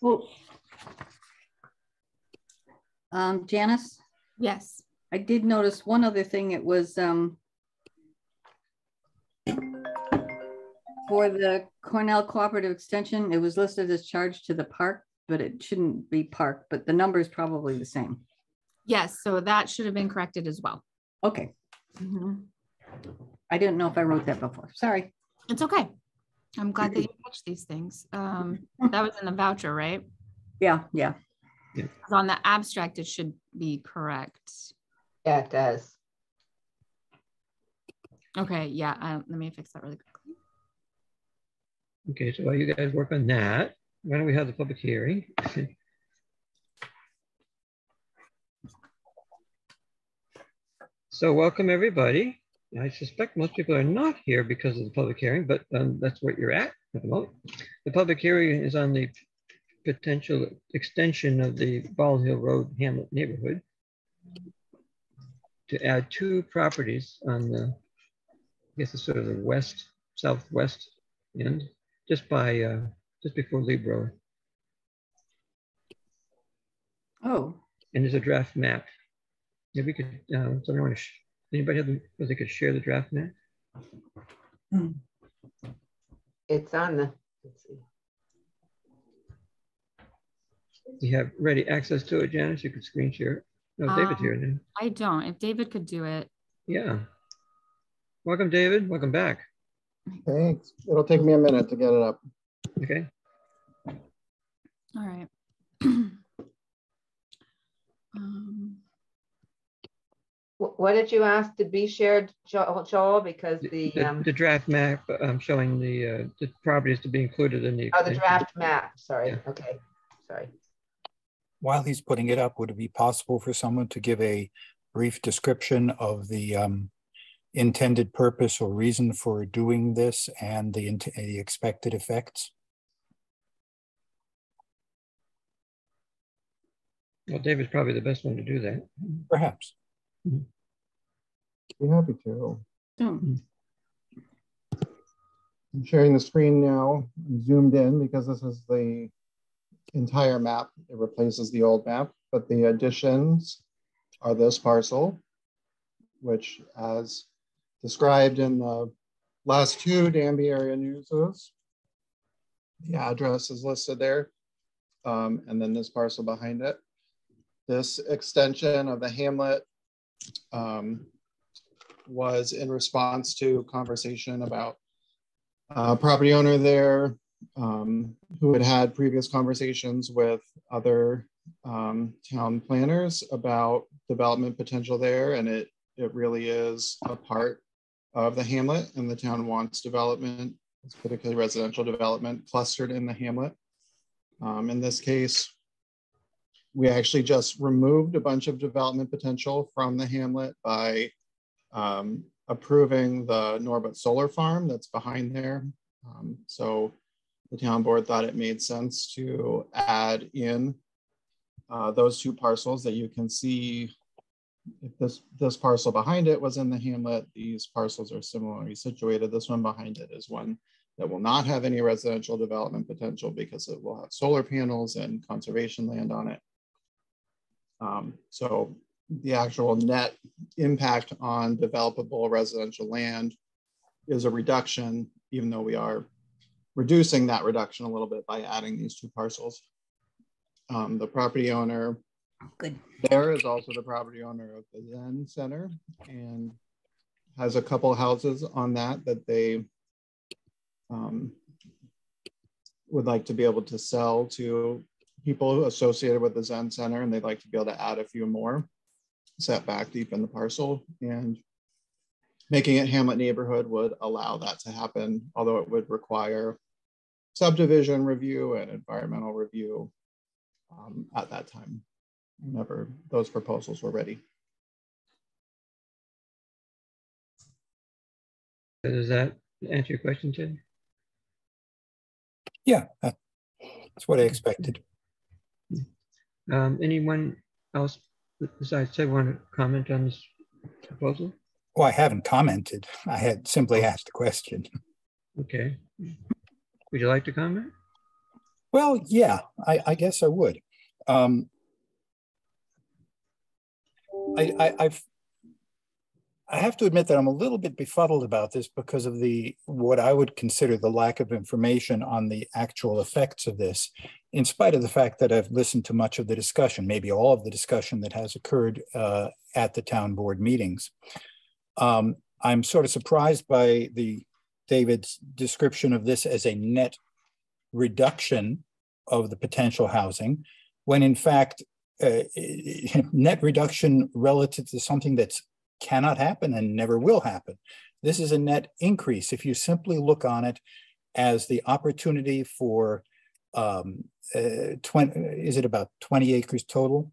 Well, Janice? Yes. I did notice one other thing. It was for the Cornell Cooperative Extension, it was listed as charged to the park, but it shouldn't be park, but the number is probably the same. Yes, so that should have been corrected as well. Okay. I didn't know if I wrote that before. Sorry. It's okay. I'm glad that you catch these things. That was in the voucher, right? Yeah. On the abstract, it should be correct. Yeah, it does. Okay, yeah, let me fix that really quickly. Okay, so while you guys work on that, why don't we have the public hearing? So welcome everybody. I suspect most people are not here because of the public hearing, but that's what you're at the moment. The public hearing is on the potential extension of the Ball Hill Road Hamlet neighborhood to add 2 properties on the, I guess it's sort of the southwest end, just before Libro. Oh. And there's a draft map. Maybe we could, anybody they could share the draft map? It's on the, let's see. You have ready access to it, Janice? You could screen share it. No, David's here then. I don't. If David could do it. Yeah. Welcome, David. Welcome back. Thanks. It'll take me a minute to get it up. Okay. All right. What did you ask to be shared, Joel? Because the draft map showing the properties to be included in the. Oh, the draft map. Sorry. Yeah. Okay. Sorry. While he's putting it up, would it be possible for someone to give a brief description of the intended purpose or reason for doing this and the expected effects? Well, David's probably the best one to do that. Perhaps. Be happy to. Hmm. I'm sharing the screen now. I'm zoomed in because this is the entire map. It replaces the old map, but the additions are this parcel, which, as described in the last 2 Danby area newses, the address is listed there, and then this parcel behind it. This extension of the hamlet was in response to conversation about a property owner there who had previous conversations with other town planners about development potential there, and it really is a part of the hamlet, and the town wants development, particularly residential development, clustered in the hamlet. In this case, we actually just removed a bunch of development potential from the hamlet by approving the Norbut solar farm that's behind there. So the town board thought it made sense to add in those 2 parcels that you can see. If this parcel behind it was in the hamlet, these parcels are similarly situated. This one behind it is one that will not have any residential development potential because it will have solar panels and conservation land on it. So the actual net impact on developable residential land is a reduction, even though we are reducing that reduction a little bit by adding these 2 parcels. The property owner there is also the property owner of the Zen Center and has a couple houses on that they would like to be able to sell to people associated with the Zen Center, and they'd like to be able to add a few more set back deep in the parcel, and making it hamlet neighborhood would allow that to happen, although it would require subdivision review and environmental review at that time, whenever those proposals were ready. Does that answer your question, Ted? Yeah, that's what I expected. Anyone else besides Ted want to comment on this proposal? Well, I haven't commented. I had simply asked a question. Okay. Would you like to comment? Well, yeah, I guess I would. I have to admit that I'm a little bit befuddled about this because of what I would consider the lack of information on the actual effects of this, in spite of the fact that I've listened to much of the discussion, maybe all of the discussion that has occurred at the town board meetings. I'm sort of surprised by David's description of this as a net reduction of the potential housing, when in fact, net reduction relative to something that's cannot happen and never will happen. This is a net increase. If you simply look on it as the opportunity for, is it about 20 acres total,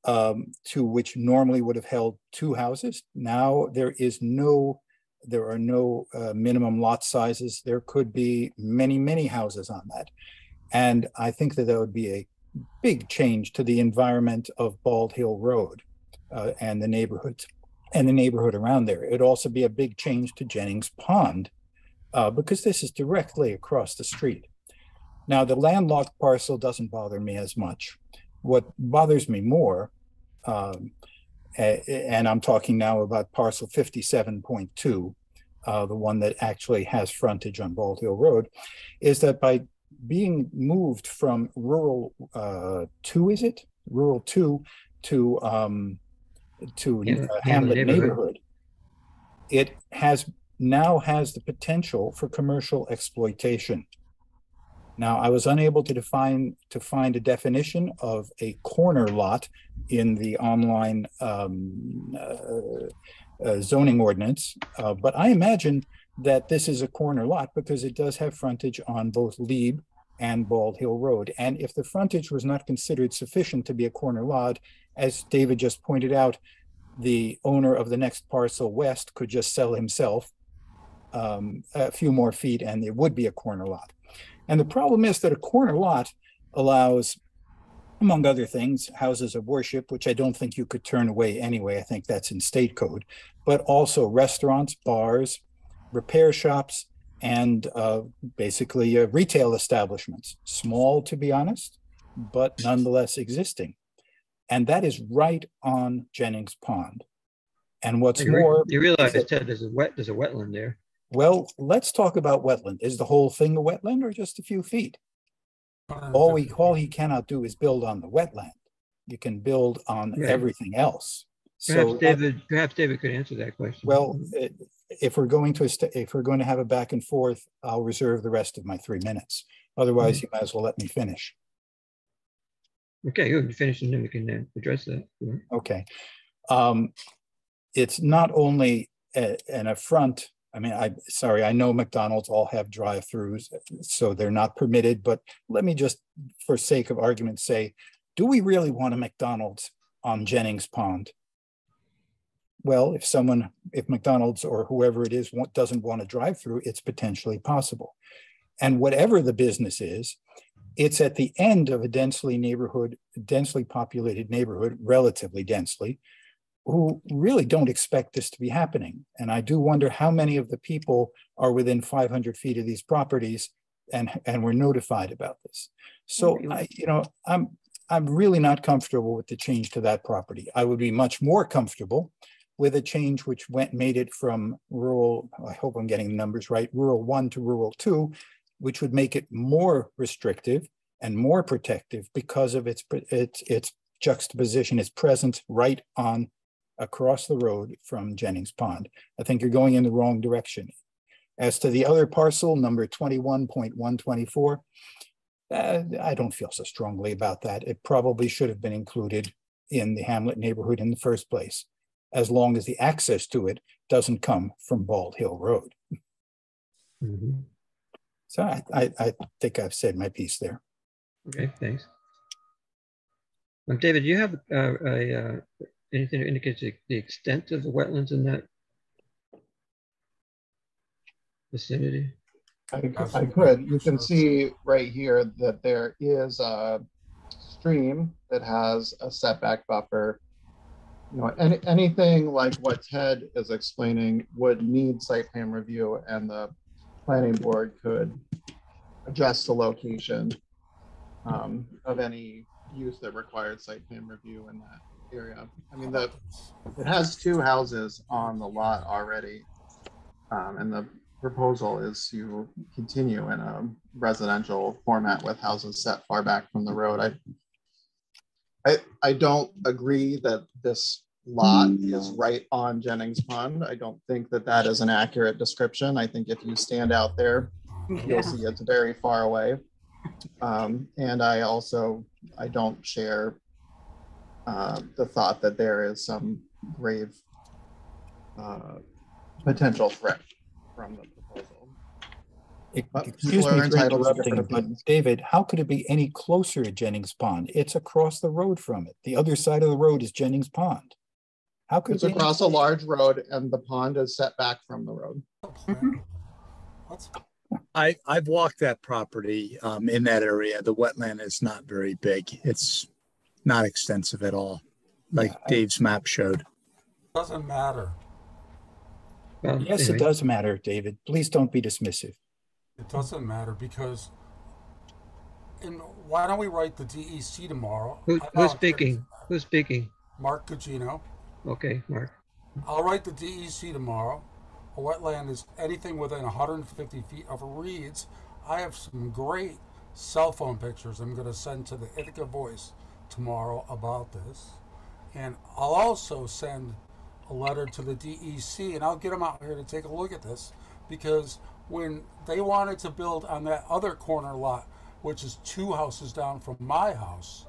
to which normally would have held 2 houses. Now there are no minimum lot sizes. There could be many, many houses on that. And I think that would be a big change to the environment of Bald Hill Road and the neighborhoods and the neighborhood around there. It'd also be a big change to Jennings Pond because this is directly across the street. Now, the landlocked parcel doesn't bother me as much. What bothers me more, and I'm talking now about parcel 57.2, the one that actually has frontage on Bald Hill Road, is that by being moved from rural 2, is it? Rural 2 to Hamlet neighborhood, it now has the potential for commercial exploitation. Now, I was unable to find a definition of a corner lot in the online zoning ordinance, but I imagine that this is a corner lot because it does have frontage on both Lieb and Bald Hill Road. And if the frontage was not considered sufficient to be a corner lot, as David just pointed out, the owner of the next parcel west could just sell himself a few more feet and it would be a corner lot. And the problem is that a corner lot allows, among other things, houses of worship, which I don't think you could turn away anyway. I think that's in state code, but also restaurants, bars, repair shops, and basically retail establishments, small to be honest, but nonetheless existing. And that is right on Jennings Pond. And what's more, you realize, Ted, there's a wetland there. Well, let's talk about wetland. Is the whole thing a wetland or just a few feet? All he cannot do is build on the wetland. You can build on everything else. Perhaps David could answer that question. Well, if we're going to have a back and forth, I'll reserve the rest of my 3 minutes. Otherwise, you might as well let me finish. Okay, you can finish and then we can address that. Okay. It's not only an affront. I mean, I know McDonald's all have drive-throughs, so they're not permitted, but let me just, for sake of argument, say, do we really want a McDonald's on Jennings Pond? Well, if McDonald's or whoever it is doesn't want a drive-through, it's potentially possible. And whatever the business is, it's at the end of a densely populated neighborhood, relatively densely, who really don't expect this to be happening. And I do wonder how many of the people are within 500 feet of these properties and were notified about this. So, I'm really not comfortable with the change to that property. I would be much more comfortable with a change which made it from rural, I hope I'm getting the numbers right, rural 1 to rural 2, which would make it more restrictive and more protective because of its juxtaposition, its presence right on across the road from Jennings Pond. I think you're going in the wrong direction. As to the other parcel, number 21.124, I don't feel so strongly about that. It probably should have been included in the Hamlet neighborhood in the first place, as long as the access to it doesn't come from Bald Hill Road. So I think I've said my piece there. Okay, thanks. David, do you have anything that indicates the extent of the wetlands in that vicinity? I could. You can see right here that there is a stream that has a setback buffer. Anything like what Ted is explaining would need site plan review, and the planning board could adjust the location of any use that required site plan review in that area. I mean, it has 2 houses on the lot already. And the proposal is to continue in a residential format with houses set far back from the road. I don't agree that this lot is right on Jennings Pond. I don't think that that is an accurate description. I think if you stand out there, you'll see it's very far away. And I don't share the thought that there is some grave potential threat from the proposal. Excuse me for interrupting, but David, how could it be any closer to Jennings Pond? It's across the road from it. The other side of the road is Jennings Pond. How could it's across a large road and the pond is set back from the road? I've walked that property in that area. The wetland is not very big. It's not extensive at all, like Dave's map showed. Doesn't matter. Well, yes, anyway. It does matter, David. Please don't be dismissive. It doesn't matter because, why don't we write the DEC tomorrow? Who's speaking? Who's speaking? Mark Gugino. Okay, Mark. I'll write the DEC tomorrow. A wetland is anything within 150 feet of reeds. I have some great cell phone pictures I'm going to send to the Ithaca Voice tomorrow about this. And I'll also send a letter to the DEC, and I'll get them out here to take a look at this, because when they wanted to build on that other corner lot, which is 2 houses down from my house,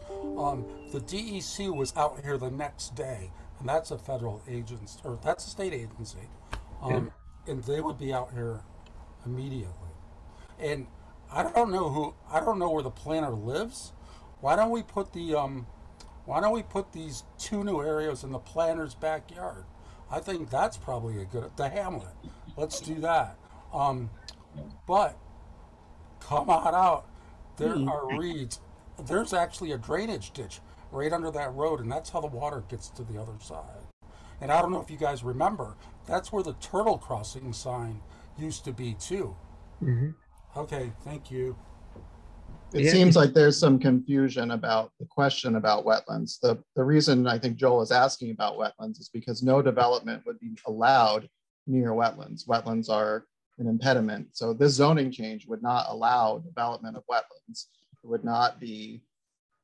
the DEC was out here the next day, and that's a federal agency, or that's a state agency, and they would be out here immediately. And I don't know where the planner lives. Why don't we put these 2 new areas in the planner's backyard? I think that's probably the hamlet. Let's do that. But come on out. There are reeds. There's actually a drainage ditch right under that road, and that's how the water gets to the other side. And I don't know if you guys remember, that's where the turtle crossing sign used to be too. Mm-hmm. Okay, thank you. It seems like there's some confusion about the question about wetlands. The reason I think Joel is asking about wetlands is because no development would be allowed near wetlands. Wetlands are an impediment. So this zoning change would not allow development of wetlands. It would not be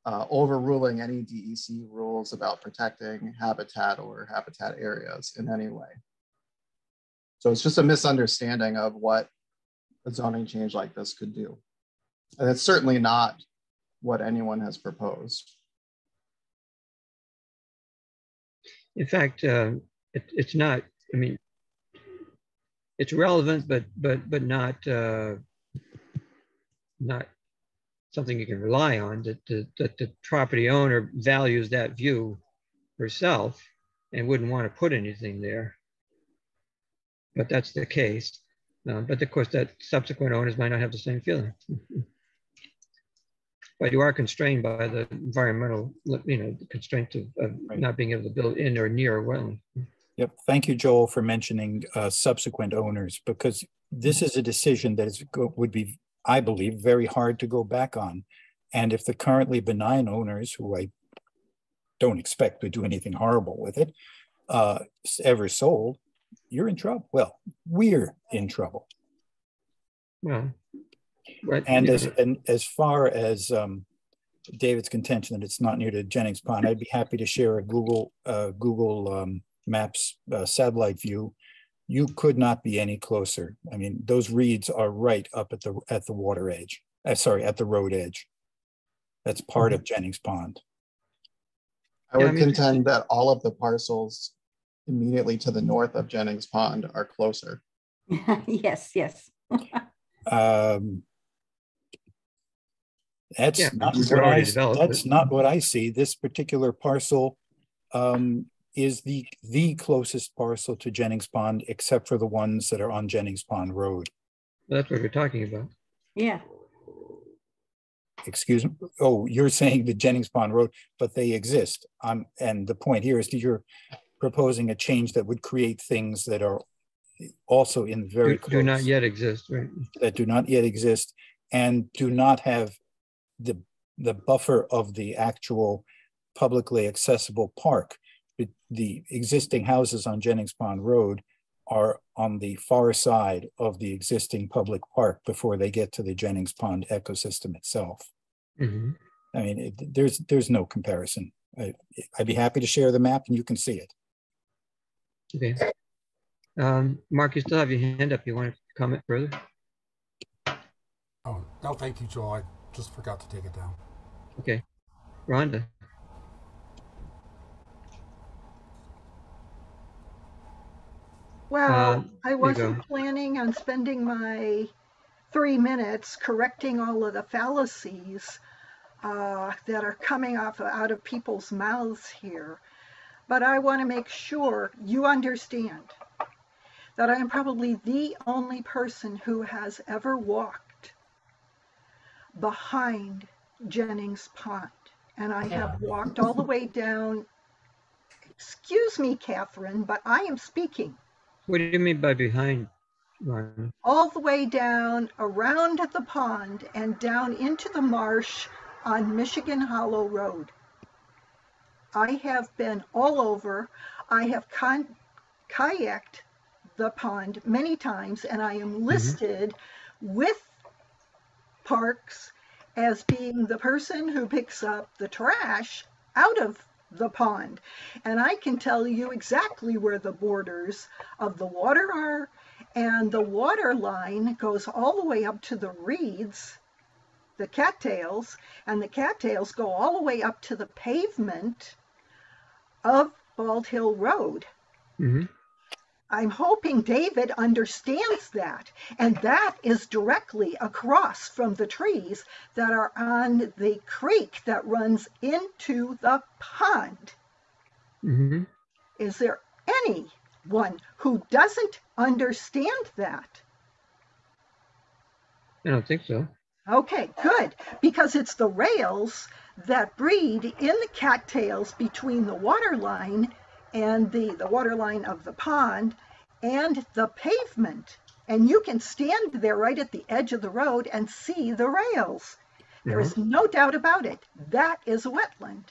overruling any DEC rules about protecting habitat or habitat areas in any way. So it's just a misunderstanding of what a zoning change like this could do. And it's certainly not what anyone has proposed. In fact, it's not. I mean, it's relevant, but not something you can rely on. That the property owner values that view herself and wouldn't want to put anything there. But that's the case. But of course, that subsequent owners might not have the same feeling. But you are constrained by the environmental, the constraint of not being able to build in or near a wetland. Yep. Thank you, Joel, for mentioning subsequent owners, because this is a decision that would be, I believe, very hard to go back on. And if the currently benign owners, who I don't expect to do anything horrible with it, ever sold, you're in trouble. Well, we're in trouble. Well, and as far as David's contention that it's not near to Jennings Pond, I'd be happy to share a Google Maps satellite view. You could not be any closer. I mean, those reeds are right up at the water edge. Sorry, at the road edge. That's part of Jennings Pond. I would contend that all of the parcels immediately to the north of Jennings Pond are closer. Yes. That's not what I see. This particular parcel is the closest parcel to Jennings Pond, except for the ones that are on Jennings Pond Road. That's what we're talking about. Yeah. Excuse me. Oh, you're saying the Jennings Pond Road, but they exist. And the point here is that you're proposing a change that would create things that are also in very close, do not yet exist, right? That do not yet exist and do not have the the buffer of the actual publicly accessible park. The existing houses on Jennings Pond Road are on the far side of the existing public park before they get to the Jennings Pond ecosystem itself. Mhm. I mean, there's no comparison. I'd be happy to share the map and you can see it. Okay. Mark, you still have your hand up. You want to comment further? Oh, no, thank you, Joel. I just forgot to take it down. Okay. Rhonda? Well, I there you wasn't go. planning on spending my 3 minutes correcting all of the fallacies that are coming out of people's mouths here. But I want to make sure you understand that I am probably the only person who has ever walked behind Jennings Pond. And I have walked all the way down. Excuse me, Catherine, but I am speaking. What do you mean by behind, Rhonda? All the way down around the pond and down into the marsh on Michigan Hollow Road. I have been all over. I have kayaked the pond many times, and I am listed with parks as being the person who picks up the trash out of the pond. And I can tell you exactly where the borders of the water are, and the water line goes all the way up to the reeds, the cattails, and the cattails go all the way up to the pavement of Bald Hill Road. Mm-hmm. I'm hoping David understands that, and that is directly across from the trees that are on the creek that runs into the pond. Mm-hmm. Is there anyone who doesn't understand that? I don't think so. Okay, good, because it's the rails that breed in the cattails between the water line and the water line of the pond and the pavement. And you can stand there right at the edge of the road and see the rails. There is no doubt about it. That is a wetland.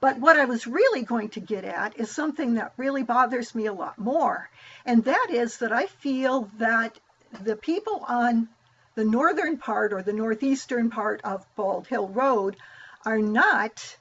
But what I was really going to get at is something that really bothers me a lot more. And that is that I feel that the people on the northern part or the northeastern part of Bald Hill Road are not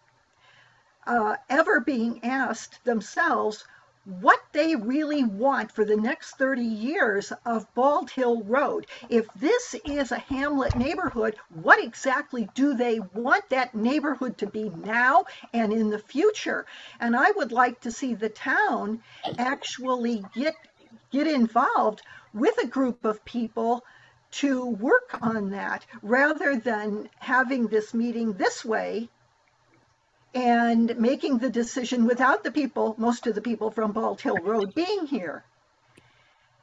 ever being asked themselves what they really want for the next 30 years of Bald Hill Road. If this is a hamlet neighborhood, what exactly do they want that neighborhood to be now and in the future? And I would like to see the town actually get involved with a group of people to work on that, rather than having this meeting this way and making the decision without the people, most of the people from Bald Hill Road being here.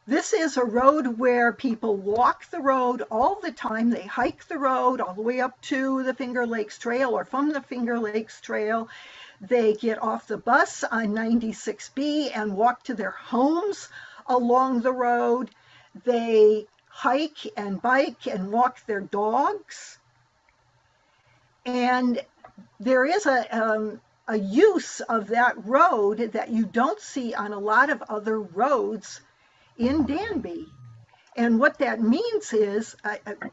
This is a road where people walk the road all the time. They hike the road all the way up to the Finger Lakes Trail, or from the Finger Lakes Trail. They get off the bus on 96B and walk to their homes along the road. They hike and bike and walk their dogs. And there is a use of that road that you don't see on a lot of other roads in Danby. And what that means is,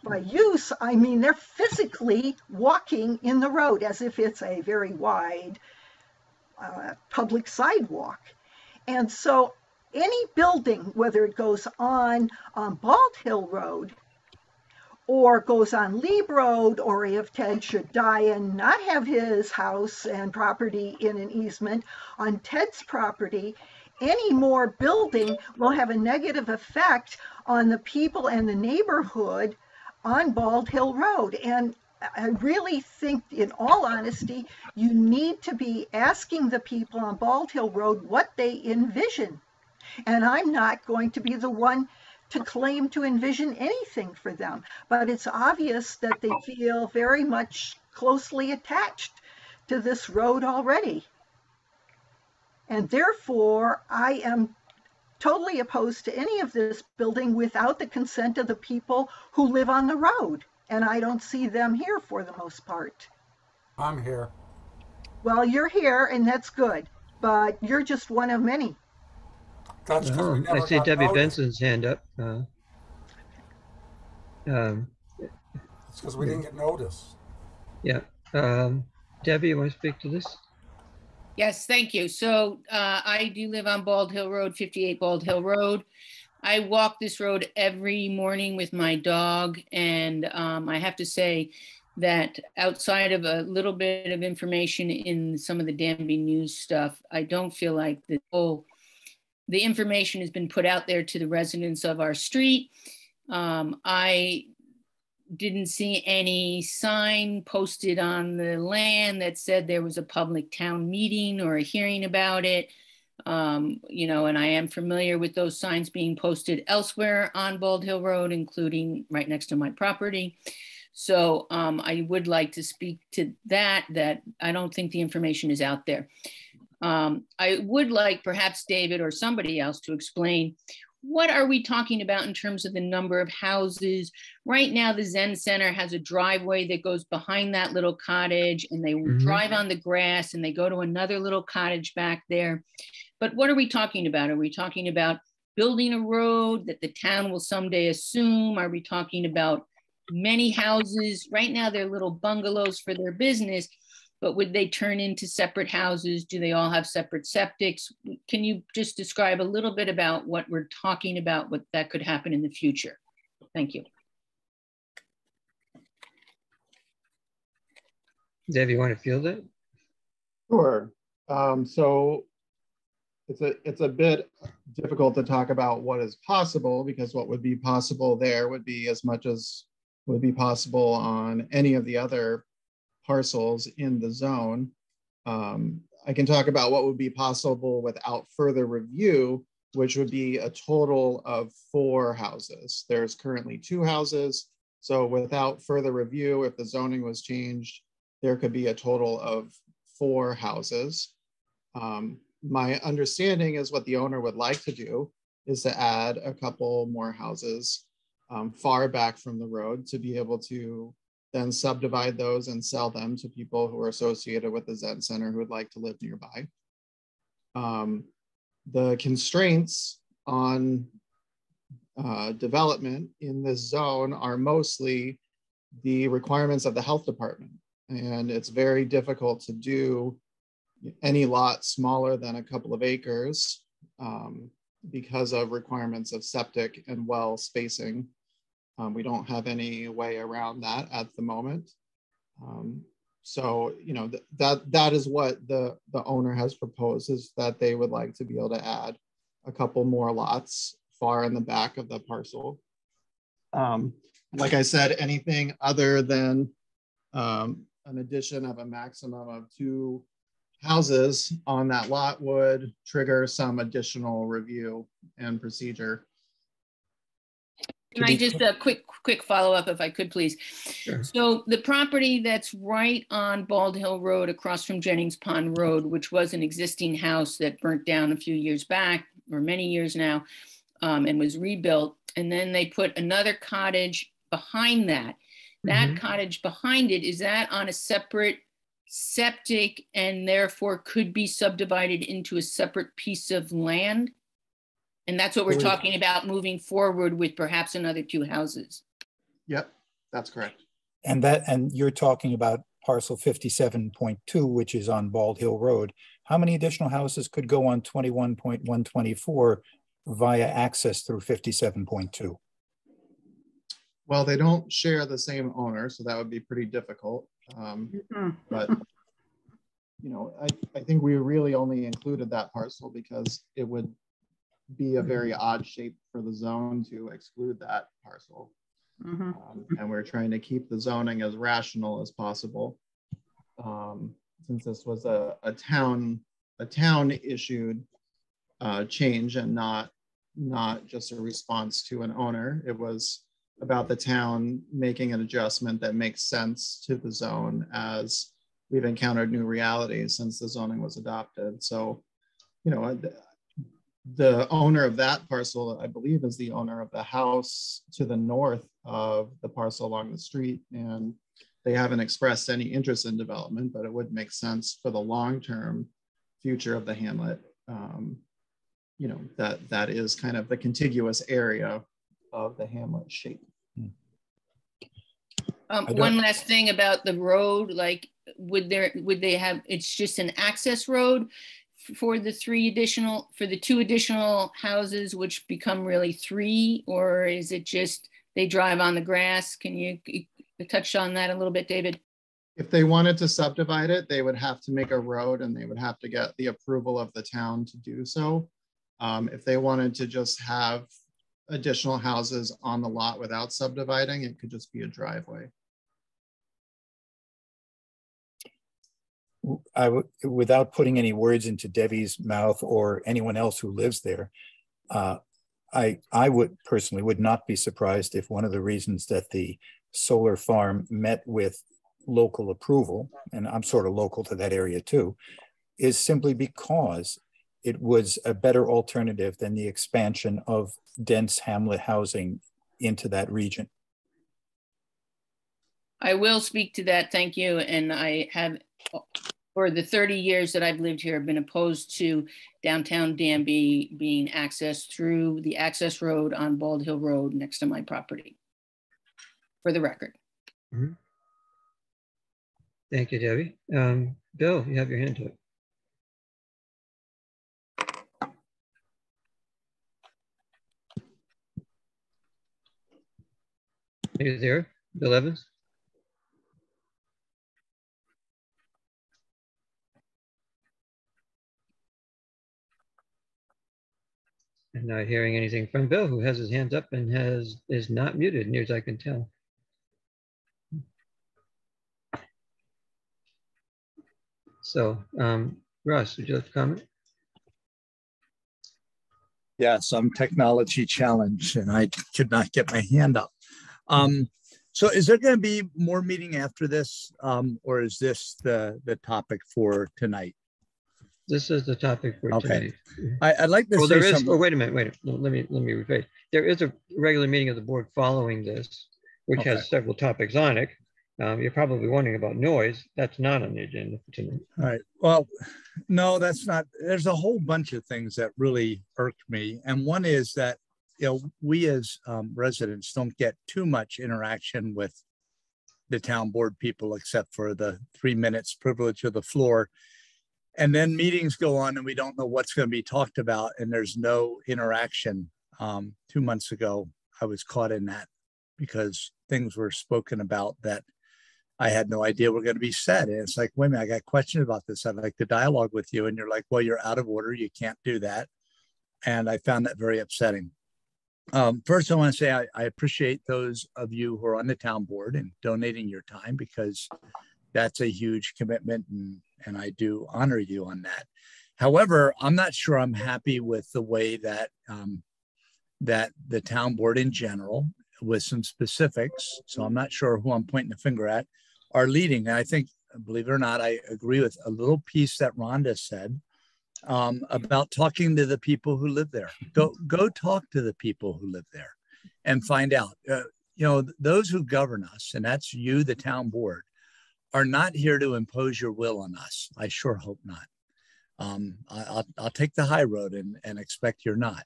by use, I mean they're physically walking in the road as if it's a very wide public sidewalk. And so any building, whether it goes on Bald Hill Road or goes on Leib Road, or if Ted should die and not have his house and property in an easement on Ted's property, any more building will have a negative effect on the people and the neighborhood on Bald Hill Road. And I really think, in all honesty, you need to be asking the people on Bald Hill Road what they envision. And I'm not going to be the one to claim to envision anything for them, but it's obvious that they feel very much closely attached to this road already. And therefore, I am totally opposed to any of this building without the consent of the people who live on the road. and I don't see them here for the most part. I'm here. Well, you're here, and that's good, but you're just one of many. That's because we I never see got Debbie noticed. Benson's hand up. It's because we didn't get noticed. Yeah. Debbie, you want to speak to this? Yes, thank you. So I do live on Bald Hill Road, 58 Bald Hill Road. I walk this road every morning with my dog, and I have to say that outside of a little bit of information in some of the Danby news stuff, I don't feel like the information has been put out there to the residents of our street. I didn't see any sign posted on the land that said there was a public town meeting or a hearing about it. You know, and I am familiar with those signs being posted elsewhere on Bald Hill Road, including right next to my property. So I would like to speak to that I don't think the information is out there. I would like perhaps David or somebody else to explain, what are we talking about in terms of the number of houses? Right now, the Zen Center has a driveway that goes behind that little cottage, and they drive on the grass and they go to another little cottage back there. But what are we talking about? Are we talking about building a road that the town will someday assume? Are we talking about many houses? Right now, they're little bungalows for their business, but would they turn into separate houses? Do they all have separate septics? Can you just describe a little bit about what we're talking about, what that could happen in the future? Thank you. Dave, you want to field it? Sure. So it's a bit difficult to talk about what is possible, because what would be possible there would be as much as would be possible on any of the other parcels in the zone. I can talk about what would be possible without further review, which would be a total of 4 houses. There's currently 2 houses. So without further review, if the zoning was changed, there could be a total of 4 houses. My understanding is what the owner would like to do is to add a couple more houses far back from the road to be able to then subdivide those and sell them to people who are associated with the Zen Center who would like to live nearby. The constraints on development in this zone are mostly the requirements of the health department. And it's very difficult to do any lot smaller than a couple of acres because of requirements of septic and well spacing. We don't have any way around that at the moment. So, you know, that is what the owner has proposed, is that they would like to be able to add a couple more lots far in the back of the parcel. Like I said, anything other than an addition of a maximum of 2 houses on that lot would trigger some additional review and procedure. Can I just a quick follow-up, if I could, please? Sure. So the property that's right on Bald Hill Road across from Jennings Pond Road, which was an existing house that burnt down a few years back, or many years now, and was rebuilt, and then they put another cottage behind that. That cottage behind it, is that on a separate septic and therefore could be subdivided into a separate piece of land? And that's what we're talking about moving forward with perhaps another 2 houses. Yep, that's correct. And you're talking about parcel 57.2, which is on Bald Hill Road. How many additional houses could go on 21.124 via access through 57.2? Well, they don't share the same owner, so that would be pretty difficult. But, you know, I think we really only included that parcel because it would be a very odd shape for the zone to exclude that parcel. And we're trying to keep the zoning as rational as possible. Since this was a town issued change and not just a response to an owner. It was about the town making an adjustment that makes sense to the zone as we've encountered new realities since the zoning was adopted. So, you know, the owner of that parcel, I believe, is the owner of the house to the north of the parcel along the street. And they haven't expressed any interest in development, but it would make sense for the long-term future of the hamlet. You know, that is kind of the contiguous area of the hamlet shape. One last thing about the road, like, would they have, it's just an access road for the two additional houses, which become really three, or is it just they drive on the grass? Can you touch on that a little bit, David? If they wanted to subdivide it, they would have to make a road and they would have to get the approval of the town to do so. If they wanted to just have additional houses on the lot without subdividing, it could just be a driveway. Without putting any words into Debbie's mouth or anyone else who lives there, I would personally would not be surprised if one of the reasons that the solar farm met with local approval, and I'm sort of local to that area too, is simply because it was a better alternative than the expansion of dense hamlet housing into that region. I will speak to that, thank you. And I have, for the 30 years that I've lived here, been opposed to downtown Danby being accessed through the access road on Bald Hill Road next to my property, for the record. Mm-hmm. Thank you, Debbie. Bill, you have your hand to it. Are you there, Bill Evans? I'm not hearing anything from Bill, who has his hands up and is not muted, near as I can tell. So, Russ, would you like to comment? Yes, I'm technology challenged and I could not get my hand up. So is there going to be more meeting after this, or is this the topic for tonight? This is the topic for tonight. I'd like to say something. Oh, wait a minute. Let me rephrase. There is a regular meeting of the board following this, which has several topics on it. You're probably wondering about noise. That's not on the agenda for tonight. All right. Well, no, that's not. There's a whole bunch of things that really irked me. And one is that, you know, we as residents don't get too much interaction with the town board people, except for the 3 minutes privilege of the floor. And then meetings go on and we don't know what's going to be talked about. And there's no interaction. 2 months ago, I was caught in that because things were spoken about that I had no idea were going to be said. And it's like, wait a minute, I got questions about this. I'd like to dialogue with you. And you're like, well, you're out of order. You can't do that. And I found that very upsetting. First, I want to say I appreciate those of you who are on the town board and donating your time, because that's a huge commitment. And I do honor you on that. However, I'm not sure I'm happy with the way that that the town board in general, with some specifics, so I'm not sure who I'm pointing the finger at, are leading. And I think, believe it or not, I agree with a little piece that Rhonda said about talking to the people who live there. Go talk to the people who live there and find out. You know, those who govern us, and that's you, the town board, are not here to impose your will on us. I sure hope not. I'll take the high road and expect you're not.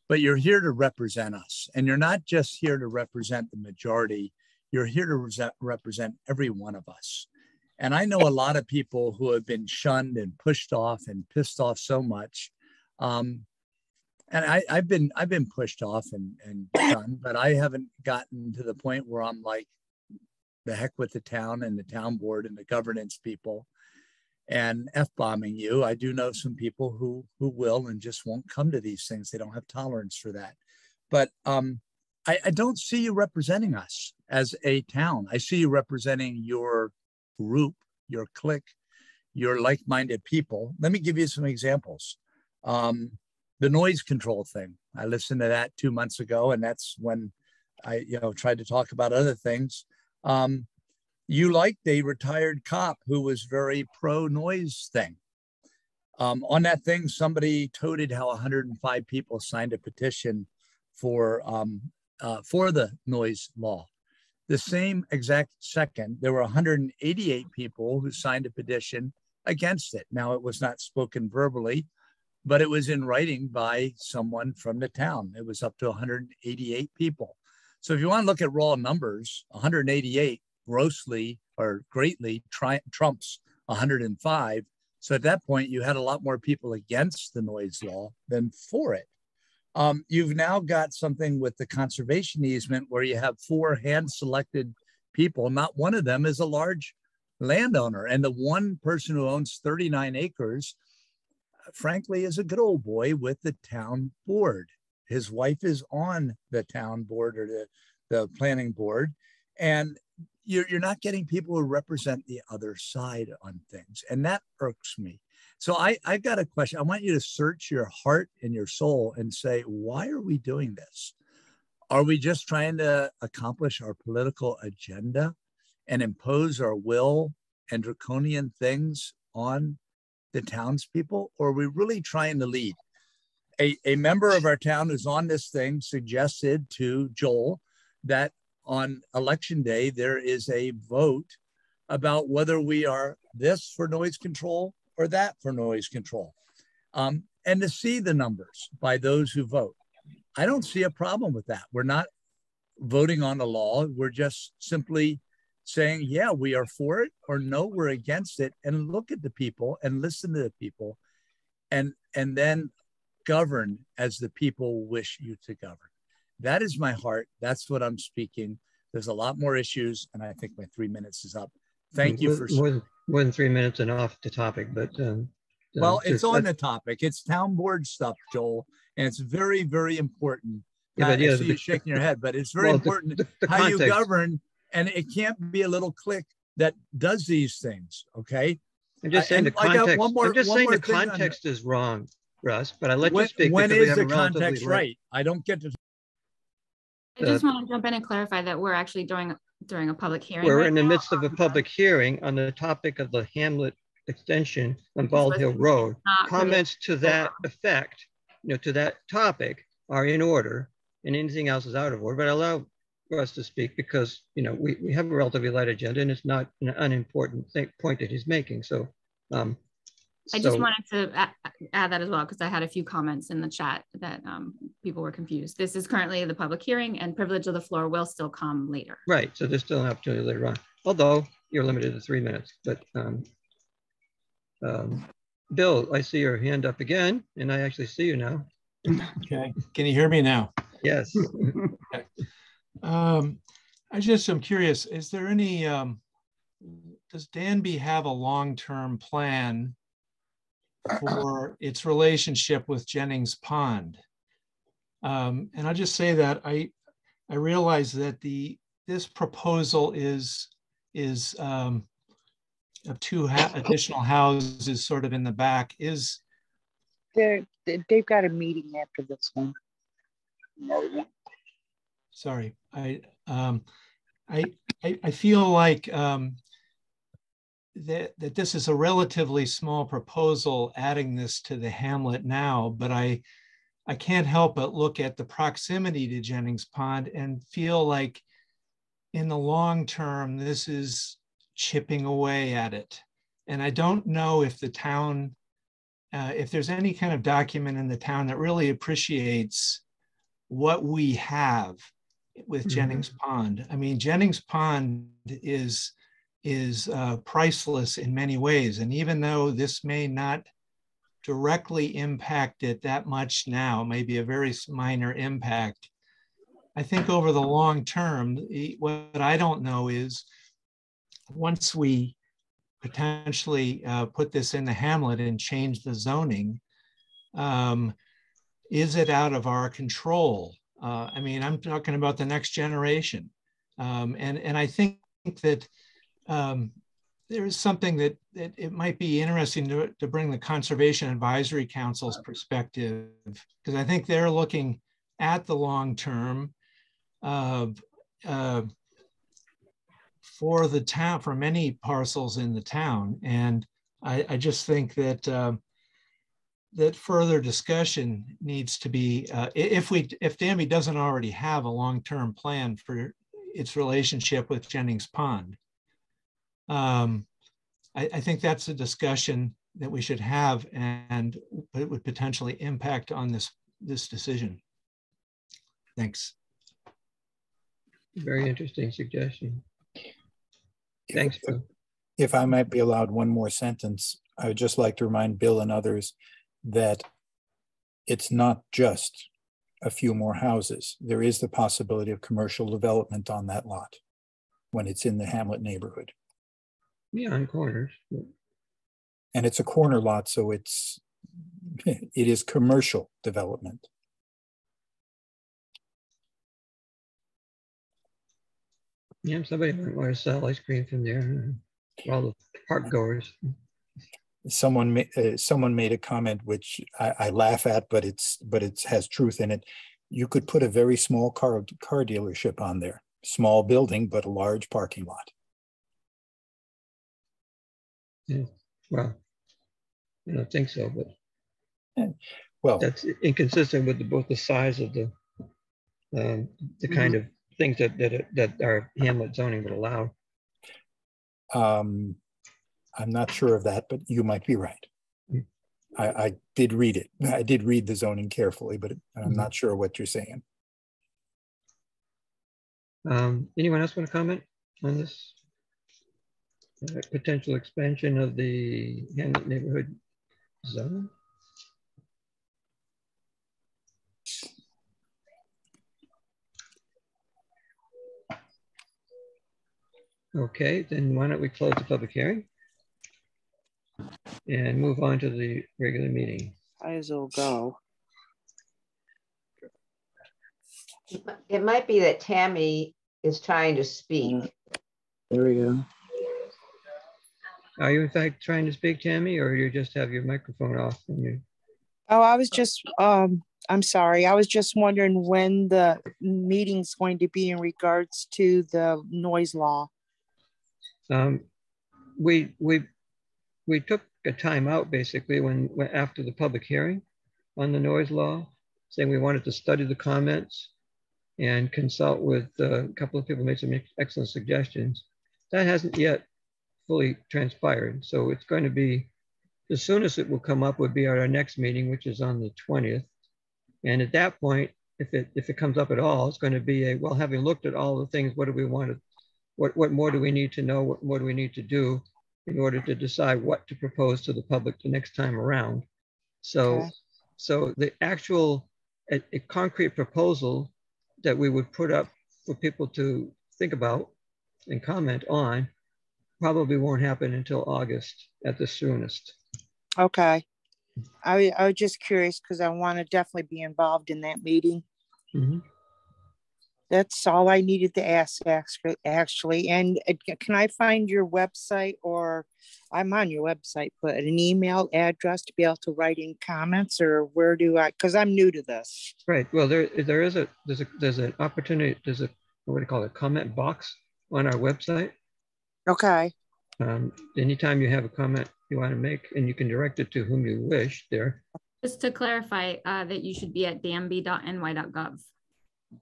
But you're here to represent us. And you're not just here to represent the majority. You're here to represent every one of us. And I know a lot of people who have been shunned and pushed off and pissed off so much. And I've been pushed off and shunned, but I haven't gotten to the point where I'm like, the heck with the town and the town board and the governance people and F-bombing you. I do know some people who will and just won't come to these things. They don't have tolerance for that. But I don't see you representing us as a town. I see you representing your group, your clique, your like-minded people. Let me give you some examples. The noise control thing. I listened to that 2 months ago, and that's when I tried to talk about other things. You liked a retired cop who was very pro-noise thing. On that thing, somebody touted how 105 people signed a petition for the noise law. The same exact second, there were 188 people who signed a petition against it. Now, it was not spoken verbally, but it was in writing by someone from the town. It was up to 188 people. So if you want to look at raw numbers, 188 grossly or greatly trumps 105. So at that point, you had a lot more people against the noise law than for it. You've now got something with the conservation easement where you have 4 hand-selected people. Not one of them is a large landowner. And the one person who owns 39 acres, frankly, is a good old boy with the town board. His wife is on the town board or the planning board. And you're not getting people who represent the other side on things. And that irks me. So I've got a question. I want you to search your heart and your soul and say, why are we doing this? Are we just trying to accomplish our political agenda and impose our will and draconian things on the townspeople? Or are we really trying to lead? A member of our town who's on this thing suggested to Joel that on election day, there is a vote about whether we are this for noise control or that for noise control. And to see the numbers by those who vote. I don't see a problem with that. We're not voting on a law. We're just simply saying, yeah, we are for it, or no, we're against it, and look at the people and listen to the people and then govern as the people wish you to govern. That is my heart. That's what I'm speaking. There's a lot more issues, and I think my 3 minutes is up. Thank you for more than 3 minutes and off the topic, but well, it's on the topic. It's town board stuff, Joel, and it's very, very important. Yeah, I see you shaking your head, but it's very important the how you context. govern, and it can't be a little clique that does these things. Okay. I'm just saying the context. I'm just saying the context is wrong, Russ. But I let you speak. When because we is have a the relatively context right? I don't get to. I just want to jump in and clarify that we're actually during a public hearing. We're right in the now. midst of a public hearing on the topic of the Hamlet extension on Bald Hill Road. Comments to that effect, to that topic are in order, and anything else is out of order. But I allow Russ to speak because we have a relatively light agenda, and it's not an unimportant point that he's making. So I just wanted to add that as well, because I had a few comments in the chat that people were confused. This is currently the public hearing, and privilege of the floor will still come later. Right. So there's still an opportunity later on, although you're limited to 3 minutes. But Bill, I see your hand up again, and I actually see you now. Okay. Can you hear me now? Yes. Okay. I just am curious, is there any, does Danby have a long-term plan for its relationship with Jennings Pond? And I'll just say that I realize that this proposal is of 2 additional houses sort of in the back is. They've got a meeting after this one. Sorry, I feel like that this is a relatively small proposal adding this to the hamlet now, but I can't help but look at the proximity to Jennings Pond and feel like in the long term, this is chipping away at it. And I don't know if the town, if there's any kind of document in the town that really appreciates what we have with Jennings Pond. I mean, Jennings Pond is priceless in many ways. And even though this may not directly impact it that much now, maybe a very minor impact, I think over the long term, what I don't know is once we potentially put this in the hamlet and change the zoning, is it out of our control? I mean, I'm talking about the next generation. And I think that there's something that it might be interesting to bring the Conservation Advisory Council's perspective, because I think they're looking at the long term for the town, for many parcels in the town. And I just think that that further discussion needs to be, if Danby doesn't already have a long-term plan for its relationship with Jennings Pond. I think that's a discussion that we should have, and it would potentially impact on this decision. Thanks. Very interesting suggestion. Thanks, Bill. If I might be allowed one more sentence, I would just like to remind Bill and others that it's not just a few more houses. There is the possibility of commercial development on that lot when it's in the Hamlet neighborhood. Yeah, on corners. And it's a corner lot, so it is commercial development. Yeah, somebody might want to sell ice cream from there. All the park goers. Someone made a comment which I laugh at, but it has truth in it. You could put a very small car dealership on there, small building, but a large parking lot. Yeah, well, I don't think so, but well, that's inconsistent with both the size of the kind of things that our Hamlet zoning would allow. I'm not sure of that, but you might be right. I did read it. I did read the zoning carefully, but I'm not sure what you're saying. Anyone else want to comment on this potential expansion of the Hamlet neighborhood zone? Okay, then why don't we close the public hearing and move on to the regular meeting. I as well go. It might be that Tammy is trying to speak. There we go. Are you in fact trying to speak, Tammy, or you just have your microphone off? And you... Oh, I was just, I'm sorry. I was just wondering when the meeting's going to be in regards to the noise law. We took a time out basically when after the public hearing on the noise law, saying we wanted to study the comments and consult with a couple of people made some excellent suggestions. That hasn't yet fully transpired. So it's going to be, the soonest it will come up would be at our next meeting, which is on the 20th. And at that point, if it comes up at all, it's going to be well, having looked at all the things, what do we want to, what more do we need to know? What more do we need to do in order to decide what to propose to the public the next time around? So, Okay. So the actual a concrete proposal that we would put up for people to think about and comment on probably won't happen until August at the soonest. Okay. I was just curious because I want to definitely be involved in that meeting. Mm-hmm. That's all I needed to ask, actually. And can I find your website, or I'm on your website, but an email address to be able to write in comments, or where do I, because I'm new to this. Right. Well, there's an opportunity, there's a, what do you call it, comment box on our website. Okay. Anytime you have a comment you want to make, and you can direct it to whom you wish there. Just to clarify that you should be at danby.ny.gov.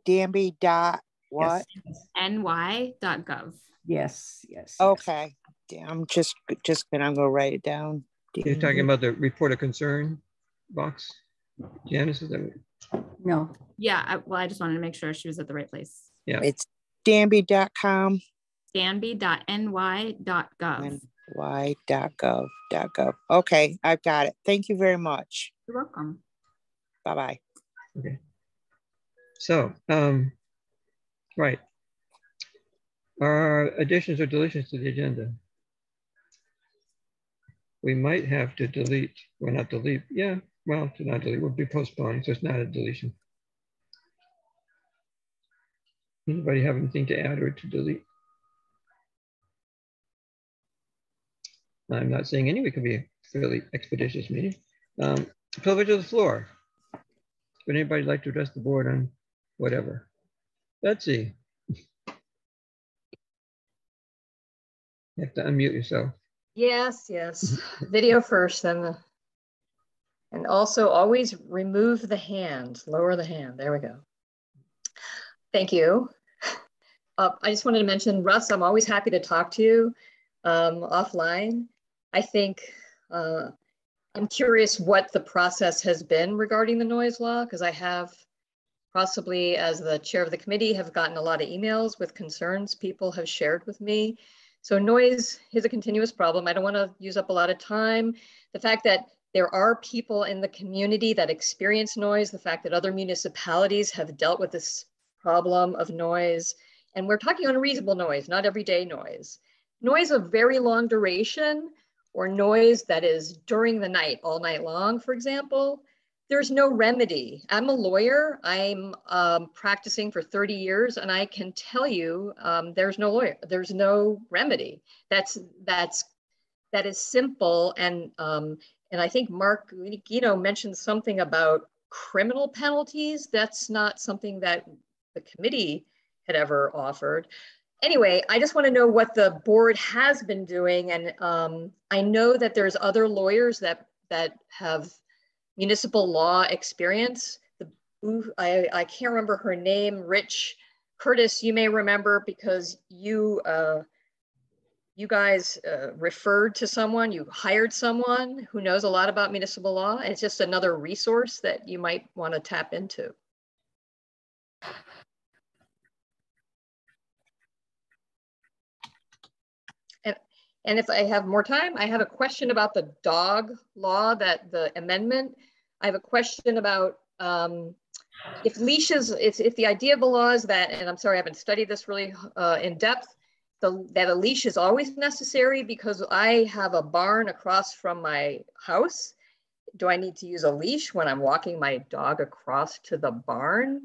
Danby dot what? Yes. ny.gov. Yes. Okay. I'm just gonna go write it down. You're talking about the report of concern box? Janice, is that what? No. Yeah, I just wanted to make sure she was at the right place. Yeah. It's danby.com. danby.ny.gov. ny.gov. Okay, I've got it. Thank you very much. You're welcome. Bye-bye. Okay. So, right. Our additions or deletions to the agenda. We might have to delete, well, not delete, yeah, well, to not delete, would be postponed, so it's not a deletion. Anybody have anything to add or to delete? I'm not saying anyway, it could be a fairly expeditious meeting. Privilege of the floor. Would anybody like to address the board on whatever? Betsy. You have to unmute yourself. Yes. Video first, then And also always remove the hand, lower the hand. There we go. Thank you. I just wanted to mention, Russ, I'm always happy to talk to you offline. I think I'm curious what the process has been regarding the noise law, because I have possibly, as the chair of the committee, have gotten a lot of emails with concerns people have shared with me. So noise is a continuous problem. I don't want to use up a lot of time. The fact that there are people in the community that experience noise, the fact that other municipalities have dealt with this problem of noise, and we're talking unreasonable noise, not everyday noise. Noise of very long duration, or noise that is during the night, all night long, for example, there's no remedy. I'm a lawyer. I'm practicing for 30 years, and I can tell you there's no remedy. That is simple, and I think Mark mentioned something about criminal penalties. That's not something that the committee had ever offered. Anyway, I just want to know what the board has been doing, and I know that there's other lawyers that have municipal law experience. I can't remember her name. Rich Curtis, you may remember, because you guys referred to someone, you hired someone who knows a lot about municipal law. And it's just another resource that you might want to tap into. And if I have more time, I have a question about the dog law, that the amendment. I have a question about if leashes, if the idea of the law is that, and I'm sorry, I haven't studied this really in depth, that a leash is always necessary, because I have a barn across from my house. Do I need to use a leash when I'm walking my dog across to the barn?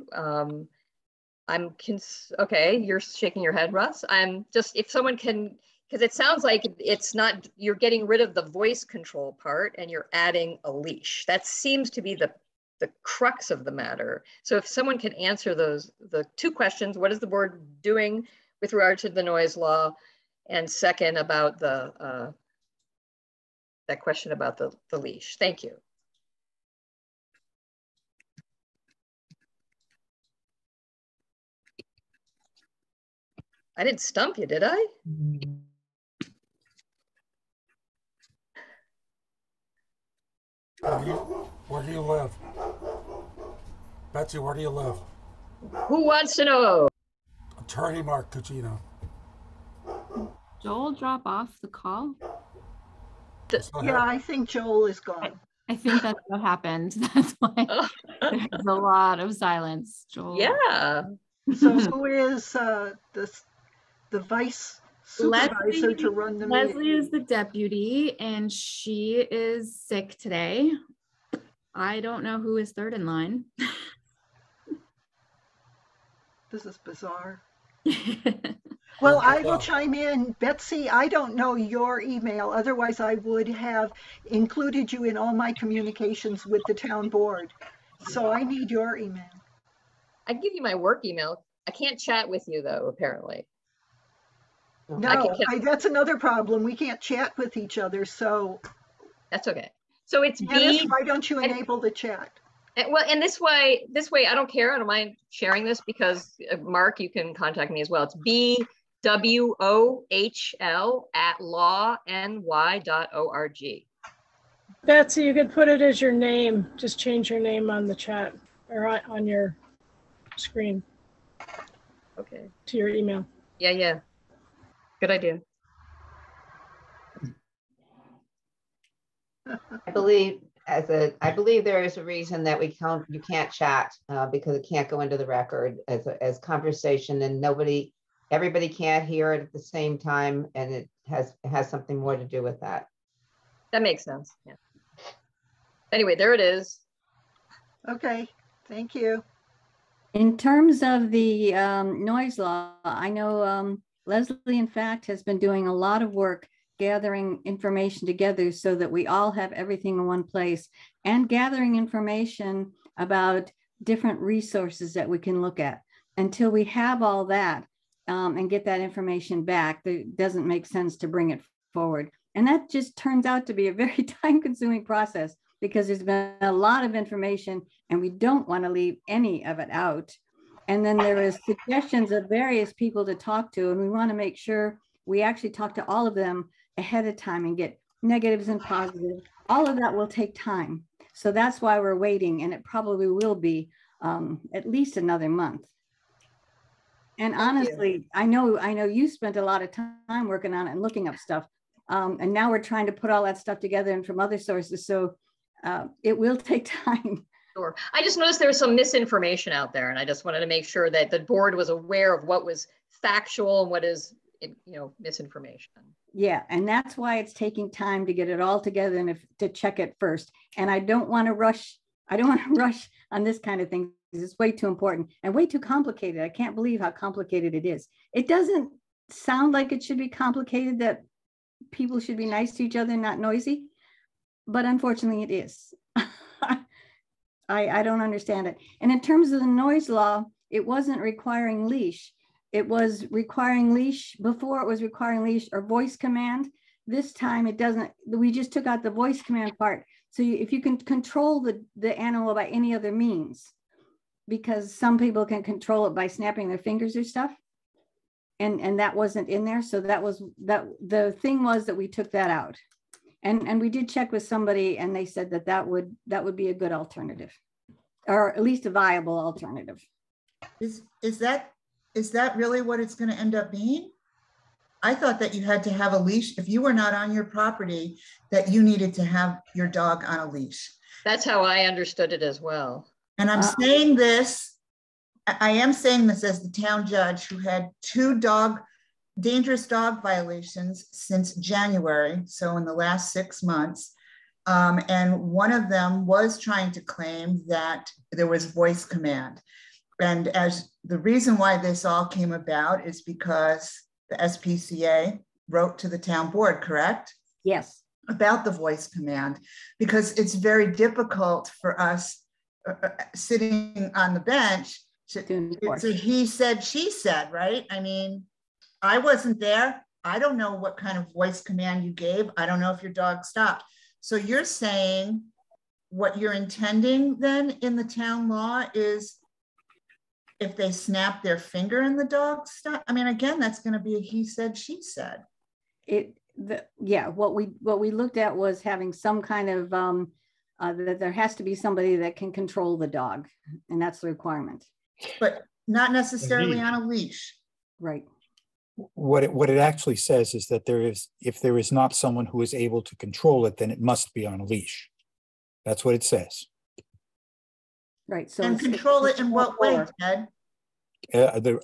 Okay, you're shaking your head, Russ. I'm just, if someone can, because it sounds like it's not, you're getting rid of the voice control part and you're adding a leash. That seems to be the crux of the matter. So if someone can answer the two questions, what is the board doing with regard to the noise law? And second, about that question about the leash. Thank you. I didn't stump you, did I? Where do you live? Betsy, where do you live? Who wants to know? Attorney Mark Cucino. Joel drop off the call? Yeah, I think Joel is gone. I think that's what happened. That's why there's a lot of silence, Joel. Yeah. So who is the vice supervisor to run the meeting? Leslie is the deputy, and she is sick today. I don't know who is third in line. This is bizarre. Well, I will chime in. Betsy, I don't know your email. Otherwise, I would have included you in all my communications with the town board. So I need your email. I can give you my work email. I can't chat with you, though, apparently. No, that's another problem. We can't chat with each other, so. That's okay. So it's Dennis, why don't you enable the chat? Well, and this way, I don't care. I don't mind sharing this, because Mark, you can contact me as well. It's bwohl@lawny.org. Betsy, you could put it as your name. Just change your name on the chat or on your screen. Okay. To your email. Yeah. Good idea. I believe there is a reason that you can't chat because it can't go into the record as conversation, and everybody can't hear it at the same time, and it has something more to do with that. That makes sense. Yeah. Anyway, there it is. Okay, thank you. In terms of the noise law, I know Leslie, in fact, has been doing a lot of work gathering information together so that we all have everything in one place, and gathering information about different resources that we can look at. Until we have all that and get that information back, it doesn't make sense to bring it forward. And that just turns out to be a very time-consuming process. because there's been a lot of information and we don't want to leave any of it out. And then there is suggestions of various people to talk to, and we want to make sure we actually talk to all of them ahead of time and get negatives and positives. All of that will take time. So that's why we're waiting, and it probably will be at least another month. And honestly, I know you spent a lot of time working on it and looking up stuff. And now we're trying to put all that stuff together and from other sources. So it will take time. Sure. I just noticed there was some misinformation out there, and I just wanted to make sure that the board was aware of what was factual and what is, misinformation. Yeah, and that's why it's taking time to get it all together and to check it first. And I don't want to rush. I don't want to rush on this kind of thing. It's way too important and way too complicated. I can't believe how complicated it is. It doesn't sound like it should be complicated, that people should be nice to each other and not noisy, but unfortunately it is. I don't understand it. And in terms of the noise law, it wasn't requiring leash. It was requiring leash. Before it was requiring leash or voice command. This time it doesn't. We just took out the voice command part. So if you can control the animal by any other means, because some people can control it by snapping their fingers or stuff. And that wasn't in there. So the thing was that we took that out. And we did check with somebody, and they said that would be a good alternative, or at least a viable alternative. Is that really what it's going to end up being? I thought that you had to have a leash if you were not on your property, that you needed to have your dog on a leash. That's how I understood it as well. And I'm saying this, I am saying this as the town judge who had 2 dangerous dog violations since January, so in the last 6 months. And one of them was trying to claim that there was voice command. And as the reason why this all came about is because the SPCA wrote to the town board, correct? Yes. About the voice command, because it's very difficult for us sitting on the bench it's a he said, she said, right? I mean, I wasn't there. I don't know what kind of voice command you gave. I don't know if your dog stopped. So you're saying what you're intending then in the town law is if they snap their finger and the dog stop? I mean, again, that's going to be a he said, she said. What we looked at was having some kind of that there has to be somebody that can control the dog, and that's the requirement. But not necessarily on a leash. Right. What it actually says is that if there is not someone who is able to control it, then it must be on a leash. That's what it says. Right. So and control it in what way, Ted?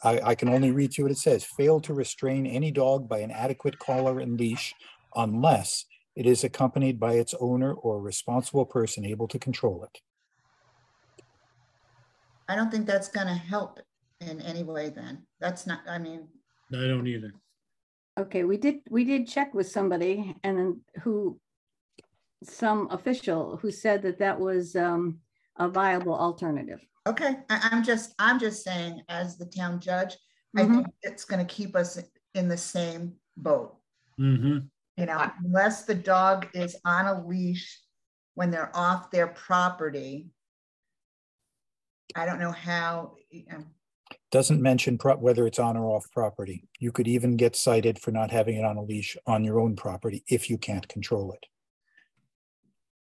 I can only read to you what it says. Fail to restrain any dog by an adequate collar and leash unless it is accompanied by its owner or responsible person able to control it. I don't think that's going to help in any way then. That's not, I mean. No, I don't either. Okay, we did check with somebody and some official who said that was a viable alternative. Okay, I'm just saying as the town judge, I think it's going to keep us in the same boat. Mm-hmm. You know, unless the dog is on a leash when they're off their property, I don't know how. Doesn't mention whether it's on or off property. You could even get cited for not having it on a leash on your own property if you can't control it.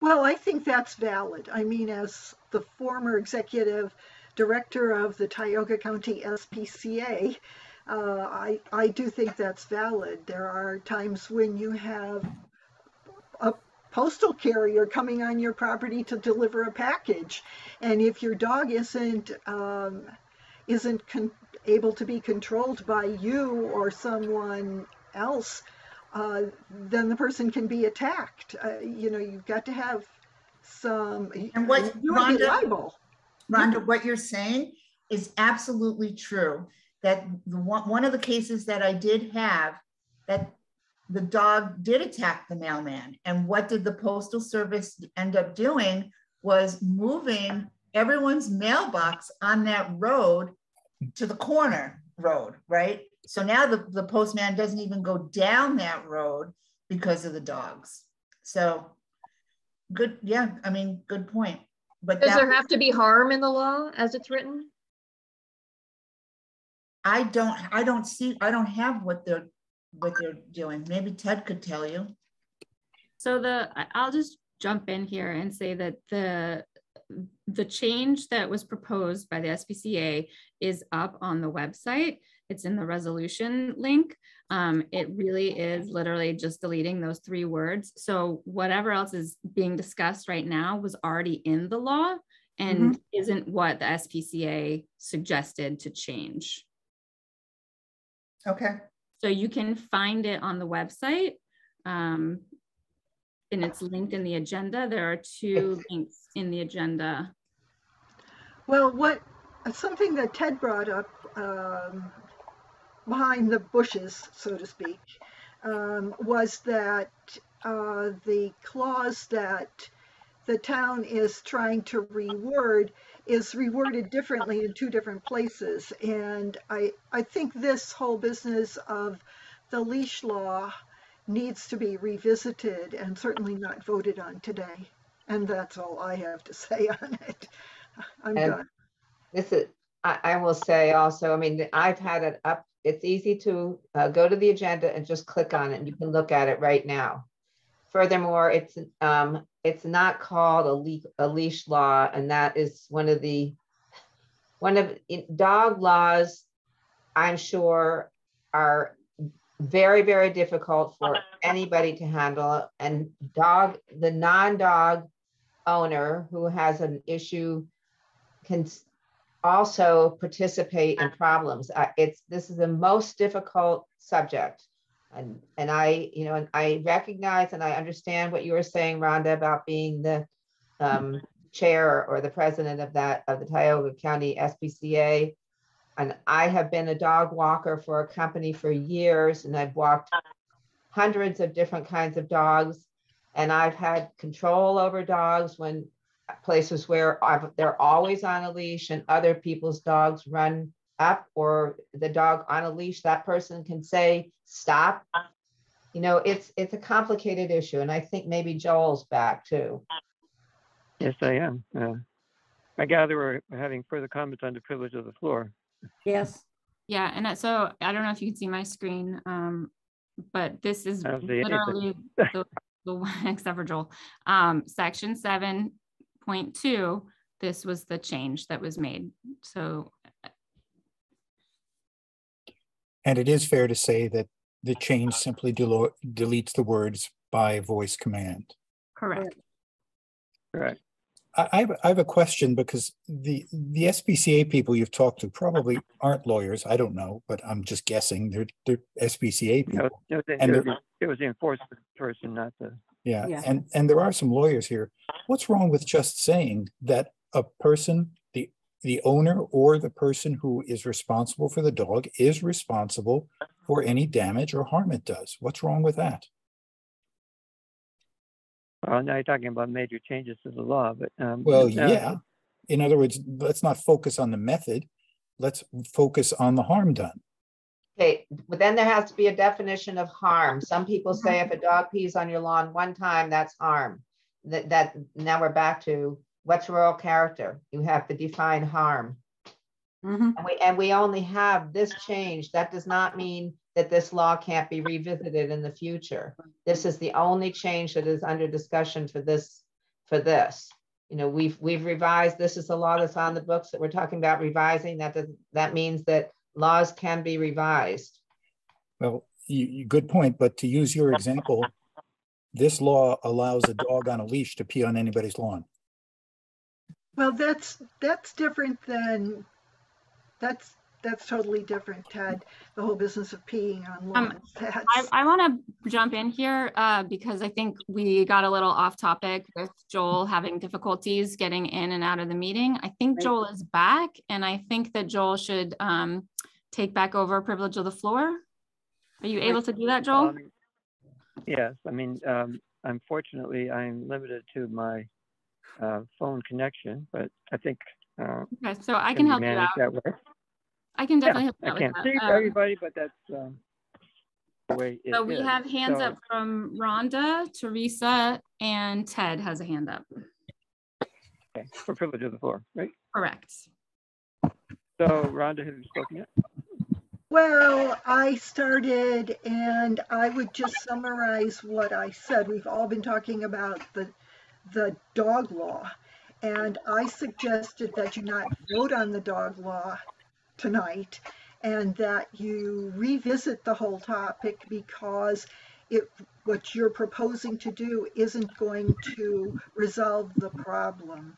Well, I think that's valid. I mean, as the former executive director of the Tioga County SPCA, I do think that's valid. There are times when you have a postal carrier coming on your property to deliver a package, and if your dog isn't able to be controlled by you or someone else, then the person can be attacked. You know, you've got to have some. And what Rhonda, what you're saying is absolutely true. That one of the cases that I did have, that the dog did attack the mailman. And what did the Postal Service end up doing was moving everyone's mailbox on that road to the corner road, right? So now the postman doesn't even go down that road because of the dogs. So good. Yeah, I mean, good point. But does there have to be harm in the law as it's written? I don't have what they're doing. Maybe Ted could tell you. So I'll just jump in here and say that the change that was proposed by the SPCA is up on the website. It's in the resolution link. It really is literally just deleting those 3 words. So whatever else is being discussed right now was already in the law and isn't what the SPCA suggested to change. Okay. So you can find it on the website. And it's linked in the agenda. There are 2 links in the agenda. Well, something that Ted brought up behind the bushes, so to speak, was that the clause that the town is trying to reword is reworded differently in 2 different places. And I think this whole business of the leash law needs to be revisited and certainly not voted on today. And that's all I have to say on it. I'm done. I will say also, I mean, I've had it up. It's easy to go to the agenda and just click on it and you can look at it right now. Furthermore, it's not called a leash law, and that is one of dog laws, I'm sure, are very, very difficult for anybody to handle. And the non-dog owner who has an issue can also participate in problems. This is the most difficult subject. And I recognize and I understand what you were saying, Rhonda, about being the chair or the president of the Tioga County SPCA. And I have been a dog walker for a company for years, and I've walked hundreds of different kinds of dogs. And I've had control over dogs when places where they're always on a leash and other people's dogs run up, or the dog on a leash, that person can say, stop. It's a complicated issue. And I think maybe Joel's back too. Yes, I am. I gather we're having further comments on the privilege of the floor. Yes. Yeah, and so I don't know if you can see my screen, but this is literally the one, except for Joel, section 7.2. This was the change that was made. So. And it is fair to say that the change simply deletes the words by voice command. Correct. Correct. I have a question, because the SPCA people you've talked to probably aren't lawyers. I don't know, but I'm just guessing. They're SPCA people. It was the enforcement person, not the. Yeah. And there are some lawyers here. What's wrong with just saying that a person, the owner or the person who is responsible for the dog is responsible for any damage or harm it does? What's wrong with that? Well, now you're talking about major changes to the law, but yeah. In other words, let's not focus on the method. Let's focus on the harm done. Okay, but then there has to be a definition of harm. Some people say if a dog pees on your lawn one time, that's harm. That now we're back to what's moral character. You have to define harm. And we only have this change. That does not mean that this law can't be revisited in the future. This is the only change that is under discussion for this. We've revised. This is the law that's on the books that we're talking about revising. That means that laws can be revised. Well, good point. But to use your example, this law allows a dog on a leash to pee on anybody's lawn. Well, that's different than that's totally different, Ted. The whole business of peeing on lawns. I want to jump in here because I think we got a little off topic with Joel having difficulties getting in and out of the meeting. I think Joel is back, and I think that Joel should take back over privilege of the floor. Are you able to do that, Joel? Yes. I mean, unfortunately, I'm limited to my phone connection, but I think okay, so I can help you out. I can definitely help you out. I can't see everybody, but that's the way it So we is. have hands So- up from Rhonda, Teresa, and Ted has a hand up. Okay, for privilege of the floor, right? Correct. So Rhonda, have you spoken yet? Well, I started, and I would just summarize what I said. We've all been talking about the dog law, and I suggested that you not vote on the dog law tonight, and that you revisit the whole topic, because what you're proposing to do isn't going to resolve the problem.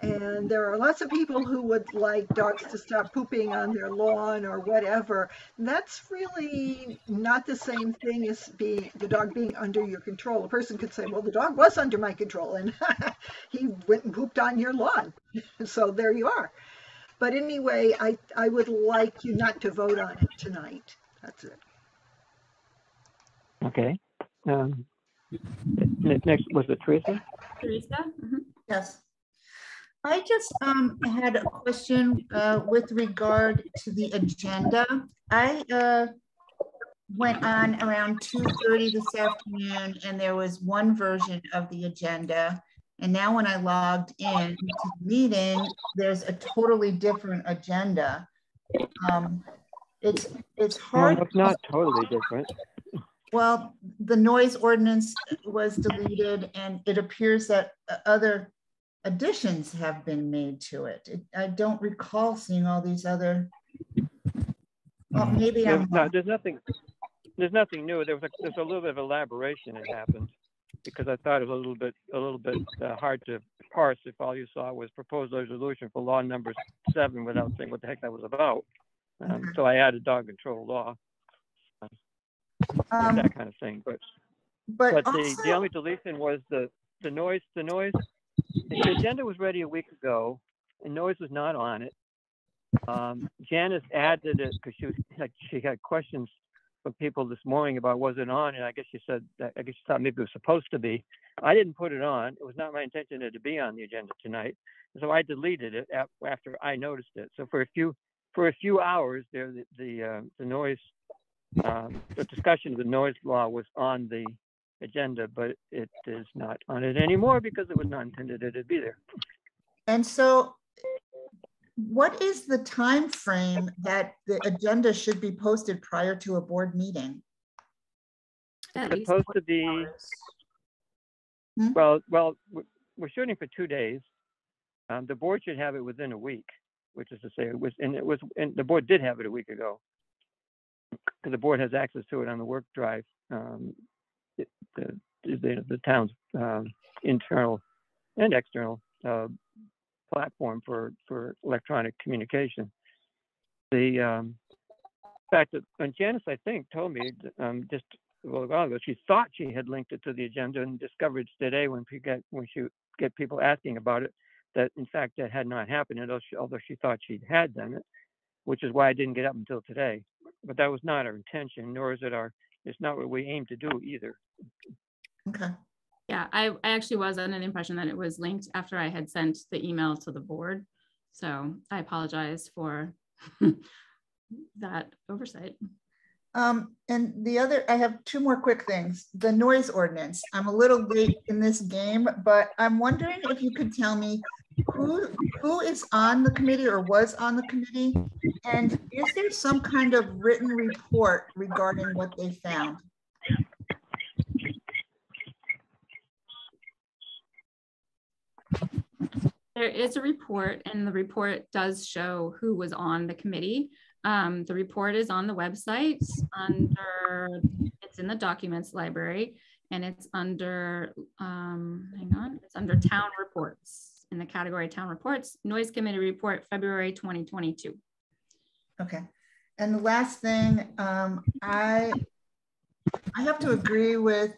And there are lots of people who would like dogs to stop pooping on their lawn or whatever. That's really not the same thing as the dog being under your control. A person could say, well, the dog was under my control and he went and pooped on your lawn. So there you are. But anyway, I would like you not to vote on it tonight. That's it. Okay. Next was it Teresa? Teresa? Mm-hmm. Yes. I just had a question with regard to the agenda. I went on around 2:30 this afternoon, and there was one version of the agenda. And now when I logged in to the meeting, there's a totally different agenda. It's hard. No, it's not totally different. Well, the noise ordinance was deleted, and it appears that other additions have been made to it. I don't recall seeing all these other. Well, maybe I'm. There's nothing new. There's a little bit of elaboration that happened, because I thought it was a little bit hard to parse if all you saw was proposed resolution for law number 7 without saying what the heck that was about. So I added dog control law, that kind of thing. But also, the only deletion was the noise. The agenda was ready a week ago, and noise was not on it. Janice added it because she had questions from people this morning about was it on, and I guess she said that, I guess she thought maybe it was supposed to be. I didn't put it on. It was not my intention to be on the agenda tonight, so I deleted it after I noticed it. So for a few hours there, the noise, the discussion of the noise law was on the agenda, but it is not on it anymore because it was not intended to be there. And so what is the time frame that the agenda should be posted prior to a board meeting? It's supposed to be, well, we're shooting for 2 days. The board should have it within a week, which is to say and the board did have it a week ago, because the board has access to it on the work drive. The town's internal and external platform for electronic communication. The fact that, and Janice, I think, told me just a little while ago, she thought she had linked it to the agenda, and discovered today when she get people asking about it, that in fact that had not happened, although she thought she had done it, which is why I didn't get up until today. But that was not our intention, nor is it it's not what we aim to do either. Okay. Yeah, I actually was under an impression that it was linked after I had sent the email to the board. So I apologize for that oversight. And the other, I have 2 more quick things. The noise ordinance. I'm a little late in this game, but I'm wondering if you could tell me who is on the committee or was on the committee, and is there some kind of written report regarding what they found? There is a report, and the report does show who was on the committee. The report is on the website it's in the documents library, and it's under, it's under town reports, in the category town reports, noise committee report, February 2022. Okay. And the last thing, I have to agree with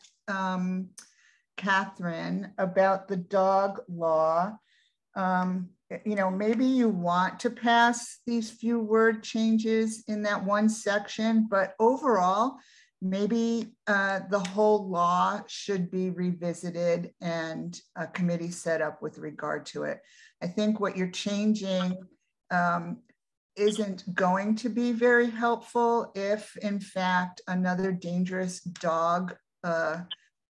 Catherine about the dog law. Maybe you want to pass these few word changes in that one section, but overall, maybe the whole law should be revisited and a committee set up with regard to it. I think what you're changing isn't going to be very helpful if, in fact, another dangerous dog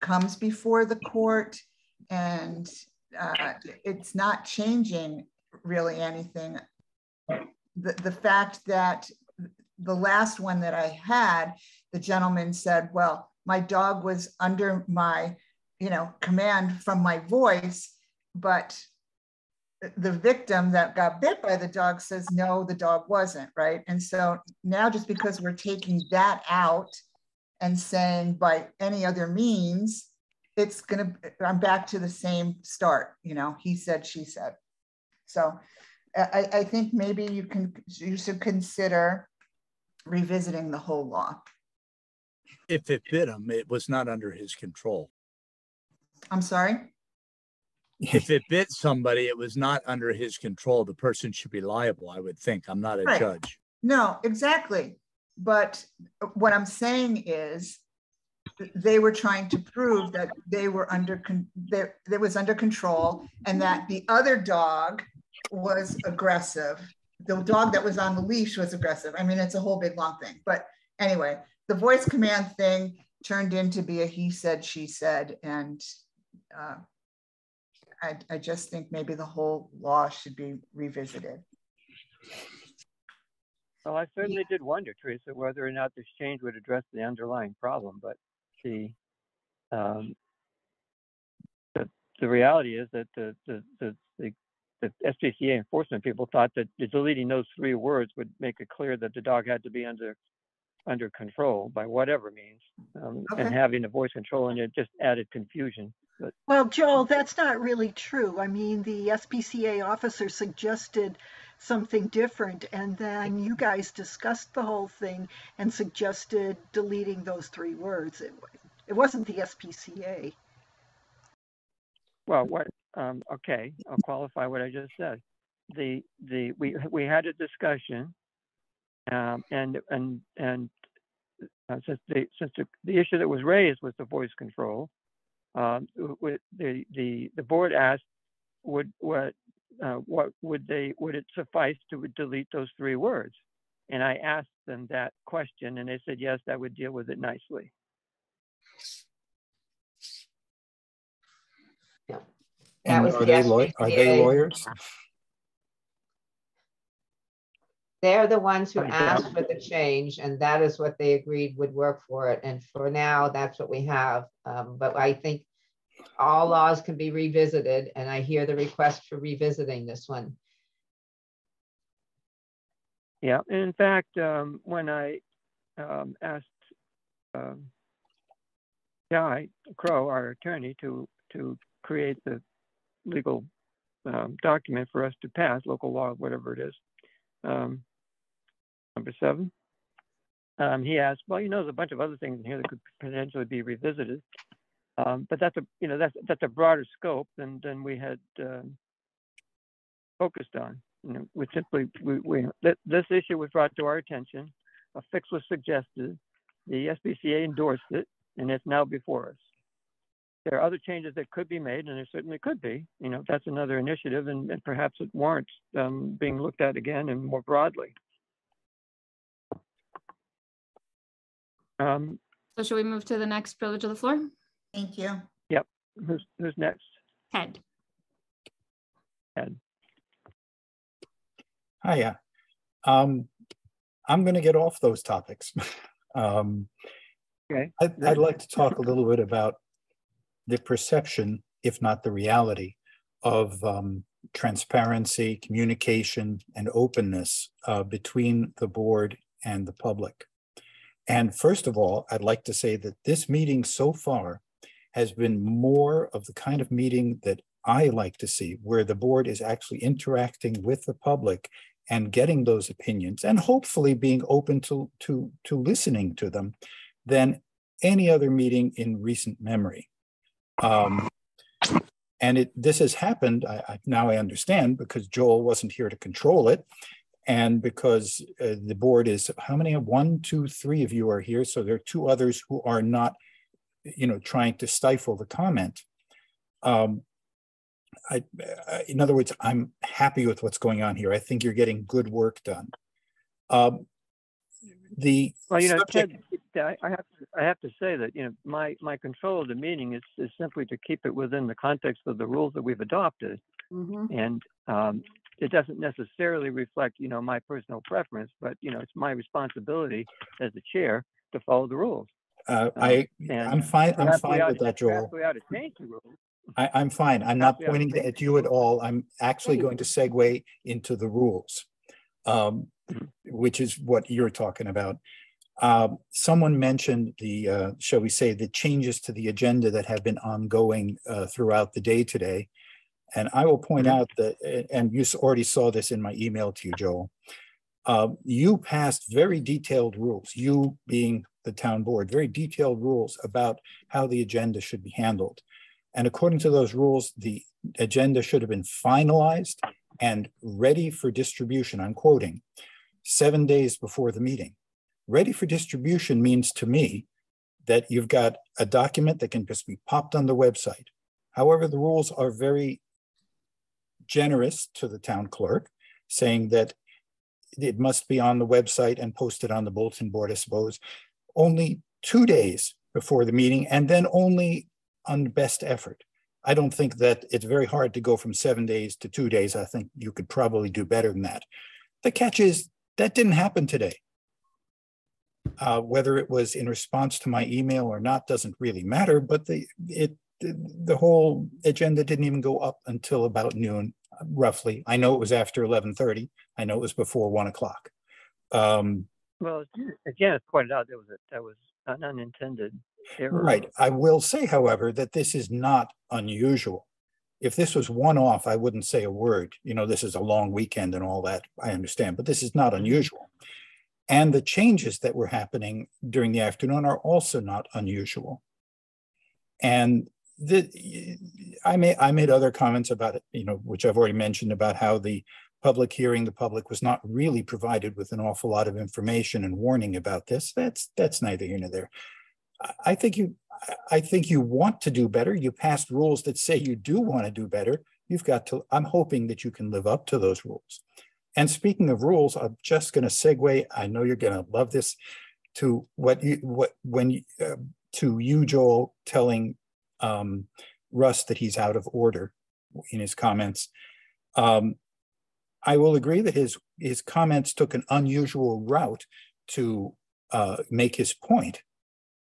comes before the court, and it's not changing really anything. The fact that the last one that I had, the gentleman said, well, my dog was under my, command from my voice, but the victim that got bit by the dog says, no, the dog wasn't, right? And so now just because we're taking that out and saying by any other means, I'm back to the same start, he said, she said. So I think maybe you should consider revisiting the whole law. If it bit him, it was not under his control. I'm sorry? If it bit somebody, it was not under his control. The person should be liable, I would think. I'm not a judge. No, exactly. But what I'm saying is they were trying to prove that they were that was under control, and that the other dog was aggressive. The dog that was on the leash was aggressive. I mean, it's a whole big long thing. But anyway, the voice command thing turned into be a he said, she said, and I just think maybe the whole law should be revisited. Well, I certainly did wonder, Teresa, whether or not this change would address the underlying problem, but the reality is that the SPCA enforcement people thought that deleting those 3 words would make it clear that the dog had to be under control by whatever means, and having a voice control in it just added confusion. But, well, Joel, that's not really true. I mean, the SPCA officer suggested something different, and then you guys discussed the whole thing and suggested deleting those 3 words. It wasn't the SPCA. well, what? Okay, I'll qualify what I just said. We had a discussion, and since the issue that was raised was the voice control, the board asked, would it suffice to delete those 3 words? And I asked them that question, and they said yes, that would deal with it nicely. Yeah. And are they lawyers? They're the ones who asked for the change, and that is what they agreed would work for it. And for now, that's what we have. But I think all laws can be revisited, and I hear the request for revisiting this one. Yeah, and in fact, when I asked Guy Crow, our attorney, to create the legal document for us to pass, local law, whatever it is, number 7. He asked, well, there's a bunch of other things in here that could potentially be revisited, but that's a broader scope than we had focused on. We simply this issue was brought to our attention. A fix was suggested. The SPCA endorsed it, and it's now before us. There are other changes that could be made, and there certainly could be. That's another initiative, and perhaps it warrants being looked at again and more broadly. So should we move to the next privilege of the floor? Thank you. Yep. Who's next? Ted. Ted. Hiya. I'm going to get off those topics. Okay. I'd like to talk a little bit about the perception, if not the reality, of transparency, communication, and openness between the board and the public. And first of all, I'd like to say that this meeting so far has been more of the kind of meeting that I like to see, where the board is actually interacting with the public and getting those opinions, and hopefully being open to listening to them, than any other meeting in recent memory. And this has happened, now I understand, because Joel wasn't here to control it, and because the board is, how many? 1, 2, 3 of you are here, so there are 2 others who are not, trying to stifle the comment. In other words, I'm happy with what's going on here. I think you're getting good work done. Well, you know, subject, Ted, I have to say that, you know, my control of the meeting is simply to keep it within the context of the rules that we've adopted. And it doesn't necessarily reflect, you know, my personal preference, but, you know, it's my responsibility as the chair to follow the rules. I'm fine with that, Joel. Perhaps we ought to change the rules. I'm fine. I'm not pointing at you at all. I'm actually going to segue into the rules, which is what you're talking about. Someone mentioned the, shall we say, the changes to the agenda that have been ongoing throughout the day today. And I will point out that, and you already saw this in my email to you, Joel, you passed very detailed rules, you being the town board, very detailed rules about how the agenda should be handled. And according to those rules, the agenda should have been finalized and ready for distribution, I'm quoting, 7 days before the meeting. Ready for distribution means to me that you've got a document that can just be popped on the website. However, the rules are very generous to the town clerk, saying that it must be on the website and posted on the bulletin board, I suppose, only 2 days before the meeting, and then only on best effort. I don't think that it's very hard to go from 7 days to 2 days. I think you could probably do better than that. The catch is that didn't happen today. Whether it was in response to my email or not doesn't really matter, but the whole agenda didn't even go up until about noon, roughly. I know it was after 11:30. I know it was before 1 o'clock. Well, as Janice pointed out, that was an unintended error. Right. I will say, however, that this is not unusual. If this was one-off, I wouldn't say a word. You know, this is a long weekend and all that, I understand, but this is not unusual. And the changes that were happening during the afternoon are also not unusual. And I made other comments about it, you know, which I've already mentioned, about how the public hearing, the public was not really provided with an awful lot of information and warning about this. That's neither here nor there. I think you want to do better. You passed rules that say you do want to do better. You've got to, I'm hoping that you can live up to those rules. And speaking of rules, I'm just going to segue. I know you're going to love this, to to you, Joel, telling Russ that he's out of order in his comments. I will agree that his comments took an unusual route to make his point.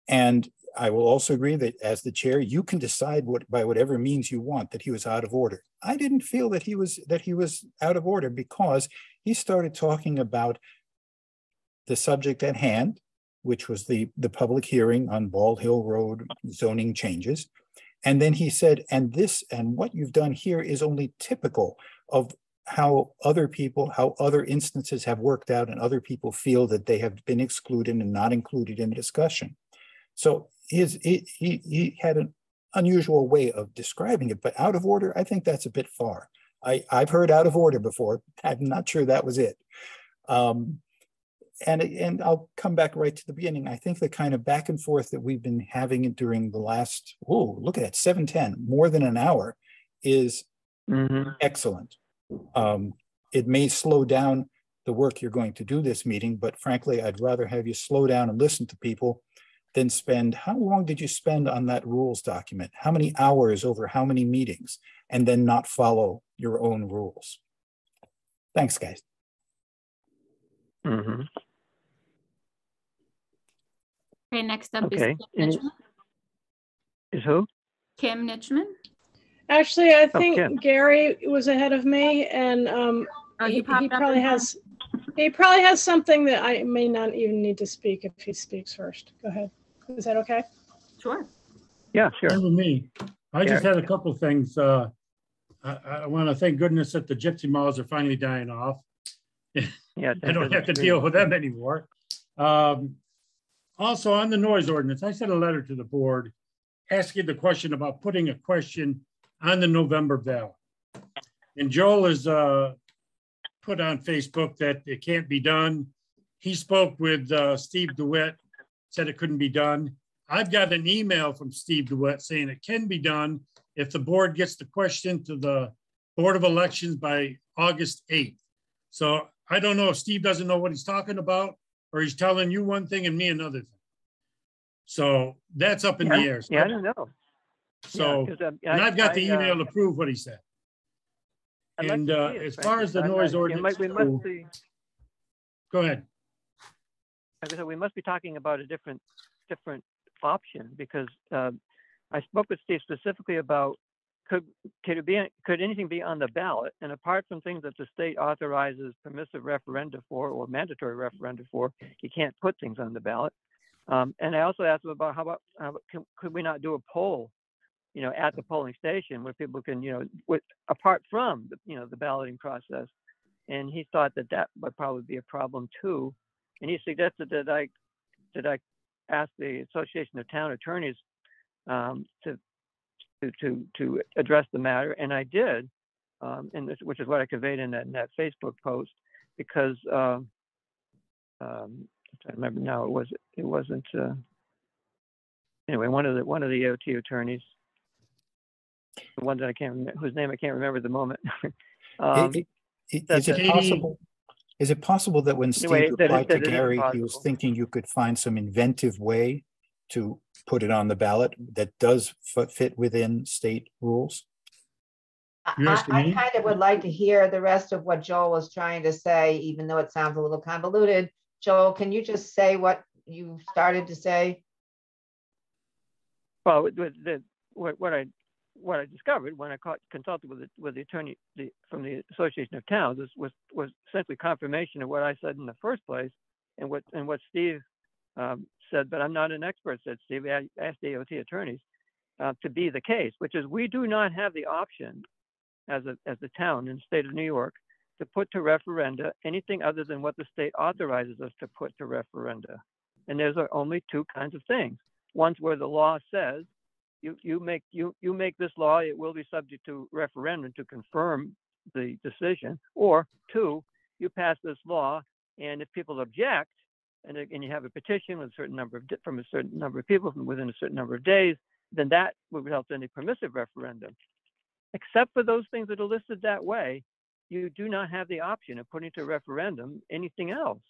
And I will also agree that as the chair, you can decide by whatever means you want that he was out of order. I didn't feel that he was out of order, because he started talking about the subject at hand, which was the public hearing on Bald Hill Road zoning changes. And then he said, and what you've done here is only typical of how other instances have worked out, and other people feel that they have been excluded and not included in the discussion. So he had an unusual way of describing it, but out of order, I think that's a bit far. I've heard out of order before. I'm not sure that was it. And I'll come back right to the beginning. I think the kind of back and forth that we've been having during the last, look at that, 7:10, more than an hour, is excellent. It may slow down the work you're going to do this meeting, but frankly, I'd rather have you slow down and listen to people than spend, how long did you spend on that rules document? How many hours over how many meetings? And then not follow your own rules. Thanks, guys. Okay, next up is Kim Nitchman. Is who? Kim Nitchman. Actually, I think Gary was ahead of me, and he probably has something that I may not even need to speak if he speaks first. Go ahead. Is that okay? Sure. Yeah, sure. Fine with me. I just had a couple of things. I want to thank goodness that the gypsy moths are finally dying off. Yeah, I don't have to deal with them anymore. Also, on the noise ordinance, I sent a letter to the board asking the question about putting a question on the November ballot. And Joel has put on Facebook that it can't be done. He spoke with Steve DeWitt, said it couldn't be done. I've got an email from Steve DeWitt saying it can be done if the board gets the question to the Board of Elections by August 8th. So I don't know if Steve doesn't know what he's talking about, or he's telling you one thing and me another thing. So that's up in the air. So yeah, I don't know. So, and I've got the email to prove what he said. And as far as the noise ordinance, go ahead. Like I said, we must be talking about a different option, because I spoke with Steve specifically about could anything be on the ballot, and apart from things that the state authorizes permissive referenda for or mandatory referenda for, you can't put things on the ballot. And I also asked him about how about could we not do a poll, at the polling station where people can, apart from the balloting process. And he thought that would probably be a problem too. And he suggested that I ask the Association of Town Attorneys to address the matter, and I did, which is what I conveyed in that Facebook post, because I'm trying to remember now. It wasn't anyway. One of the AOT attorneys, the one that I can't remember, whose name I can't remember at the moment. Is it possible that when Steve replied to Gary, he was thinking you could find some inventive way to put it on the ballot that does fit within state rules? I kind of would like to hear the rest of what Joel was trying to say, even though it sounds a little convoluted. Joel, can you just say what you started to say? Well, what I discovered when I consulted with the attorney from the Association of Towns was essentially confirmation of what I said in the first place, and what Steve said. But I'm not an expert, said Steve. I asked the AOT attorneys to be the case, which is we do not have the option as a town in the state of New York to put to referenda anything other than what the state authorizes us to put to referenda. And there's only two kinds of things. One's where the law says you make this law, it will be subject to referendum to confirm the decision. Or two, you pass this law, and if people object, and you have a petition with a certain number from a certain number of people from within a certain number of days, then that would result in a permissive referendum. Except for those things that are listed that way, you do not have the option of putting to referendum anything else.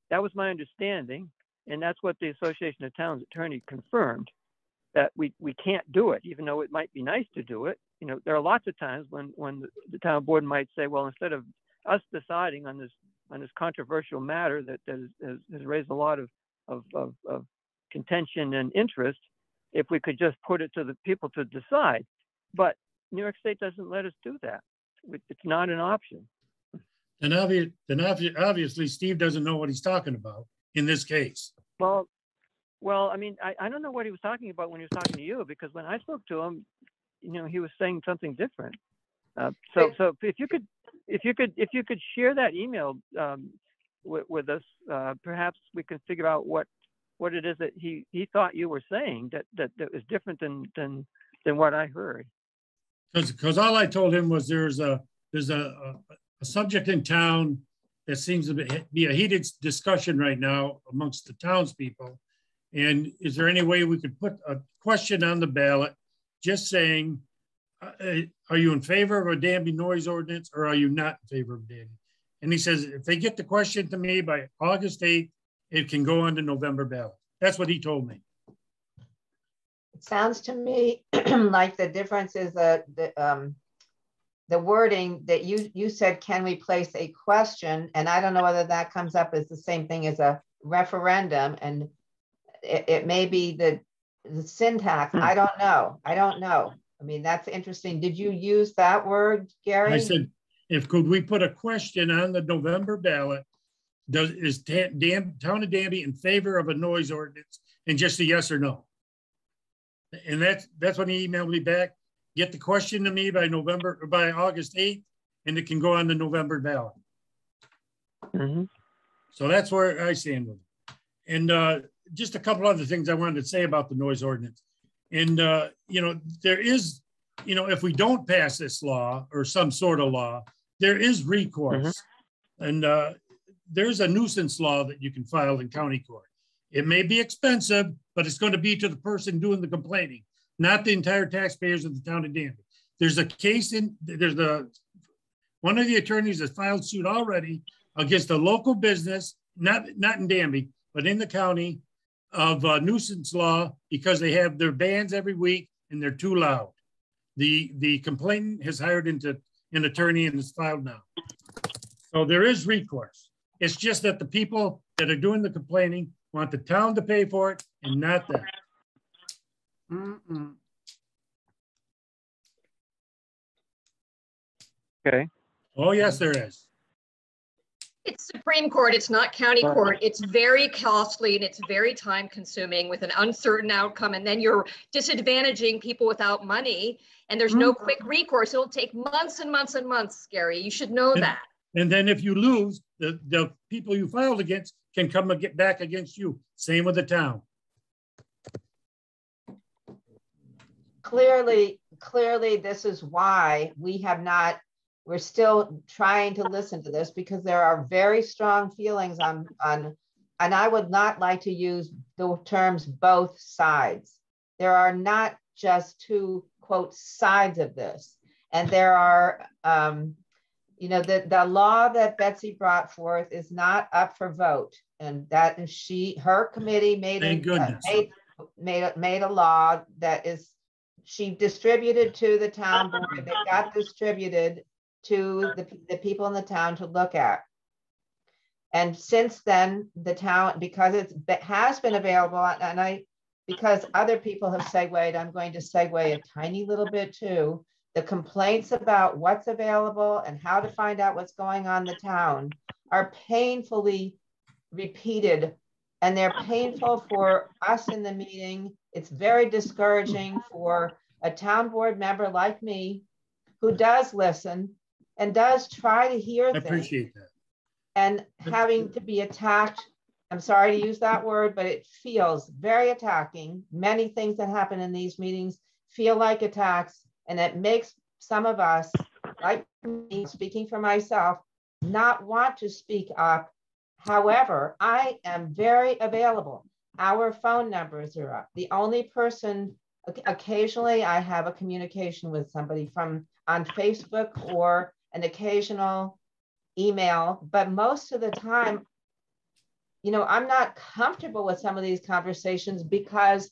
That was my understanding, and that's what the Association of Towns attorney confirmed, that we can't do it, even though it might be nice to do it. There are lots of times when the town board might say, well, instead of us deciding on this controversial matter that has raised a lot of contention and interest, if we could just put it to the people to decide. But New York State doesn't let us do that. It's not an option. And obviously Steve doesn't know what he's talking about in this case. Well, I mean, I don't know what he was talking about when he was talking to you, because when I spoke to him, he was saying something different. So if you could share that email with us, perhaps we can figure out what it is that he thought you were saying that is different than what I heard. Because all I told him was there's a subject in town that seems to be a heated discussion right now amongst the townspeople. And is there any way we could put a question on the ballot just saying, are you in favor of a Danby noise ordinance, or are you not in favor of Danby? And he says, if they get the question to me by August 8th, it can go on the November ballot. That's what he told me. It sounds to me like the difference is the wording that you said, can we place a question? And I don't know whether that comes up as the same thing as a referendum, and it may be the syntax. I don't know. I mean, that's interesting. Did you use that word, Gary? I said, could we put a question on the November ballot? Is Town of Danby in favor of a noise ordinance, and just a yes or no? And that's when he emailed me back. Get the question to me by August 8th, and it can go on the November ballot. Mm-hmm. So that's where I stand with it. And just a couple other things I wanted to say about the noise ordinance. And, there is, if we don't pass this law or some sort of law, there is recourse. Mm-hmm. And there's a nuisance law that you can file in county court. It may be expensive, but it's going to be to the person doing the complaining, not the entire taxpayers of the town of Danby. There's a case one of the attorneys has filed suit already against a local business, not in Danby, but in the county, of nuisance law because they have their bands every week and they're too loud. The complainant has hired an attorney and is filed now. So there is recourse. It's just that the people that are doing the complaining want the town to pay for it and not them. Okay. Oh, yes, there is. It's Supreme Court, it's not county court. It's very costly and it's very time consuming with an uncertain outcome. And then you're disadvantaging people without money and there's no quick recourse. It'll take months and months and months, Gary. You should know that. And then if you lose, the people you filed against can come and get back against you. Same with the town. Clearly, this is why we're still trying to listen to this because there are very strong feelings on, and I would not like to use the terms both sides. There are not just two, quote, sides of this. And there are, the law that Betsy brought forth is not up for vote. And that her committee made a law that is, she distributed to the town board, that got distributed to the people in the town to look at. And since then, the town, because it has been available, and because other people have segued, I'm going to segue a tiny little bit too. The complaints about what's available and how to find out what's going on in the town are painfully repeated, and they're painful for us in the meeting. It's very discouraging for a town board member like me who does listen and does try to hear things. I appreciate that. And having to be attacked, I'm sorry to use that word, but it feels very attacking. Many things that happen in these meetings feel like attacks, and it makes some of us, like me, speaking for myself, not want to speak up. However, I am very available. Our phone numbers are up. The only person, occasionally I have a communication with somebody on Facebook or an occasional email, but most of the time, I'm not comfortable with some of these conversations because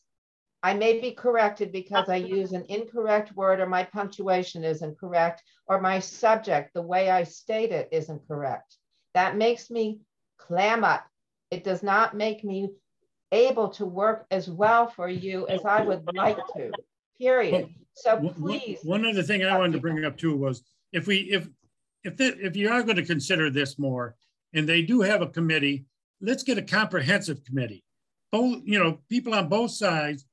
I may be corrected because I use an incorrect word, or my punctuation isn't correct, or my subject, the way I state it, isn't correct. That makes me clam up. It does not make me able to work as well for you as I would like to, period. So please. One other thing I wanted to bring up too was if you are going to consider this more, and they do have a committee, let's get a comprehensive committee. Both, people on both sides.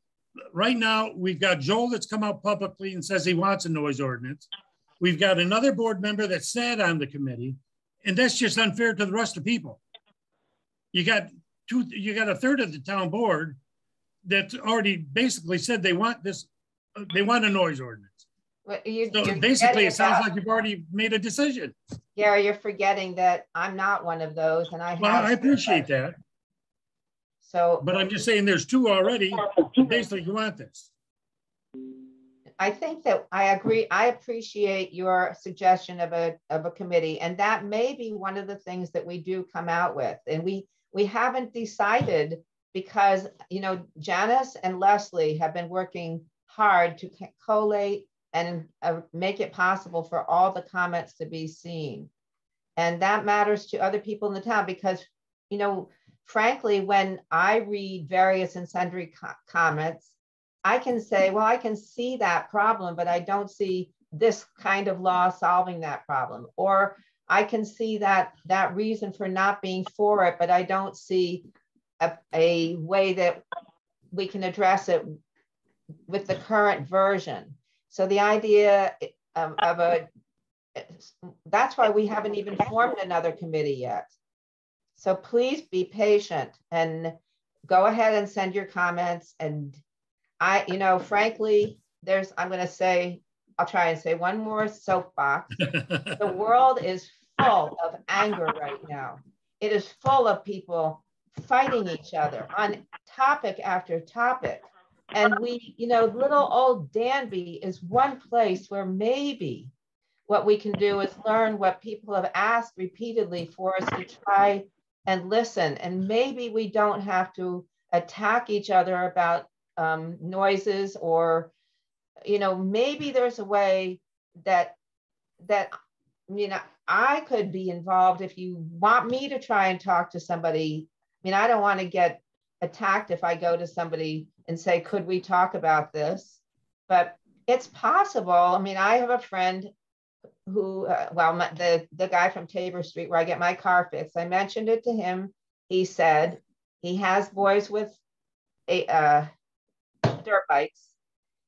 Right now, we've got Joel that's come out publicly and says he wants a noise ordinance. We've got another board member that sat on the committee, and that's just unfair to the rest of the people. You got a third of the town board that's already basically said they want this, they want a noise ordinance. Well, so basically, it sounds like you've already made a decision. Gary, you're forgetting that I'm not one of those, and I appreciate that. So, but I'm just saying there's two already. Basically, you want this. I think that I agree. I appreciate your suggestion of a committee, and that may be one of the things that we do come out with. And we haven't decided because Janice and Leslie have been working hard to collate and make it possible for all the comments to be seen, and that matters to other people in the town because frankly, when I read various and sundry comments, I can say, well, I can see that problem, but I don't see this kind of law solving that problem. Or I can see that reason for not being for it, but I don't see a way that we can address it with the current version. So the idea that's why we haven't even formed another committee yet. So please be patient and go ahead and send your comments. And frankly, I'm going to say, I'll try and say one more soapbox. The world is full of anger right now. It is full of people fighting each other on topic after topic. And little old Danby is one place where maybe what we can do is learn what people have asked repeatedly for us to try and listen. And maybe we don't have to attack each other about noises, or, you know, maybe there's a way that I could be involved if you want me to try and talk to somebody. I mean, I don't want to get attacked if I go to somebody and say, could we talk about this? But it's possible. I mean, I have a friend who, the guy from Tabor Street where I get my car fixed, I mentioned it to him. He said he has boys with dirt bikes.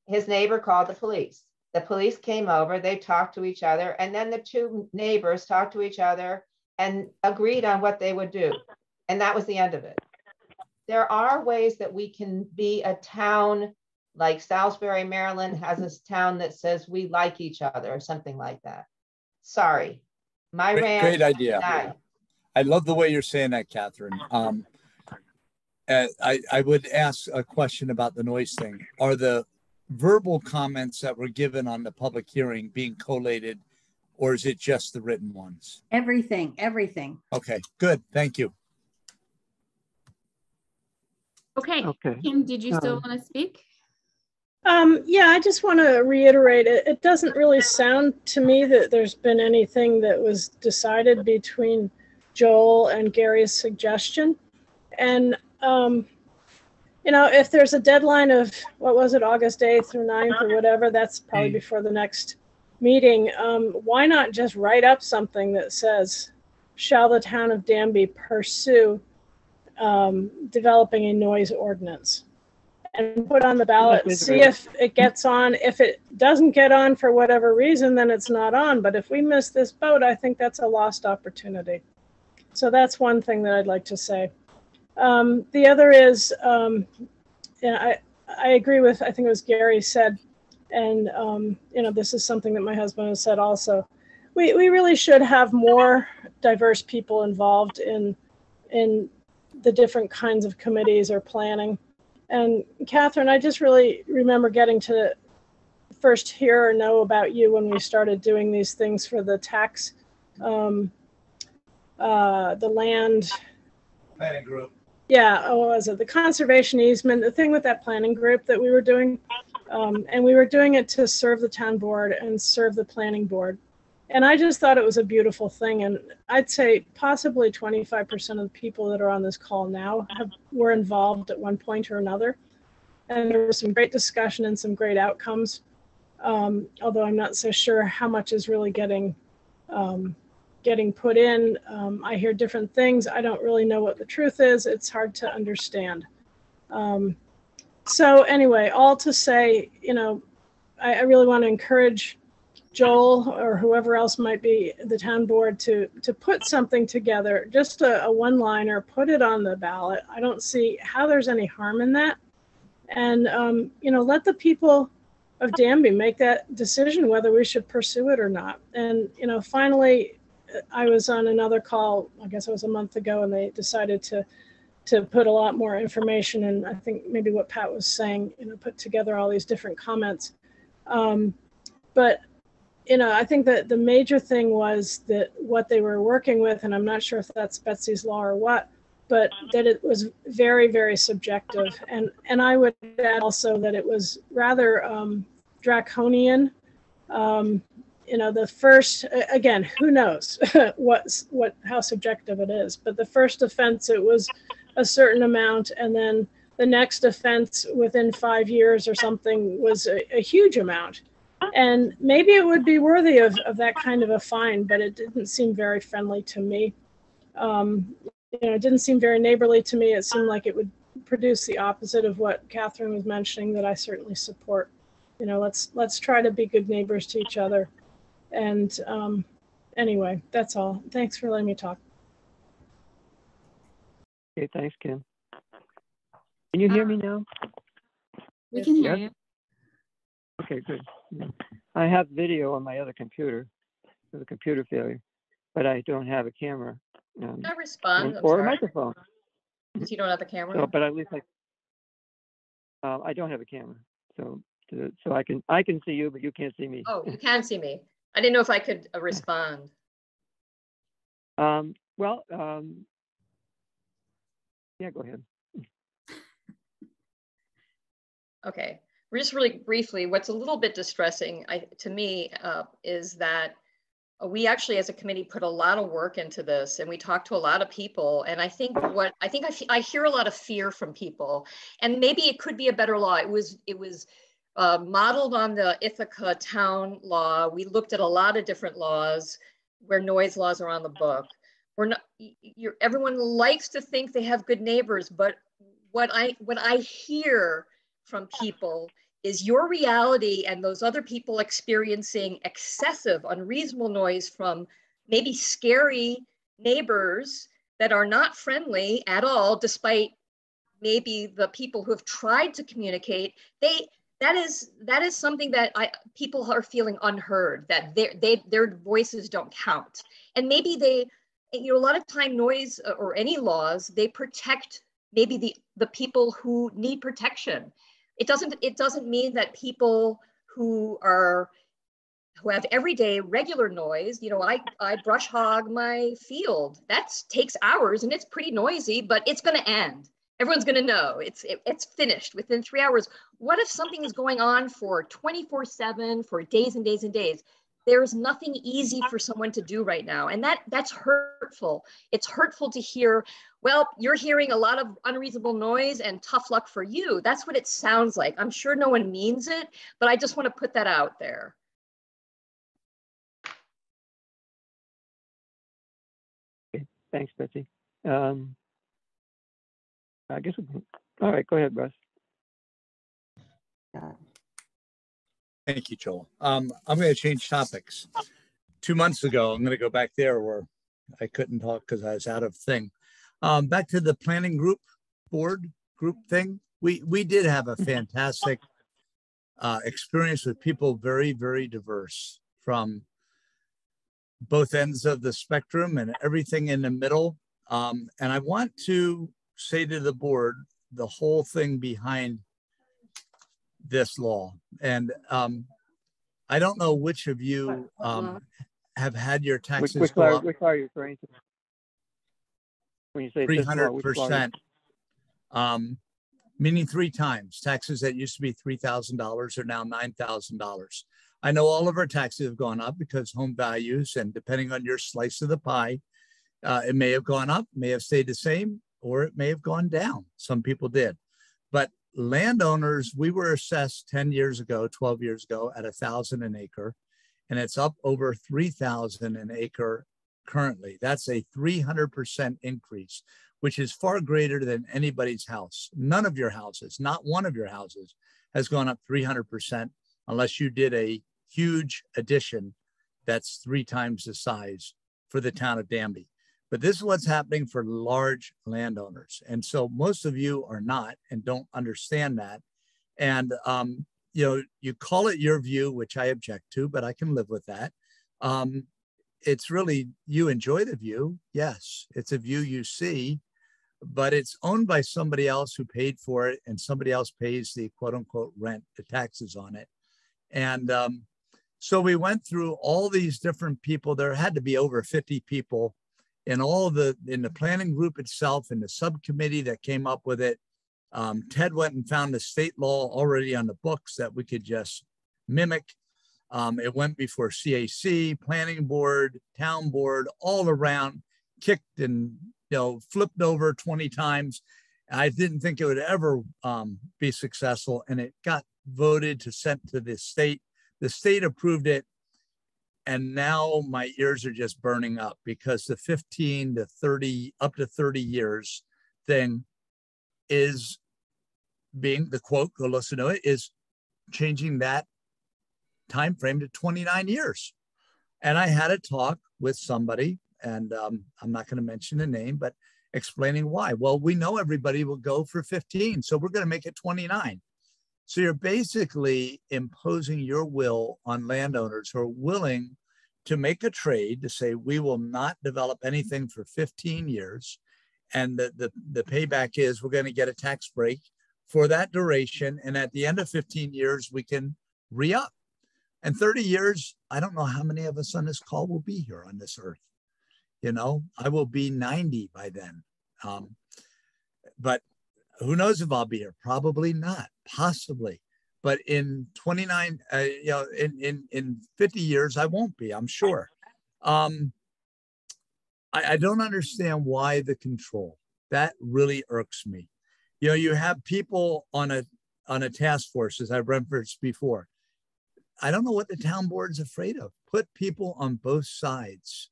His neighbor called the police. The police came over, they talked to each other, and then the two neighbors talked to each other and agreed on what they would do. And that was the end of it. There are ways that we can be a town, like Salisbury, Maryland has this town that says we like each other or something like that. Sorry, my rant. Great idea. Died. I love the way you're saying that, Catherine. I would ask a question about the noise thing. Are the verbal comments that were given on the public hearing being collated, or is it just the written ones? Everything. Okay, good. Thank you. Okay. Kim, did you still want to speak? Yeah, I just want to reiterate, it doesn't really sound to me that there's been anything that was decided between Joel and Gary's suggestion. And, you know, if there's a deadline of, what was it, August 8th or 9th or whatever, that's probably before the next meeting. Why not just write up something that says, shall the town of Danby pursue developing a noise ordinance? And put on the ballot, see if it gets on. If it doesn't get on for whatever reason, then it's not on. But if we miss this boat, I think that's a lost opportunity. So that's one thing that I'd like to say. The other is, I agree with, I think it was Gary said, and you know, this is something that my husband has said also. We really should have more diverse people involved in the different kinds of committees or planning. And Catherine, I just really remember getting to first hear or know about you when we started doing these things for the tax, the land planning group. Yeah, what was it? The conservation easement, the thing with that planning group that we were doing. And we were doing it to serve the town board and serve the planning board. And I just thought it was a beautiful thing. And I'd say possibly 25% of the people that are on this call now were involved at one point or another. And there was some great discussion and some great outcomes. Although I'm not so sure how much is really getting put in. I hear different things. I don't really know what the truth is. It's hard to understand. So anyway, all to say, you know, I really want to encourage Joel or whoever else might be the town board to put something together, just a one-liner, put it on the ballot. I don't see how there's any harm in that. And, you know, let the people of Danby make that decision whether we should pursue it or not. And, you know, finally, I was on another call, I guess it was a month ago, and they decided to put a lot more information. And I think maybe what Pat was saying, you know, put together all these different comments. But you know, I think that the major thing was that what they were working with, and I'm not sure if that's Betsy's Law or what, but that it was very, very subjective. And I would add also that it was rather draconian. You know, the first, again, who knows how subjective it is, but the first offense, it was a certain amount. And then the next offense within 5 years or something was a huge amount. And maybe it would be worthy of that kind of a fine, but it didn't seem very friendly to me. You know, it didn't seem very neighborly to me. It seemed like it would produce the opposite of what Catherine was mentioning, that I certainly support. You know, let's try to be good neighbors to each other. And anyway, that's all. Thanks for letting me talk. Okay, thanks, Kim. Can you hear me now? We can hear you. Okay, good. I have video on my other computer, with a computer failure, but I don't have a camera. Can I respond? Or a microphone. Because you don't have a camera? So, but at least I don't have a camera. So I can see you, but you can't see me. Oh, you can see me. I didn't know if I could respond. Well, yeah, go ahead. Okay, just really briefly, what's a little bit distressing to me is that we actually as a committee put a lot of work into this, and we talked to a lot of people, and I think I hear a lot of fear from people, and maybe it could be a better law. It was modeled on the Ithaca town law. We looked at a lot of different laws where noise laws are on the book. Everyone likes to think they have good neighbors, but what I hear from people is your reality and those other people experiencing excessive, unreasonable noise from maybe scary neighbors that are not friendly at all, despite maybe the people who have tried to communicate. That is something that people are feeling unheard, that their voices don't count. And maybe a lot of time noise or any laws, they protect maybe the people who need protection. It doesn't mean that people who have everyday regular noise, I brush hog my field. That takes hours and it's pretty noisy, but it's going to end. Everyone's going to know it's finished within 3 hours. What if something is going on for 24/7 for days and days and days? There's nothing easy for someone to do right now. And that's hurtful. It's hurtful to hear, well, you're hearing a lot of unreasonable noise and tough luck for you. That's what it sounds like. I'm sure no one means it, but I just want to put that out there. Okay. Thanks, Betsy. I guess, all right, go ahead, Russ. Thank you, Joel. I'm going to change topics. 2 months ago, I'm going to go back there where I couldn't talk because I was out of thing. Back to the planning board group thing. We did have a fantastic experience with people very, very diverse from both ends of the spectrum and everything in the middle. And I want to say to the board the whole thing behind this law. And I don't know which of you have had your taxes go up. Which law are you referring to? When you say 300%, meaning 3 times. Taxes that used to be $3,000 are now $9,000. I know all of our taxes have gone up because home values, and depending on your slice of the pie, it may have gone up, may have stayed the same, or it may have gone down. Some people did. But landowners, we were assessed 10 years ago, 12 years ago at $1,000 an acre, and it's up over $3,000 an acre currently. That's a 300% increase, which is far greater than anybody's house. None of your houses, not one of your houses has gone up 300% unless you did a huge addition that's 3 times the size for the town of Danby. But this is what's happening for large landowners. And so most of you are not and don't understand that. And, you call it your view, which I object to, but I can live with that. It's really, you enjoy the view. Yes, it's a view you see, but it's owned by somebody else who paid for it, and somebody else pays the quote unquote rent, the taxes on it. And so we went through all these different people. There had to be over 50 people in the planning group itself, and the subcommittee that came up with it. Ted went and found the state law already on the books that we could just mimic. It went before CAC, planning board, town board, all around, kicked and flipped over 20 times. I didn't think it would ever be successful, and it got voted to send to the state. The state approved it. And now my ears are just burning up because the 15 to 30, up to 30 years thing is being, the quote, go listen to it, is changing that time frame to 29 years. And I had a talk with somebody, and I'm not going to mention the name, but explaining why. Well, we know everybody will go for 15, so we're going to make it 29. So you're basically imposing your will on landowners who are willing to make a trade to say, we will not develop anything for 15 years. And the payback is we're going to get a tax break for that duration. And at the end of 15 years, we can re-up. And 30 years, I don't know how many of us on this call will be here on this earth. You know, I will be 90 by then. But who knows if I'll be here? Probably not, possibly. But in 29, you know, in 50 years, I won't be, I'm sure. I don't understand why the control. That really irks me. You know, you have people on a task force, as I've referenced before. I don't know what the town board's afraid of. Put people on both sides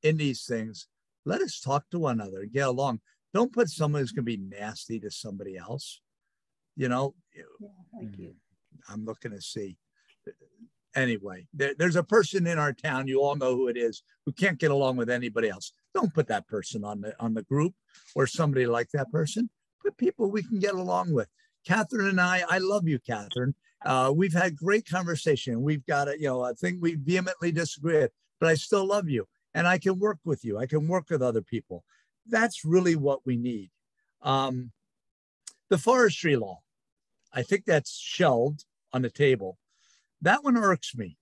in these things. Let us talk to one another, get along. Don't put someone who's going to be nasty to somebody else. You know, I'm looking to see. Anyway, there's a person in our town, you all know who it is, who can't get along with anybody else. Don't put that person on the group or somebody like that person. Put people we can get along with. Catherine and I love you, Catherine. We've had great conversation. We've got a thing we vehemently disagree with, but I still love you. And I can work with you. I can work with other people. That's really what we need. The forestry law, I think that's shelved on the table. That one irks me.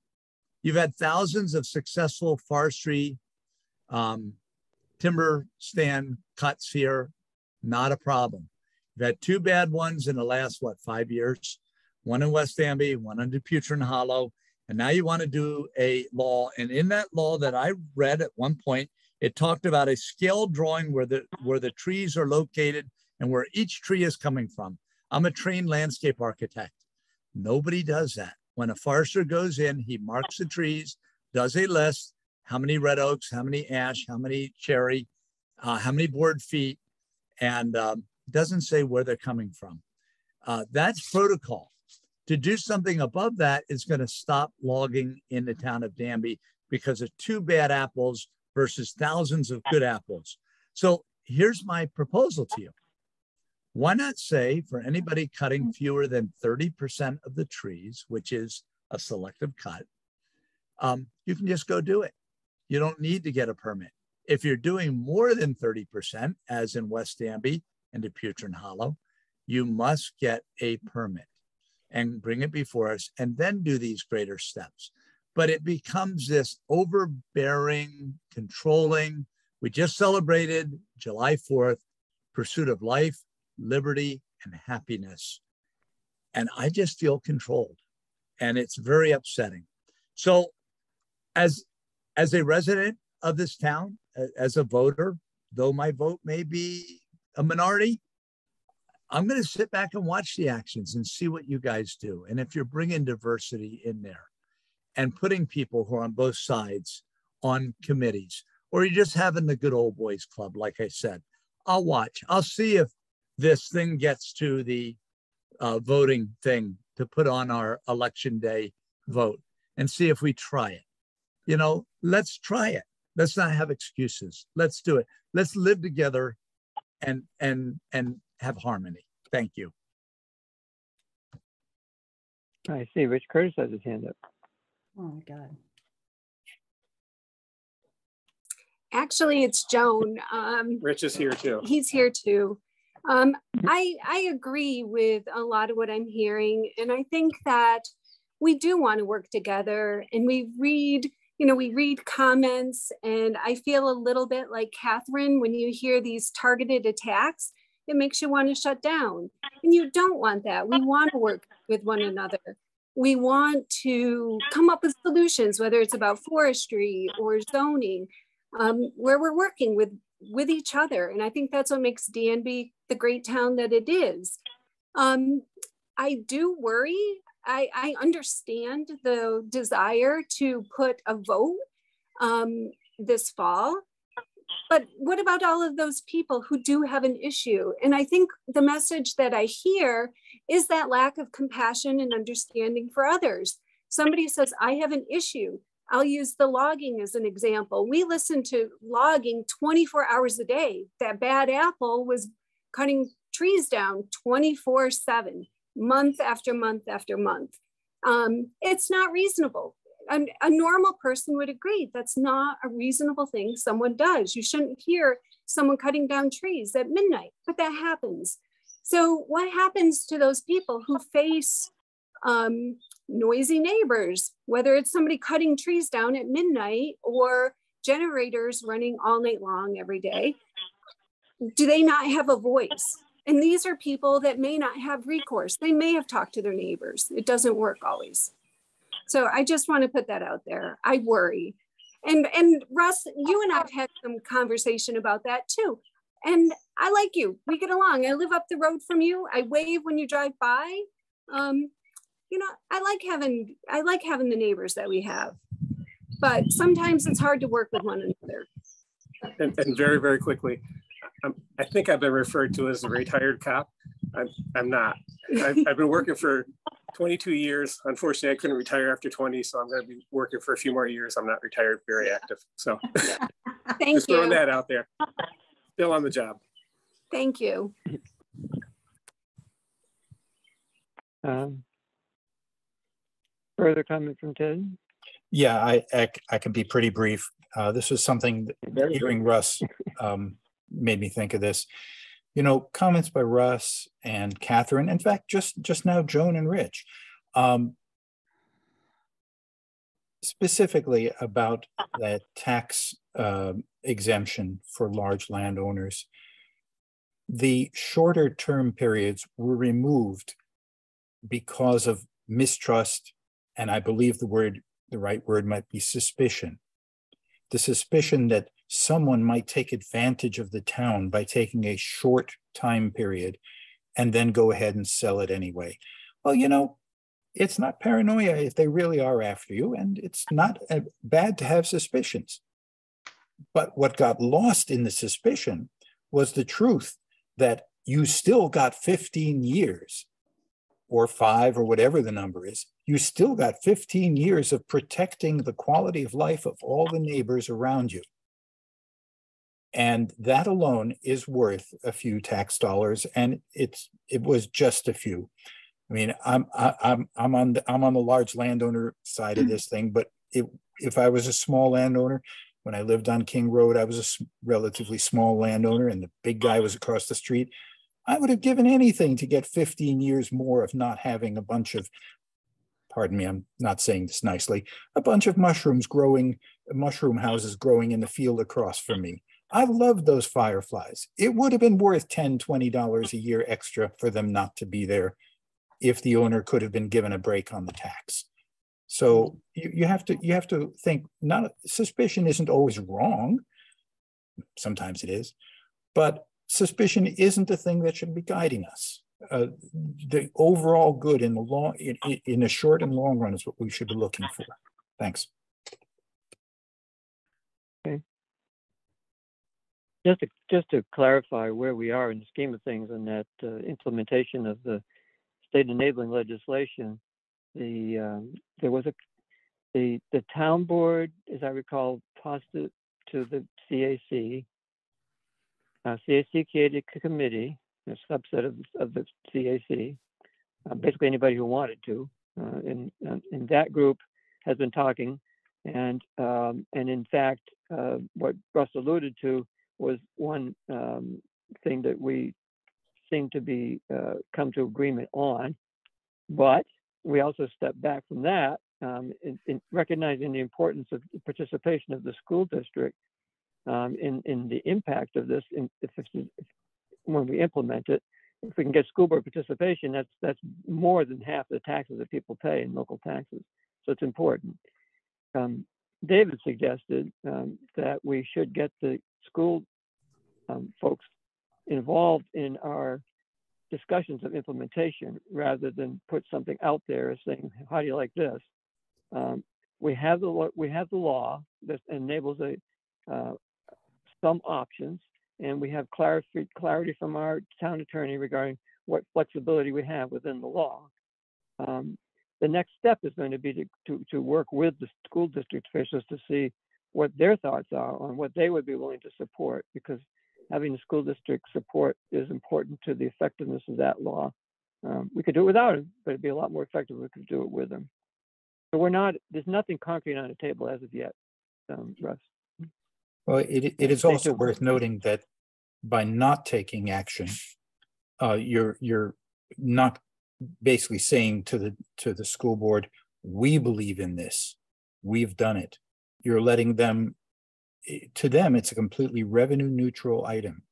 You've had thousands of successful forestry timber stand cuts here, not a problem. You've had two bad ones in the last, 5 years? One in West Danby, one in Putrin Hollow. And now you want to do a law. And in that law that I read at one point, it talked about a scale drawing where the trees are located and where each tree is coming from. I'm a trained landscape architect. Nobody does that. When a forester goes in, he marks the trees, does a list, how many red oaks, how many ash, how many cherry, how many board feet, and doesn't say where they're coming from. That's protocol. To do something above that is going to stop logging in the town of Danby because of two bad apples versus thousands of good apples. So here's my proposal to you. Why not say for anybody cutting fewer than 30% of the trees, which is a selective cut, you can just go do it. You don't need to get a permit. If you're doing more than 30%, as in West Danby and Putrin Hollow, you must get a permit and bring it before us and then do these greater steps. But it becomes this overbearing, controlling. We just celebrated July 4th, pursuit of life, liberty, and happiness. And I just feel controlled and it's very upsetting. So as a resident of this town, as a voter, though my vote may be a minority, I'm going to sit back and watch the actions and see what you guys do. And if you're bringing diversity in there and putting people who are on both sides on committees, or you're just having the good old boys club, like I said, I'll watch. I'll see if this thing gets to the voting thing to put on our election day vote and see if we try it. You know, let's try it. Let's not have excuses. Let's do it. Let's live together and have harmony. Thank you. I see Rich Curtis has his hand up. Oh my God. Actually, it's Joan. Rich is here too. He's here too. I agree with a lot of what I'm hearing. And I think that we do want to work together and we read comments, and I feel a little bit like Catherine, when you hear these targeted attacks, it makes you want to shut down. And you don't want that. We want to work with one another. We want to come up with solutions, whether it's about forestry or zoning, where we're working with each other. And I think that's what makes Danby the great town that it is. I do worry. I understand the desire to put a vote this fall, but what about all of those people who do have an issue? And I think the message that I hear is that lack of compassion and understanding for others. Somebody says, I have an issue. I'll use the logging as an example. We listen to logging 24 hours a day. That bad apple was cutting trees down 24/7. Month after month after month. It's not reasonable. A normal person would agree that's not a reasonable thing someone does. You shouldn't hear someone cutting down trees at midnight, but that happens. So what happens to those people who face noisy neighbors, whether it's somebody cutting trees down at midnight or generators running all night long every day. Do they not have a voice? And these are people that may not have recourse. They may have talked to their neighbors. It doesn't work always. So I just want to put that out there. I worry. And Russ, you and I've had some conversation about that too. And I like you. We get along. I live up the road from you. I wave when you drive by. You know, I like having the neighbors that we have. But sometimes it's hard to work with one another. And very, very quickly, I think I've been referred to as a retired cop. I'm not. I've been working for 22 years. Unfortunately, I couldn't retire after 20, so I'm going to be working for a few more years. I'm not retired, very active. So just throwing that out there. Still on the job. Thank you. Further comment from Ted? Yeah, I can be pretty brief. This was something that hearing Russ made me think of this. You know, comments by Russ and Catherine, in fact, just now, Joan and Rich, specifically about that tax exemption for large landowners. The shorter term periods were removed because of mistrust, and I believe the right word might be suspicion. The suspicion that someone might take advantage of the town by taking a short time period and then go ahead and sell it anyway. Well, you know, it's not paranoia if they really are after you, and it's not bad to have suspicions. But what got lost in the suspicion was the truth that you still got 15 years or 5 or whatever the number is. You still got 15 years of protecting the quality of life of all the neighbors around you. And that alone is worth a few tax dollars, and it was just a few. I mean, I'm on the large landowner side of this thing, but if I was a small landowner, when I lived on King Road, I was a relatively small landowner, and the big guy was across the street. I would have given anything to get 15 years more of not having a bunch of, pardon me, I'm not saying this nicely, a bunch of mushroom houses growing in the field across from me. I loved those fireflies. It would have been worth $10, $20 a year extra for them not to be there if the owner could have been given a break on the tax. So you have to think, suspicion isn't always wrong. Sometimes it is, but suspicion isn't the thing that should be guiding us. The overall good in the short and long run is what we should be looking for. Thanks. Okay. Just to clarify where we are in the scheme of things and that implementation of the state enabling legislation, there was the town board, as I recall, passed it to the CAC. CAC created a committee, a subset of the CAC, basically anybody who wanted to, and that group has been talking, and in fact, what Russ alluded to was one thing that we seem to be come to agreement on, but we also stepped back from that in recognizing the importance of the participation of the school district in the impact of this. When we implement it, if we can get school board participation, that's more than half the taxes that people pay in local taxes. So it's important. David suggested that we should get the school folks involved in our discussions of implementation rather than put something out there as saying, how do you like this? We have the law that enables some options, and we have clarity from our town attorney regarding what flexibility we have within the law. The next step is going to be to work with the school district officials to see what their thoughts are on what they would be willing to support, because having the school district support is important to the effectiveness of that law. We could do it without it, but it'd be a lot more effective if we could do it with them. So there's nothing concrete on the table as of yet, Russ. Well, it is also worth noting that by not taking action, you're not basically saying to the school board, we believe in this. We've done it. You're letting them, to them, it's a completely revenue neutral item.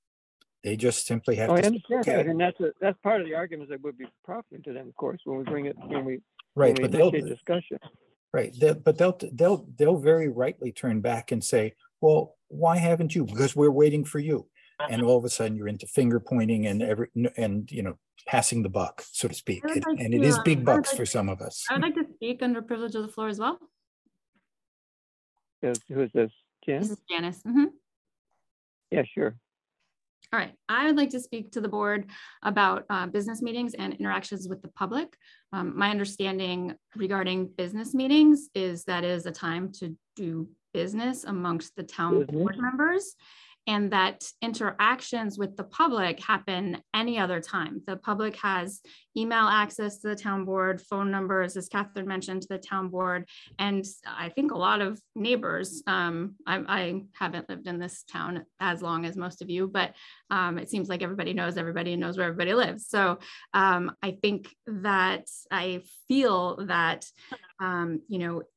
They just simply have I to. understand that, and that's part of the argument that would be profiting to them, of course, when we bring it when we but initiate discussion. Right, but they'll very rightly turn back and say, well, why haven't you? Because we're waiting for you. And all of a sudden you're into finger pointing and passing the buck, so to speak. And it is big bucks for some of us. I would like to speak under privilege of the floor as well. Who is this? Jan? This is Janice. Mm-hmm. Yeah, sure. All right, I would like to speak to the board about business meetings and interactions with the public. My understanding regarding business meetings is that is a time to do business amongst the town board members, and that interactions with the public happen any other time. The public has email access to the town board, phone numbers, as Catherine mentioned, to the town board. And I think a lot of neighbors, I haven't lived in this town as long as most of you, but it seems like everybody knows everybody and knows where everybody lives. So I think that I feel that,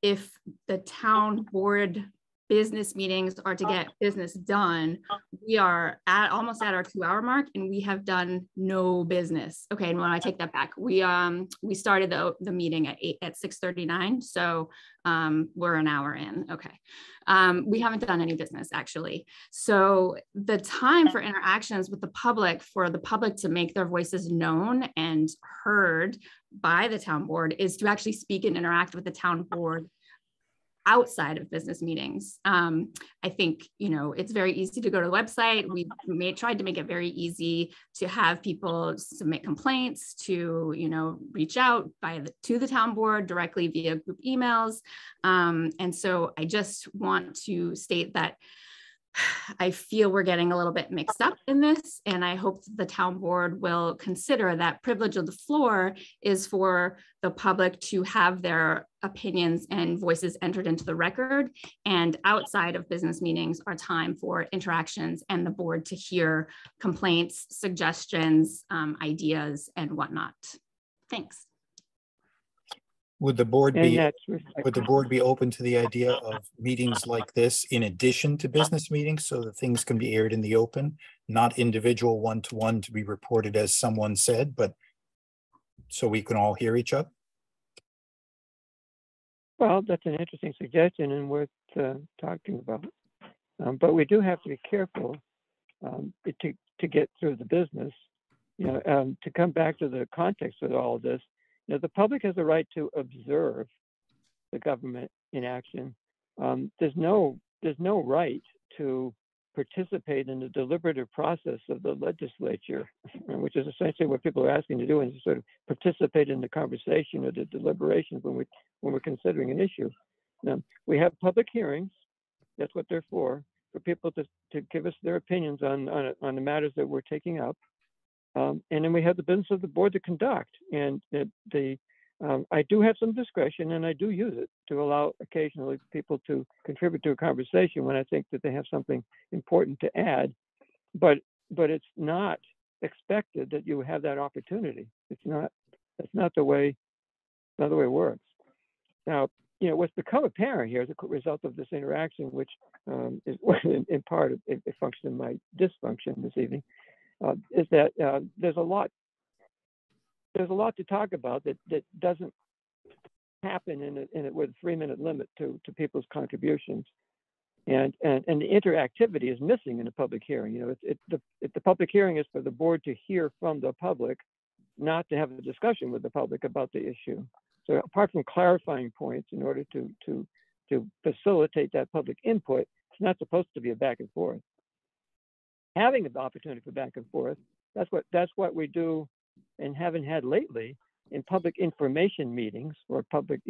if the town board business meetings are to get business done, we are almost at our 2-hour mark and we have done no business. Okay, and when I take that back, we started the meeting at 6:39, so we're an hour in. Okay, we haven't done any business actually. So the time for interactions with the public, for the public to make their voices known and heard by the town board, is to actually speak and interact with the town board outside of business meetings. I think, it's very easy to go to the website. We tried to make it very easy to have people submit complaints, to, reach out to the town board directly via group emails. And so I just want to state that I feel we're getting a little bit mixed up in this, and I hope the town board will consider that privilege of the floor is for the public to have their opinions and voices entered into the record, and outside of business meetings are time for interactions and the board to hear complaints, suggestions, ideas, and whatnot. Thanks. Would the board be open to the idea of meetings like this in addition to business meetings, so that things can be aired in the open, not individual one-to-one to be reported as someone said, but so we can all hear each other? Well, that's an interesting suggestion and worth talking about. But we do have to be careful to get through the business. To come back to the context of all of this, the public has a right to observe the government in action. There's no right to participate in the deliberative process of the legislature, which is essentially what people are asking to do, and to sort of participate in the conversation or the deliberations when we're considering an issue. We have public hearings. That's what they're for people to give us their opinions on the matters that we're taking up. And then we have the business of the board to conduct. And I do have some discretion, and I do use it to allow occasionally people to contribute to a conversation when I think that they have something important to add. But it's not expected that you have that opportunity. That's not the way it works. Now, what's become apparent here as a result of this interaction, which is in part a function of my dysfunction this evening, is that there's a lot to talk about that doesn't happen in it with a 3-minute limit to people's contributions, and the interactivity is missing in a public hearing. If the public hearing is for the board to hear from the public, not to have a discussion with the public about the issue. So apart from clarifying points in order to facilitate that public input, it's not supposed to be a back and forth. Having an opportunity for back and forth, that's what we do and haven't had lately in public information meetings, or public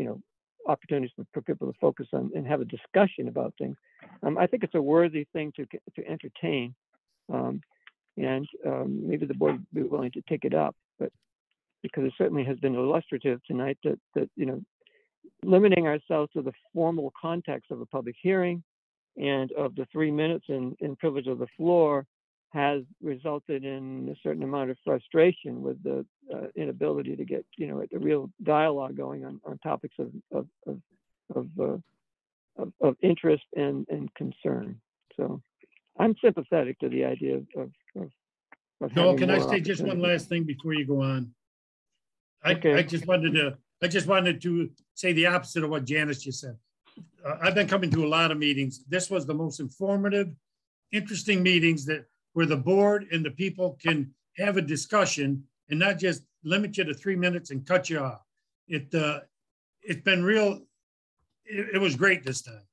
opportunities for people to focus on and have a discussion about things. I think it's a worthy thing to entertain, and maybe the board would be willing to take it up, but because it certainly has been illustrative tonight that limiting ourselves to the formal context of a public hearing and of the 3 minutes in privilege of the floor has resulted in a certain amount of frustration with the inability to get, you know, a real dialogue going on topics of interest and concern. So I'm sympathetic to the idea of Joel, can I say just one last thing before you go on? I just wanted to say the opposite of what Janice just said. I've been coming to a lot of meetings. This was the most informative, interesting meetings where the board and the people can have a discussion and not just limit you to 3 minutes and cut you off. It's been real. It was great this time.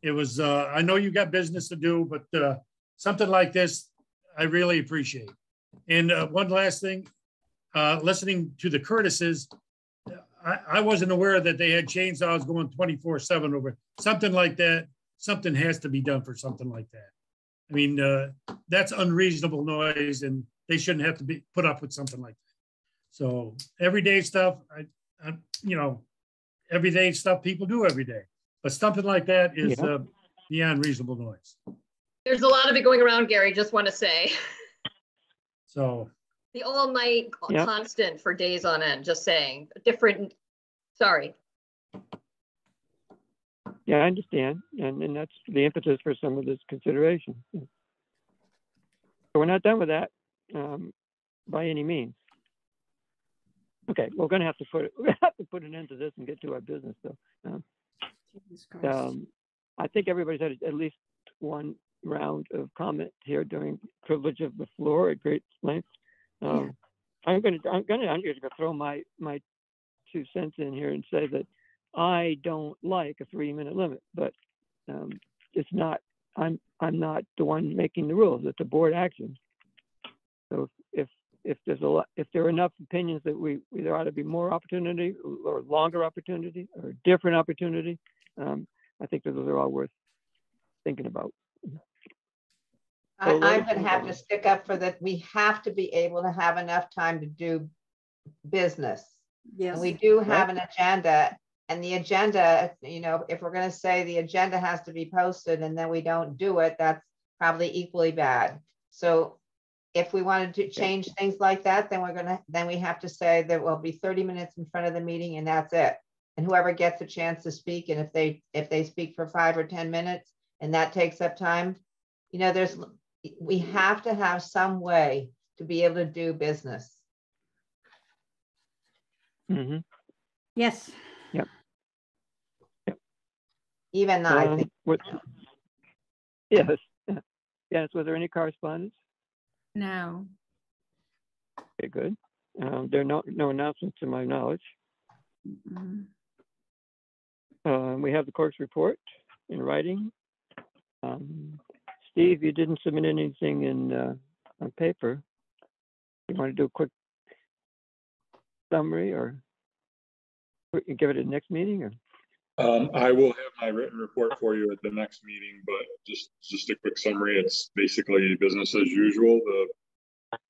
It was, I know you got business to do, but something like this, I really appreciate. And one last thing, listening to the Curtises, I wasn't aware that they had chainsaws going 24/7 over something like that. Something has to be done for something like that. I mean, that's unreasonable noise, and they shouldn't have to be put up with something like that. So everyday stuff, you know, everyday stuff people do every day, but something like that is beyond reasonable noise. There's a lot of it going around, Gary, just want to say. So the all night constant for days on end, just saying. Different, sorry. Yeah, I understand. And that's the impetus for some of this consideration. So we're not done with that by any means. Okay, we're going to have to put an end to this and get to our business, though. I think everybody's had at least one round of comment here during privilege of the floor at great length. I'm going to throw my 2 cents in here and say that I don't like a 3-minute limit, but it's not. I'm not the one making the rules. It's a board action. So if there are enough opinions that there ought to be more opportunity or longer opportunity or different opportunity, I think those are all worth thinking about. I'm going to have to stick up for that. We have to be able to have enough time to do business. Yes. And we do have an agenda, and the agenda, you know, if we're going to say the agenda has to be posted and then we don't do it, that's probably equally bad. So if we wanted to change things like that, then we have to say there will be 30 minutes in front of the meeting and that's it. And whoever gets a chance to speak, and if they speak for 5 or 10 minutes and that takes up time, you know, we have to have some way to be able to do business. Mm-hmm. Yes. Yep. Even though I think. Yes. Yes. Was there any correspondence? No. Okay, good. There are no announcements to my knowledge. Mm-hmm. We have the clerk's report in writing. Steve, you didn't submit anything on paper. You want to do a quick summary, or give it at the next meeting? Or? I will have my written report for you at the next meeting, but just a quick summary. It's basically business as usual. The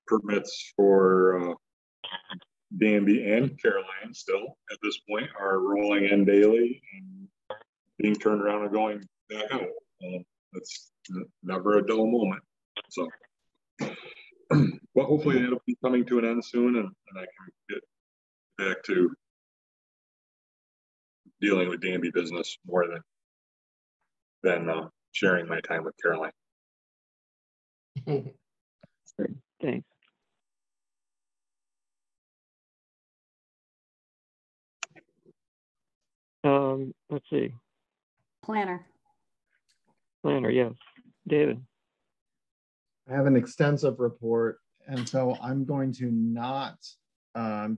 permits for Danby and Caroline still at this point are rolling in daily and being turned around and going back out. It's never a dull moment. So, but hopefully it'll be coming to an end soon, and I can get back to dealing with Danby business more than sharing my time with Caroline. Thanks. Let's see. Planner, yes. David. I have an extensive report, and so I'm going to not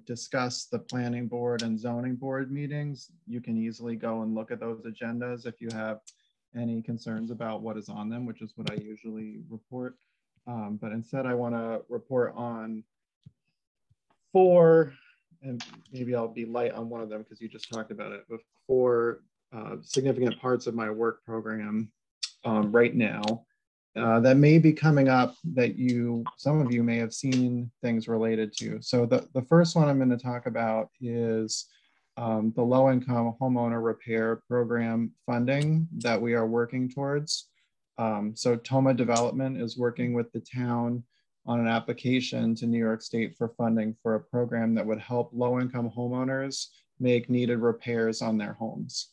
discuss the planning board and zoning board meetings. You can easily go and look at those agendas if you have any concerns about what is on them, which is what I usually report. But instead, I want to report on 4, and maybe I'll be light on one of them because you just talked about it, but 4 significant parts of my work program right now that may be coming up that some of you may have seen things related to. So the first one I'm going to talk about is the low-income homeowner repair program funding that we are working towards. So Toma Development is working with the town on an application to New York State for funding for a program that would help low-income homeowners make needed repairs on their homes.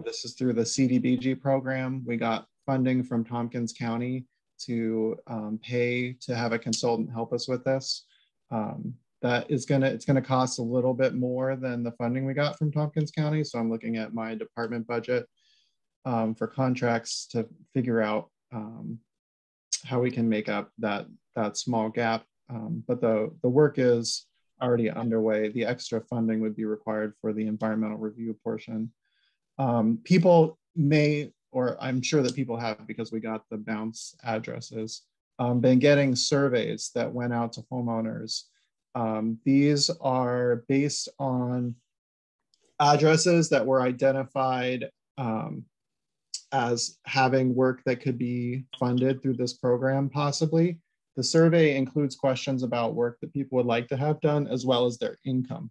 This is through the CDBG program. We got funding from Tompkins County to pay to have a consultant help us with this. It's gonna cost a little bit more than the funding we got from Tompkins County. So I'm looking at my department budget for contracts to figure out how we can make up that small gap. But the work is already underway. The extra funding would be required for the environmental review portion. People may, or I'm sure that people have, because we got the bounce addresses, been getting surveys that went out to homeowners. These are based on addresses that were identified as having work that could be funded through this program, possibly. The survey includes questions about work that people would like to have done, as well as their income.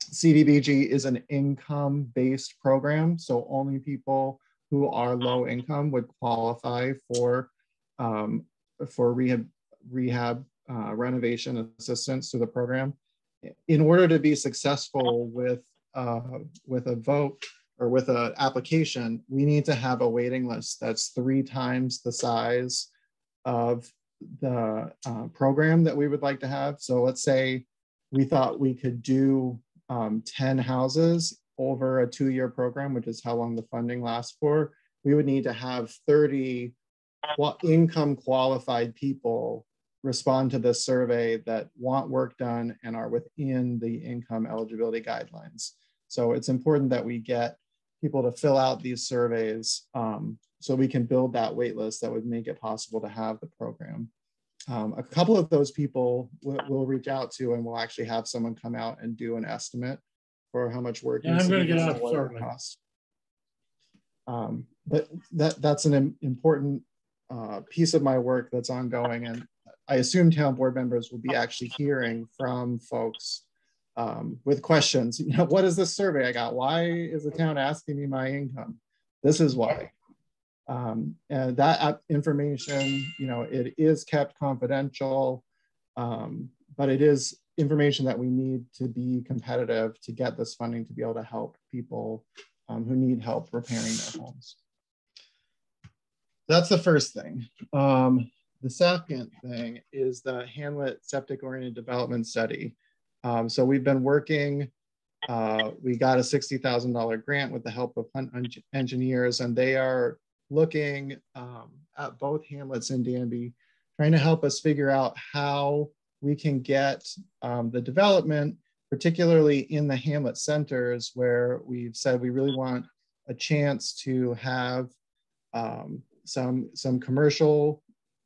CDBG is an income-based program, so only people who are low income would qualify for rehab renovation assistance to the program. In order to be successful with a vote or with an application, we need to have a waiting list that's 3 times the size of the program that we would like to have. So let's say we thought we could do 10 houses over a 2-year program, which is how long the funding lasts for. We would need to have 30 income qualified people respond to this survey that want work done and are within the income eligibility guidelines. So it's important that we get people to fill out these surveys so we can build that wait list that would make it possible to have the program. A couple of those people we'll reach out to, and we'll actually have someone come out and do an estimate for how much work needs to be done and what it costs. But that's an important piece of my work that's ongoing, and I assume town board members will be actually hearing from folks with questions. You know, what is this survey I got? Why is the town asking me my income? This is why. And that information, you know, it is kept confidential, but it is information that we need to be competitive to get this funding to be able to help people who need help repairing their homes. That's the first thing. The second thing is the Hamlet Septic Oriented Development Study. So we've been working, we got a $60,000 grant with the help of Hunt engineers, and they are looking at both Hamlets and Danby, trying to help us figure out how we can get the development, particularly in the Hamlet centers, where we've said we really want a chance to have some commercial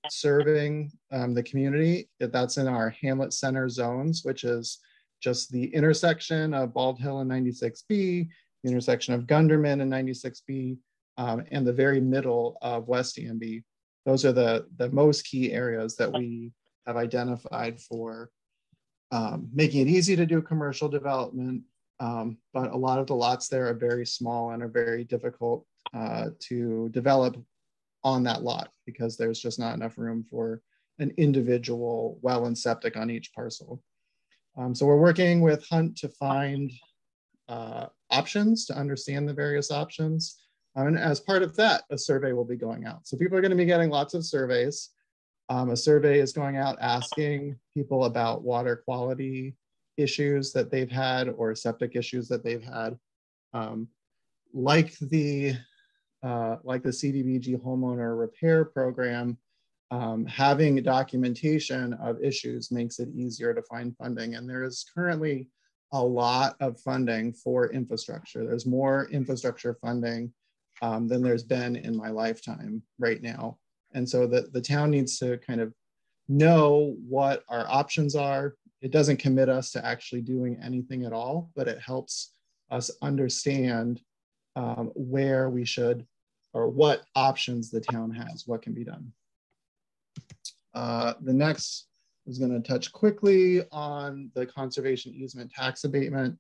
serving the community. That's in our Hamlet Center zones, which is just the intersection of Bald Hill and 96B, the intersection of Gunderman and 96B, and the very middle of West Danby. Those are the most key areas that we have identified for making it easy to do commercial development, but a lot of the lots there are very small and are very difficult to develop on that lot because there's just not enough room for an individual well and septic on each parcel. So we're working with Hunt to find options, to understand the various options. And as part of that, a survey will be going out. So people are going to be getting lots of surveys. A survey is going out asking people about water quality issues that they've had or septic issues that they've had. Like the CDBG homeowner repair program, having documentation of issues makes it easier to find funding. And there is currently a lot of funding for infrastructure. There's more infrastructure funding than there's been in my lifetime right now. And so the town needs to kind of know what our options are. It doesn't commit us to actually doing anything at all, but it helps us understand where we should, or what options the town has, what can be done. The next is going to touch quickly on the conservation easement tax abatement.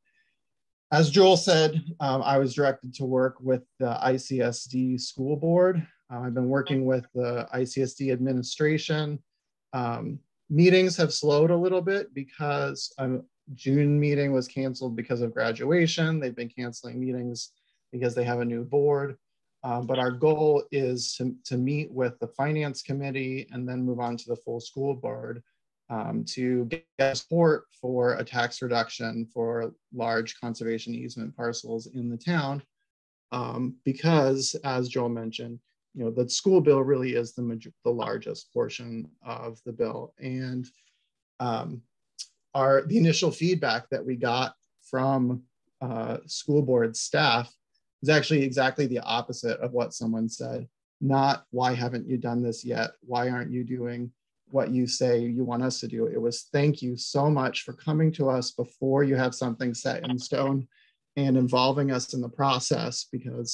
As Joel said, I was directed to work with the ICSD school board I've been working with the ICSD administration. Meetings have slowed a little bit because June meeting was canceled because of graduation. They've been canceling meetings because they have a new board. But our goal is to meet with the finance committee and then move on to the full school board to get support for a tax reduction for large conservation easement parcels in the town. Because, as Joel mentioned, you know, the school bill really is the largest portion of the bill. And the initial feedback that we got from school board staff is actually exactly the opposite of what someone said. Not, why haven't you done this yet? Why aren't you doing what you say you want us to do? It was, thank you so much for coming to us before you have something set in stone and involving us in the process, because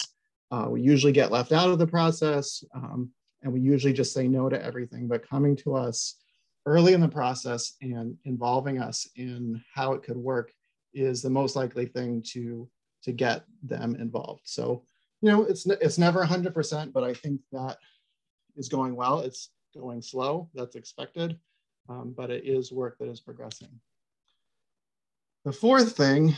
we usually get left out of the process and we usually just say no to everything. But coming to us early in the process and involving us in how it could work is the most likely thing to get them involved. So, you know, it's never 100%, but I think that is going well. It's going slow, that's expected, but it is work that is progressing. The fourth thing,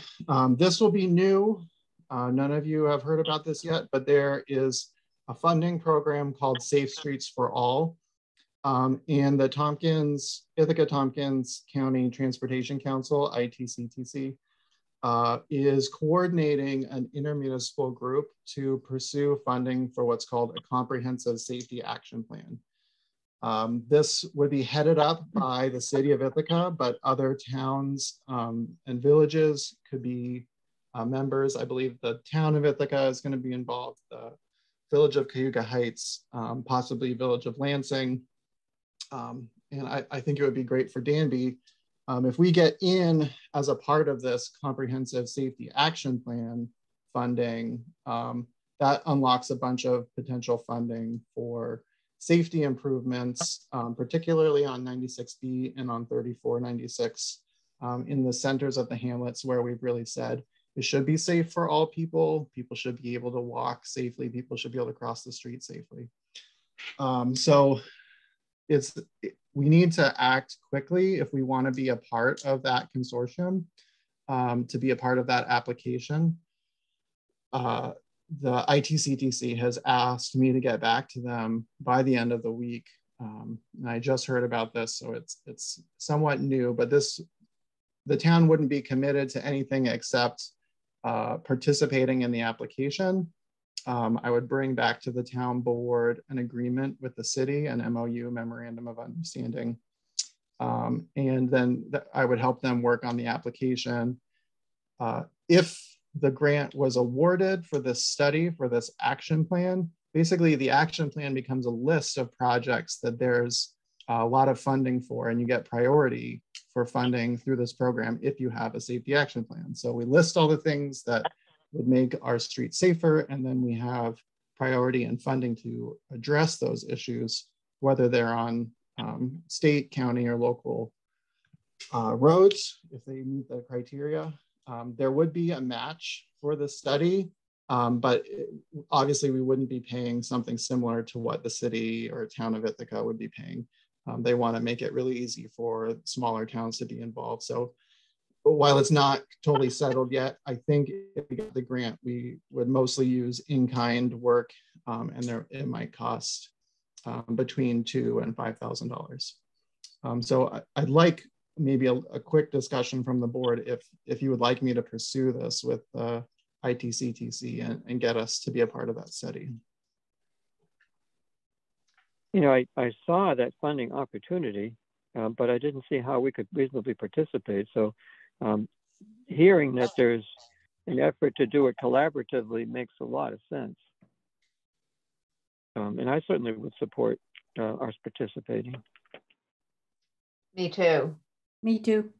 this will be new. None of you have heard about this yet, but there is a funding program called Safe Streets for All. And the Ithaca Tompkins County Transportation Council, ITCTC, is coordinating an intermunicipal group to pursue funding for what's called a comprehensive safety action plan. This would be headed up by the city of Ithaca, but other towns and villages could be members. I believe the town of Ithaca is going to be involved, the village of Cayuga Heights, possibly village of Lansing. And I think it would be great for Danby if we get in as a part of this comprehensive safety action plan funding. That unlocks a bunch of potential funding for safety improvements, particularly on 96B and on 3496 in the centers of the hamlets, where we've really said it should be safe for all people. People should be able to walk safely. People should be able to cross the street safely. So we need to act quickly if we want to be a part of that consortium, to be a part of that application. The ITCTC has asked me to get back to them by the end of the week. And I just heard about this, so it's somewhat new, but the town wouldn't be committed to anything except participating in the application. I would bring back to the town board an agreement with the city, an MOU, memorandum of understanding. And then I would help them work on the application. If the grant was awarded for this study, for this action plan, basically the action plan becomes a list of projects that there's a lot of funding for, and you get priority for funding through this program if you have a safety action plan. So we list all the things that would make our streets safer, and then we have priority and funding to address those issues, whether they're on state, county, or local roads, if they meet the criteria. There would be a match for the study, but obviously we wouldn't be paying something similar to what the city or town of Ithaca would be paying. They want to make it really easy for smaller towns to be involved. So while it's not totally settled yet, I think if we get the grant, we would mostly use in-kind work, and it might cost between $2,000 and $5,000. So I'd like maybe a quick discussion from the board if you would like me to pursue this with ITCTC and get us to be a part of that study. You know, I saw that funding opportunity, but I didn't see how we could reasonably participate. So hearing that there's an effort to do it collaboratively makes a lot of sense. And I certainly would support us participating. Me too. Me too.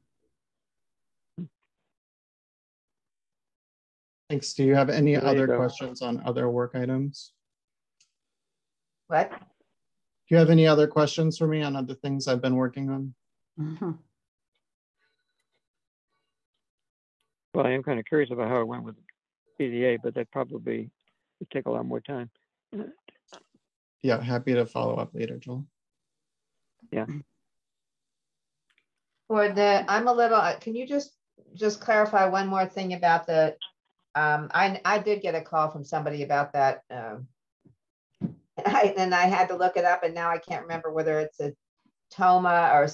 Thanks. Do you have any other questions on other work items? What? Do you have any other questions for me on other things I've been working on? Mm-hmm. Well, I am kind of curious about how it went with PDA, but that probably would take a lot more time. Yeah, happy to follow up later, Joel. Yeah. For the, I'm a little, can you just clarify one more thing about the, I did get a call from somebody about that. And I had to look it up, and now I can't remember whether it's a TOMA or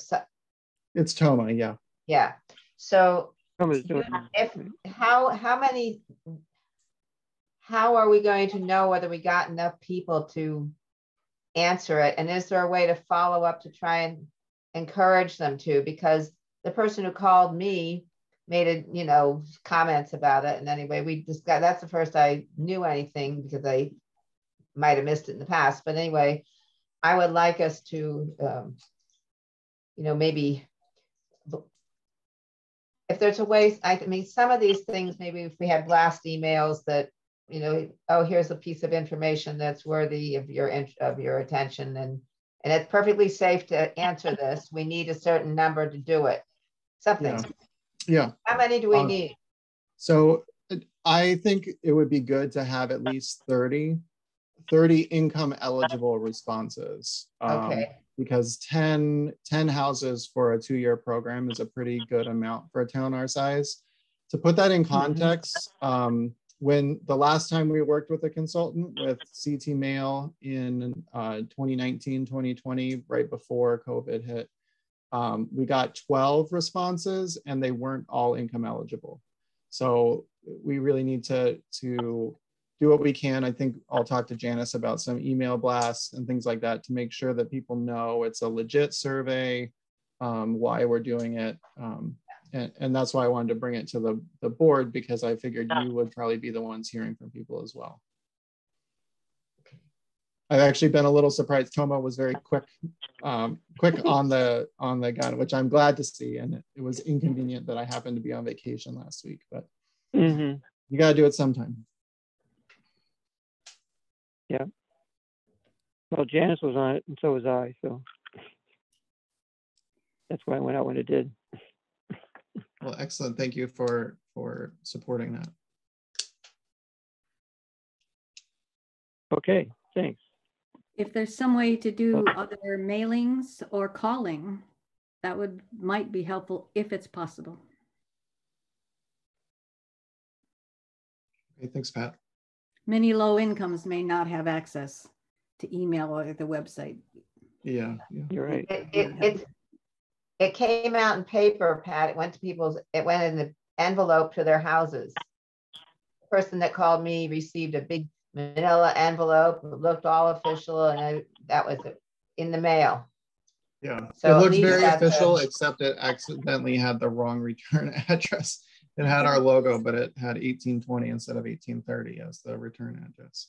it's TOMA, yeah. Yeah. So if how are we going to know whether we got enough people to answer it? And is there a way to follow up to try and encourage them to? Because the person who called me made it, you know, comments about it. And anyway, we just got, that's the first I knew anything, because I might have missed it in the past. But anyway, I would like us to, you know, maybe if there's a way, I mean, some of these things, maybe if we had blast emails that, you know, oh, here's a piece of information that's worthy of your attention, and it's perfectly safe to answer this. We need a certain number to do it. Something. Yeah. How many do we need? So I think it would be good to have at least 30 income eligible responses. Okay. Because 10 houses for a 2-year program is a pretty good amount for a town our size. To put that in context, when the last time we worked with a consultant with CT Mail in 2019, 2020, right before COVID hit, we got 12 responses, and they weren't all income eligible. So we really need to do what we can. I think I'll talk to Janice about some email blasts and things like that to make sure that people know it's a legit survey, why we're doing it. And that's why I wanted to bring it to the board, because I figured you would probably be the ones hearing from people as well. I've actually been a little surprised. Toma was very quick on the gun, which I'm glad to see. And it was inconvenient that I happened to be on vacation last week, but you got to do it sometime. Yeah. Well, Janice was on it, and so was I. So that's why I went out when it did. Well, excellent. Thank you for supporting that. Okay, thanks. If there's some way to do other mailings or calling, that might be helpful if it's possible. Okay, thanks, Pat. Many low incomes may not have access to email or the website. Yeah, you're right. It came out in paper, Pat. It went in the envelope to their houses. The person that called me received a big manila envelope. It looked all official, and that was in the mail. Yeah, so it looks very official, except it accidentally had the wrong return address. It had our logo, but it had 1820 instead of 1830 as the return address.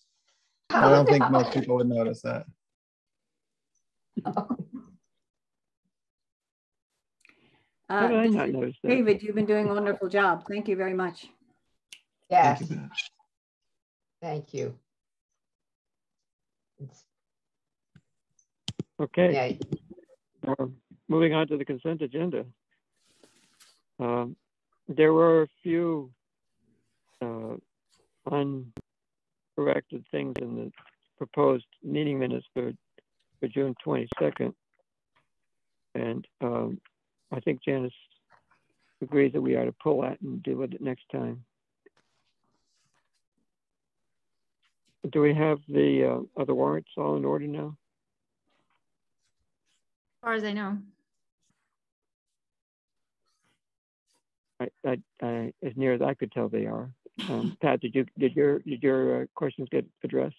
I don't think most people would notice that. How did I not notice that? David, you've been doing a wonderful job. Thank you very much. Yes. Thank you. Thank you. Okay. Moving on to the consent agenda. There were a few uncorrected things in the proposed meeting minutes for June 22nd. And I think Janice agrees that we ought to pull that and deal with it next time. Do we have the other warrants all in order now? As far as I know. As near as I could tell, they are. Pat, did your questions get addressed?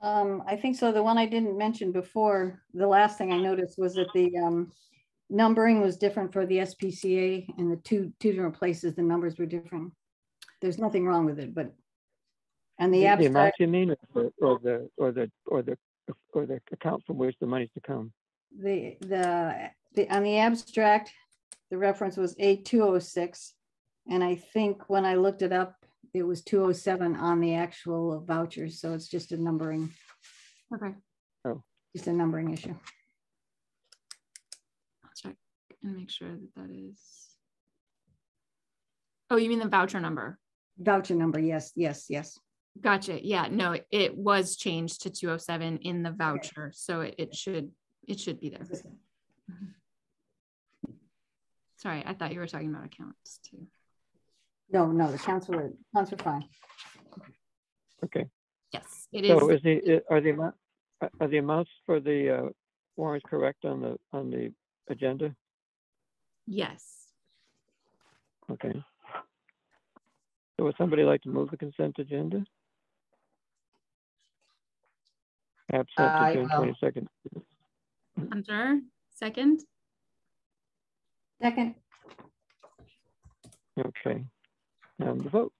I think so. The one I didn't mention before, the last thing I noticed was that the numbering was different for the SPCA. In the two different places, the numbers were different. There's nothing wrong with it, but and the abstract. You mean, or the account from which the money's to come. The on the abstract, the reference was A206, and I think when I looked it up, it was 207 on the actual vouchers. So it's just a numbering. Okay. Oh. Just a numbering issue. I'll check and make sure that is. Oh, you mean the voucher number? Voucher number, yes. Gotcha. Yeah, no, it was changed to 207 in the voucher, so it should be there. Sorry, I thought you were talking about accounts too. No, the accounts are fine. Okay. Yes, it is. So are the amounts for the warrants correct on the agenda? Yes. Okay. So would somebody like to move the consent agenda? Absent to June 22nd. Hunter, second. Second. Okay. The vote.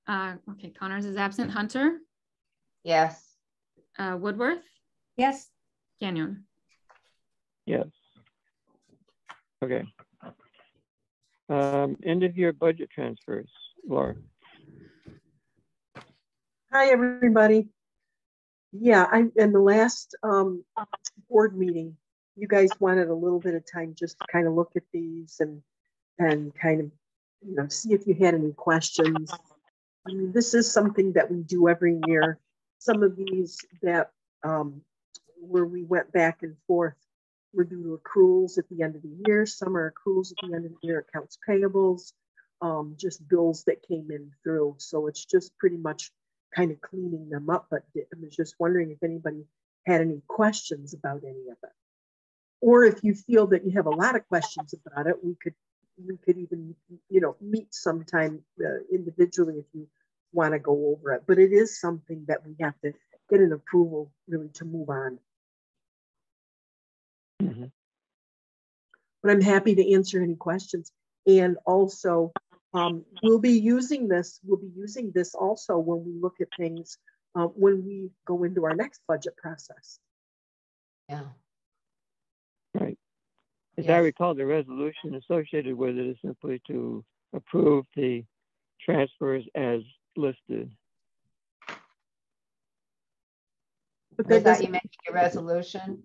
Okay, Connors is absent. Hunter? Yes. Woodworth? Yes. Gagnon? Yes. Okay. End of year budget transfers. Laura. Hi, everybody. Yeah, in the last board meeting, you guys wanted a little bit of time just to kind of look at these and kind of, see if you had any questions. I mean, this is something that we do every year. Some of these that where we went back and forth were due to accruals at the end of the year. Some are accruals at the end of the year, accounts payables, just bills that came in through. So it's just pretty much kind of cleaning them up. But I was just wondering if anybody had any questions about any of it. Or if you feel that you have a lot of questions about it, we could even, meet sometime individually if you want to go over it. But it is something that we have to get an approval really to move on. Mm-hmm. But I'm happy to answer any questions. And also, we'll be using this also when we look at things when we go into our next budget process. Yeah. Right. As I recall, the resolution associated with it is simply to approve the transfers as listed. But was that you making a resolution?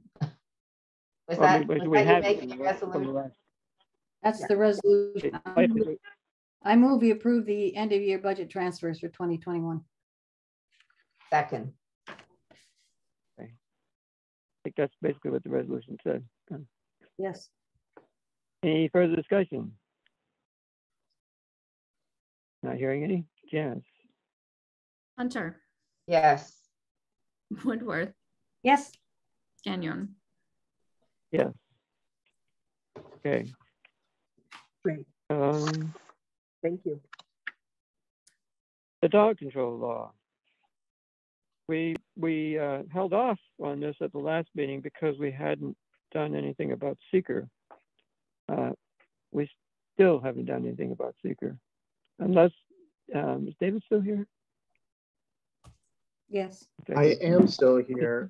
Was that you making a resolution? That's the resolution. I move we approve the end of year budget transfers for 2021. Second. Okay. I think that's basically what the resolution said. Yes. Any further discussion? Not hearing any. Janice. Hunter? Yes. Woodworth? Yes. Gagnon? Yes. Okay. Great. Thank you. The dog control law. We held off on this at the last meeting because we hadn't done anything about seeker. We still haven't done anything about seeker, unless is David still here? Yes. I am still here,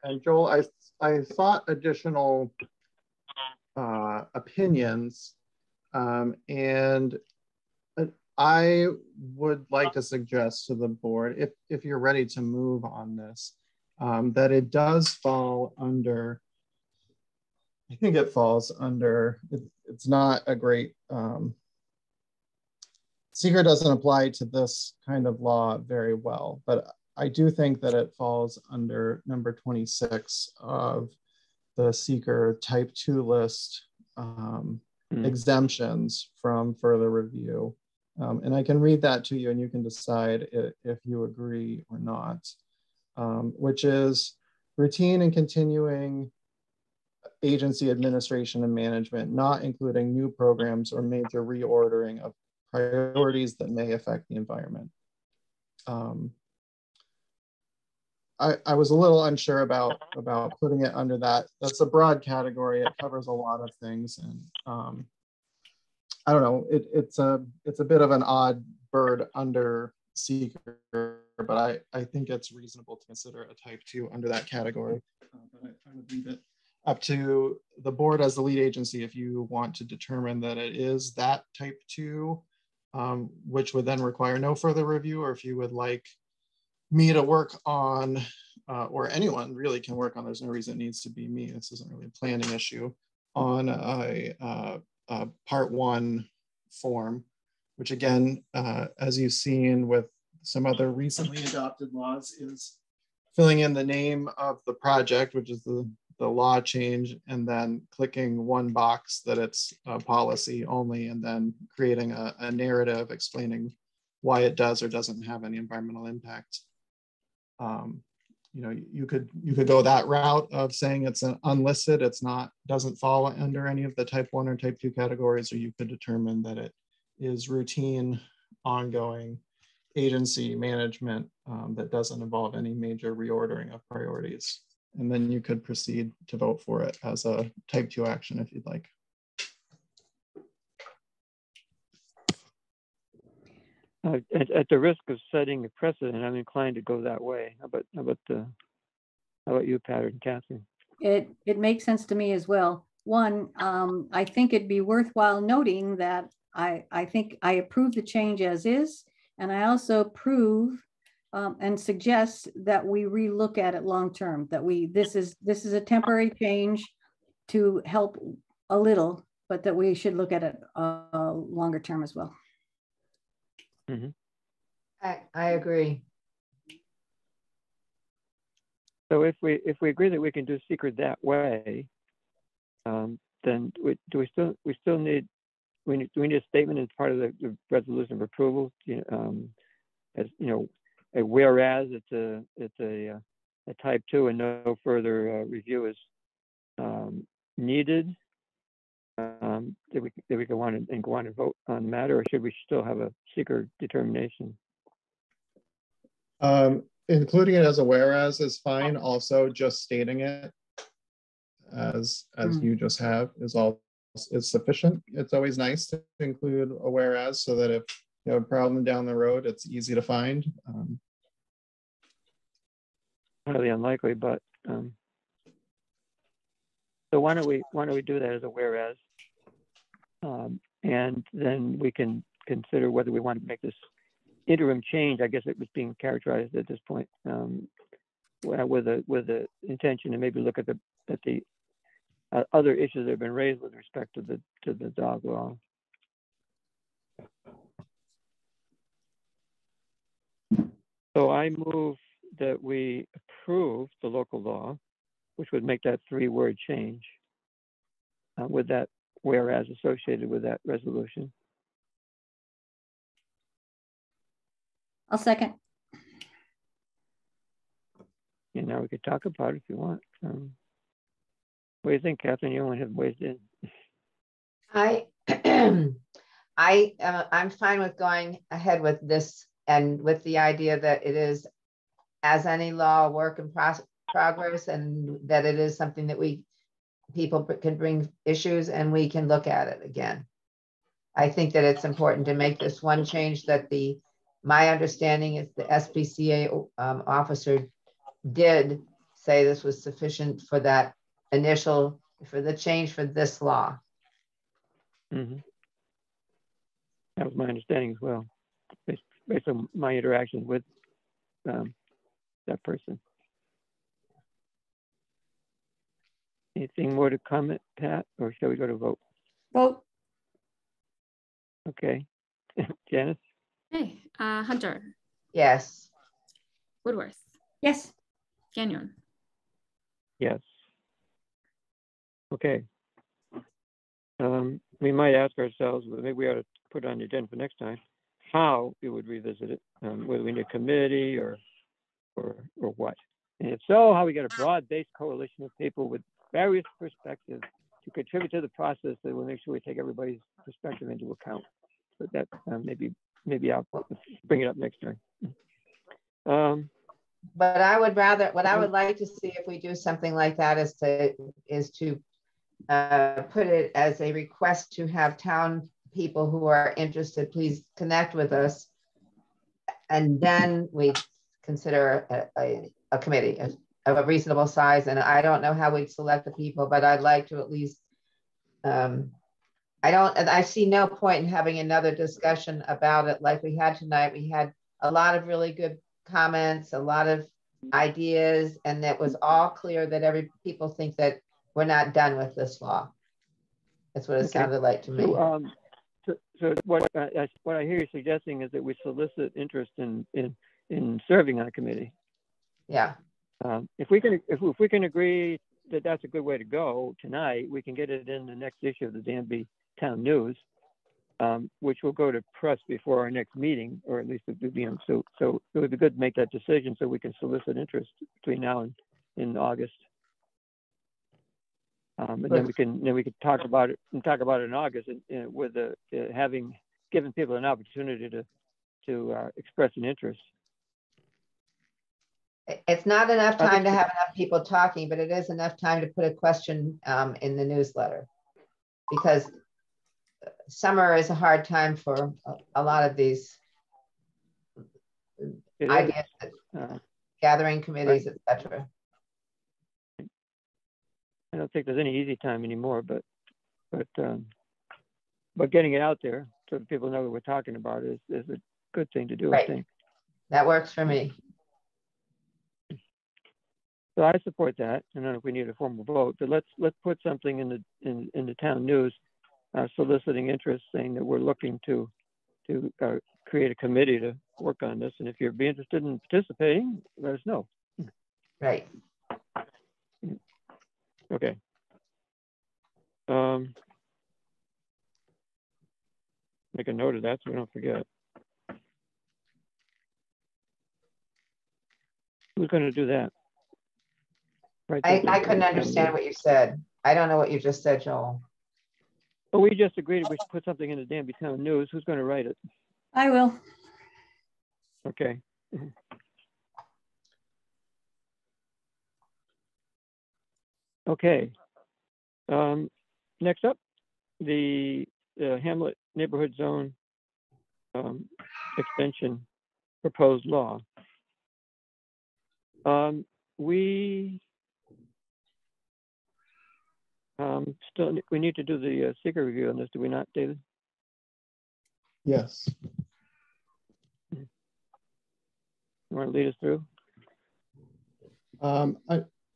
and Joel, I sought additional opinions, and I would like to suggest to the board, if you're ready to move on this, that it does fall under, I think it falls under, it's not a great, seeker doesn't apply to this kind of law very well, but I do think that it falls under number 26 of the seeker type 2 list exemptions from further review. And I can read that to you and you can decide if you agree or not, which is routine and continuing agency administration and management, not including new programs or major reordering of priorities that may affect the environment. I was a little unsure about putting it under that. That's a broad category. It covers a lot of things, and I don't know. It's a bit of an odd bird under seeker, but I think it's reasonable to consider a type 2 under that category. But I would leave it up to the board as the lead agency if you want to determine that it is that type 2, which would then require no further review, or if you would like me to work on, or anyone really can work on, there's no reason it needs to be me, this isn't really a planning issue, on a part 1 form, which again, as you've seen with some other recently adopted laws is filling in the name of the project, which is the law change, and then clicking one box that it's a policy only, and then creating a narrative explaining why it does or doesn't have any environmental impact. You know, you could go that route of saying it's an unlisted, doesn't fall under any of the type 1 or type 2 categories, or you could determine that it is routine, ongoing agency management that doesn't involve any major reordering of priorities. And then you could proceed to vote for it as a type 2 action if you'd like. At the risk of setting a precedent, I'm inclined to go that way. How about you, Pat and Catherine? It makes sense to me as well. One, I think it'd be worthwhile noting that I think I approve the change as is, and I also approve and suggest that we relook at it long term. That this is a temporary change to help a little, but that we should look at it longer term as well. Mm-hmm. I agree. So if we agree that we can do secret that way, then we still need a statement as part of the resolution of approval, as you know, whereas it's a type 2 and no further review is needed. That we go on and go on and vote on the matter, or should we still have a secret determination? Including it as a whereas is fine. Also, just stating it as you just have is sufficient. It's always nice to include a whereas so that if you have a problem down the road, it's easy to find. Highly unlikely, but so why don't we do that as a whereas, and then we can consider whether we want to make this interim change. I guess it was being characterized at this point with the intention to maybe look at the other issues that have been raised with respect to the dog law. So I move that we approve the local law, which would make that 3-word change with that whereas associated with that resolution. I'll second. And now we could talk about it if you want. What do you think, Catherine? You only have ways in. I'm fine with going ahead with this, and with the idea that it is, as any law, a work in progress, and that it is something that people can bring issues and we can look at it again. I think that it's important to make this one change that my understanding is the SPCA officer did say this was sufficient for that for the change for this law. Mm-hmm. That was my understanding as well, based on my interaction with that person. Anything more to comment, Pat, or shall we go to vote? Vote. Okay. Janice? Hey, Hunter. Yes. Woodworth. Yes. Gagnon. Yes. Okay. We might ask ourselves, maybe we ought to put it on the agenda for next time, how we would revisit it, whether we need a committee or what. And if so, how we get a broad-based coalition of people with various perspectives to contribute to the process that will make sure we take everybody's perspective into account. But that maybe I'll bring it up next time. But I would what I would like to see if we do something like that is to put it as a request to have town people who are interested, please connect with us. And then we consider a committee of a reasonable size. And I don't know how we'd select the people, but I'd like to at least, I see no point in having another discussion about it like we had tonight. We had a lot of really good comments, a lot of ideas, and it was all clear that people think that we're not done with this law. That's what it sounded like to me. so what I hear you suggesting is that we solicit interest in serving on a committee. Yeah. If we can agree that that's a good way to go tonight, we can get it in the next issue of the Danby Town News, which will go to press before our next meeting, or at least so it would be good to make that decision so we can solicit interest between now and in August. And then we can talk about it in August, with giving people an opportunity to express an interest. It's not enough time to have enough people talking, but it is enough time to put a question in the newsletter, because summer is a hard time for a lot of these ideas, gathering committees, etc. I don't think there's any easy time anymore, but getting it out there so that people know what we're talking about is a good thing to do. Right. I think that works for me. So I support that. I don't know if we need a formal vote, but let's put something in the town news, soliciting interest, saying that we're looking to create a committee to work on this, and if you'd be interested in participating, let us know. Right. Okay. Make a note of that so we don't forget. Who's going to do that? Right. I couldn't understand what you said. I don't know what you just said, Joel. Well, we just agreed we should put something in the Danby Town News. Who's going to write it? I will. Okay. Okay. Next up, the Hamlet Neighborhood Zone extension proposed law. We need to do the secret review on this, do we not, David? Yes. You want to lead us through?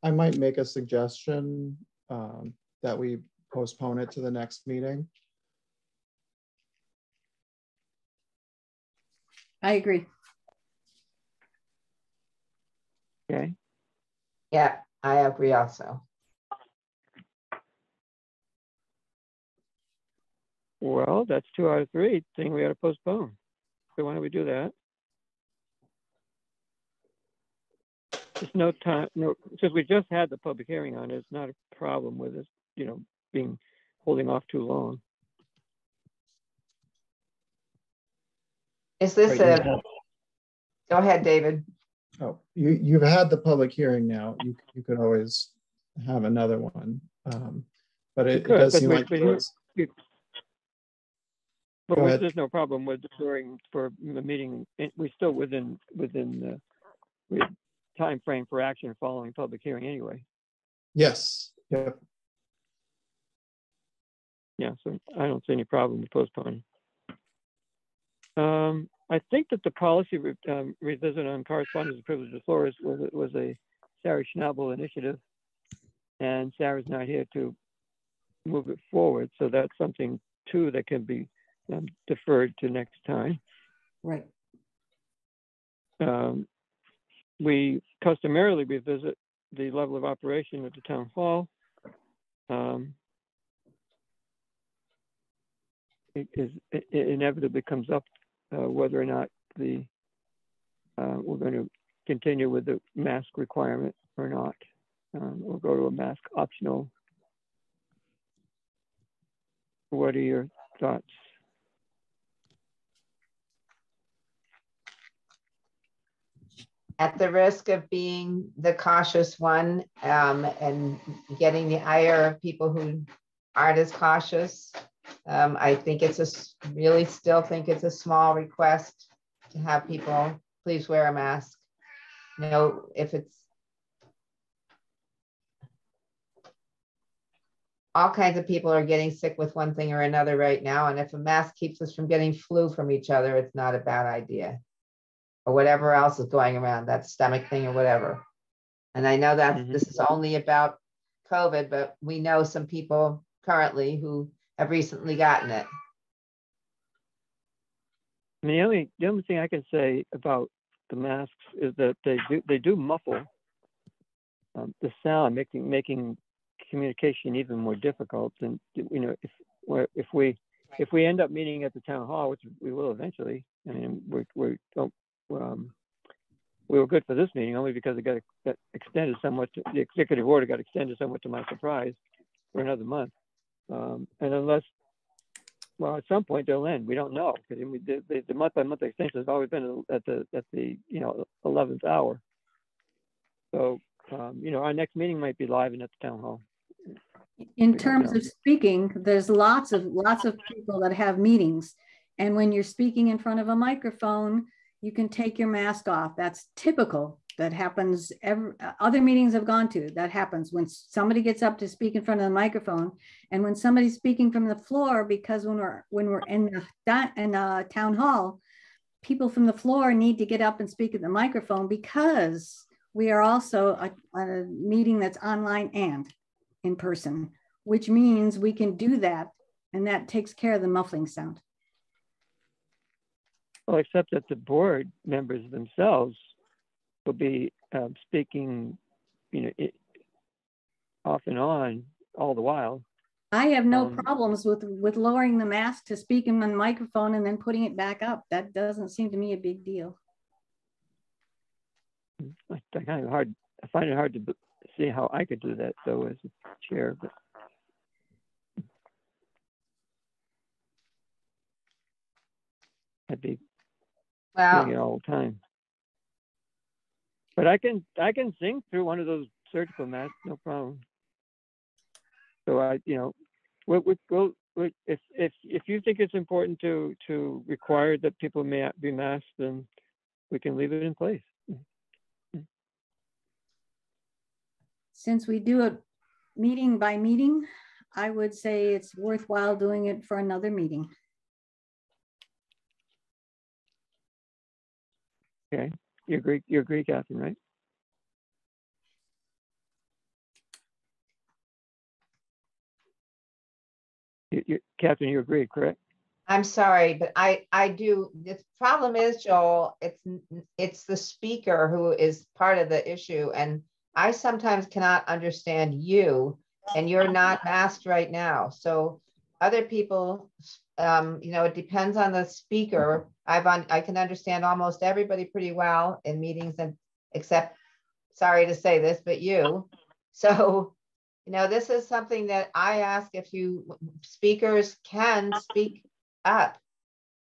I might make a suggestion that we postpone it to the next meeting. I agree. Okay. Yeah, I agree also. Well, that's 2 out of 3. Thing we got to postpone. So why don't we do that? There's no time. No, since we just had the public hearing on it, it's not a problem with us, holding off too long. Is this go ahead, David. Oh, you've had the public hearing now. You could always have another one, but it does seem like there's no problem with deferring for the meeting. We're still within the time frame for action following public hearing anyway. Yes. Yep. Yeah, so I don't see any problem with postponing. I think that the policy revisit on correspondence and privilege of floor was a Sarah Schnabel initiative, and Sarah's not here to move it forward, so that's something too that can be deferred to next time. Right. We customarily revisit the level of operation at the town hall. It inevitably comes up whether or not we're going to continue with the mask requirement or not. We'll go to a mask optional. What are your thoughts? At the risk of being the cautious one and getting the ire of people who aren't as cautious, I think still think it's a small request to have people please wear a mask. If it's all kinds of people are getting sick with one thing or another right now, and if a mask keeps us from getting flu from each other, it's not a bad idea. Or whatever else is going around, that stomach thing or whatever. And I know that this is only about COVID, but we know some people currently who have recently gotten it. I mean, the only thing I can say about the masks is that they do muffle the sound, making communication even more difficult. And you know, if we end up meeting at the town hall, which we will eventually, I mean, we were good for this meeting only because it got extended somewhat. The executive order got extended somewhat to my surprise for another month. And unless, well, at some point they'll end. We don't know, because the month-by-month extension has always been at the 11th hour. So you know, our next meeting might be live and at the town hall. In terms of speaking, there's lots of people that have meetings, and when you're speaking in front of a microphone, you can take your mask off. That's typical. That happens. Other meetings I've gone to, that happens when somebody gets up to speak in front of the microphone, and when somebody's speaking from the floor, because when we're in the town hall, people from the floor need to get up and speak at the microphone, because we are also a meeting that's online and in person, which means we can do that, and that takes care of the muffling sound. Well, except that the board members themselves will be speaking, you know, off and on all the while. I have no problems with lowering the mask to speak in the microphone and then putting it back up. That doesn't seem to me a big deal. I find it hard to see how I could do that though as a chair, but I'd be doing it all the time. But I can sing through one of those surgical masks, no problem. So you know, if you think it's important to require that people may be masked, then we can leave it in place. Since we do it meeting by meeting, I would say it's worthwhile doing it for another meeting. Okay, you agree, Catherine, right? Catherine, you agree, correct? I'm sorry, but I do. The problem is, Joel, it's the speaker who is part of the issue, and I sometimes cannot understand you, and you're not masked right now. So other people, you know, it depends on the speaker. I can understand almost everybody pretty well in meetings, and except, sorry to say this, but you. So, you know, this is something that I ask if speakers can speak up,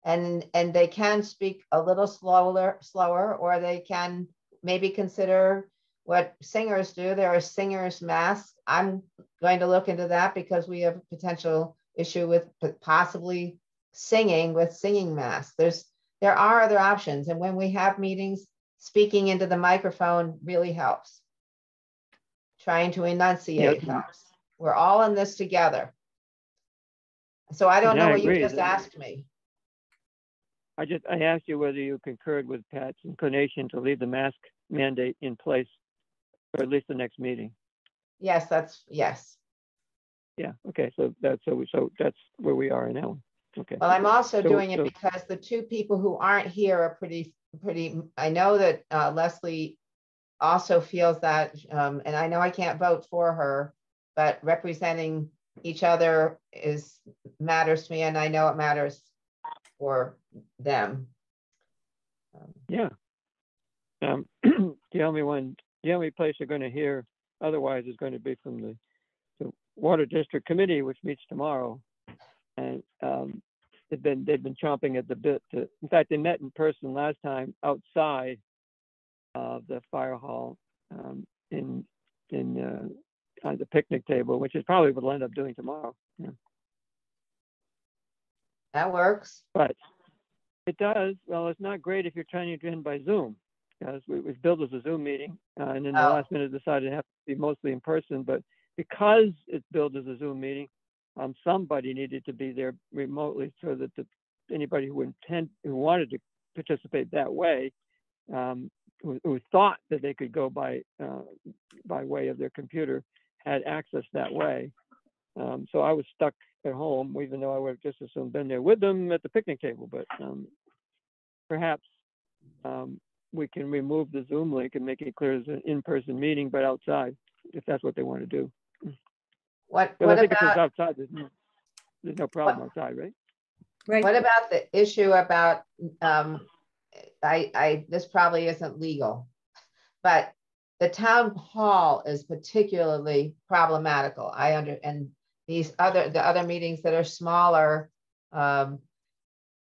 and they can speak a little slower, or they can maybe consider what singers do. There are singers masks. I'm going to look into that, because we have a potential issue with possibly singing with singing masks. There are other options, and when we have meetings, speaking into the microphone really helps. Trying to enunciate helps. We're all in this together. So I don't know what you just asked me. I asked you whether you concurred with Pat's inclination to leave the mask mandate in place for at least the next meeting. Yes, yes. Yeah. Okay. So that's where we are now. Okay. Well, I'm also doing it because the two people who aren't here are pretty. I know that Leslie also feels that, and I know I can't vote for her, but representing each other matters to me, and I know it matters for them. Yeah. The only place you're going to hear otherwise is going to be from the Water District Committee, which meets tomorrow, and they've been chomping at the bit to. In fact, they met in person last time outside of the fire hall on the picnic table, which is probably what we'll end up doing tomorrow. Yeah. That works. But it does. Well, it's not great if you're trying to end by Zoom, because it was billed as a Zoom meeting, and then the last minute decided to have to be mostly in person. But because it's billed as a Zoom meeting, somebody needed to be there remotely, so that anybody who wanted to participate that way, who thought that they could go by way of their computer, had access that way. So I was stuck at home, even though I would have just as soon been there with them at the picnic table. But perhaps we can remove the Zoom link and make it clear as an in-person meeting, but outside, if that's what they want to do. What I think about, if it's outside, there's no problem outside, right? Right. What about the issue about, this probably isn't legal, but the town hall is particularly problematical. And the other meetings that are smaller,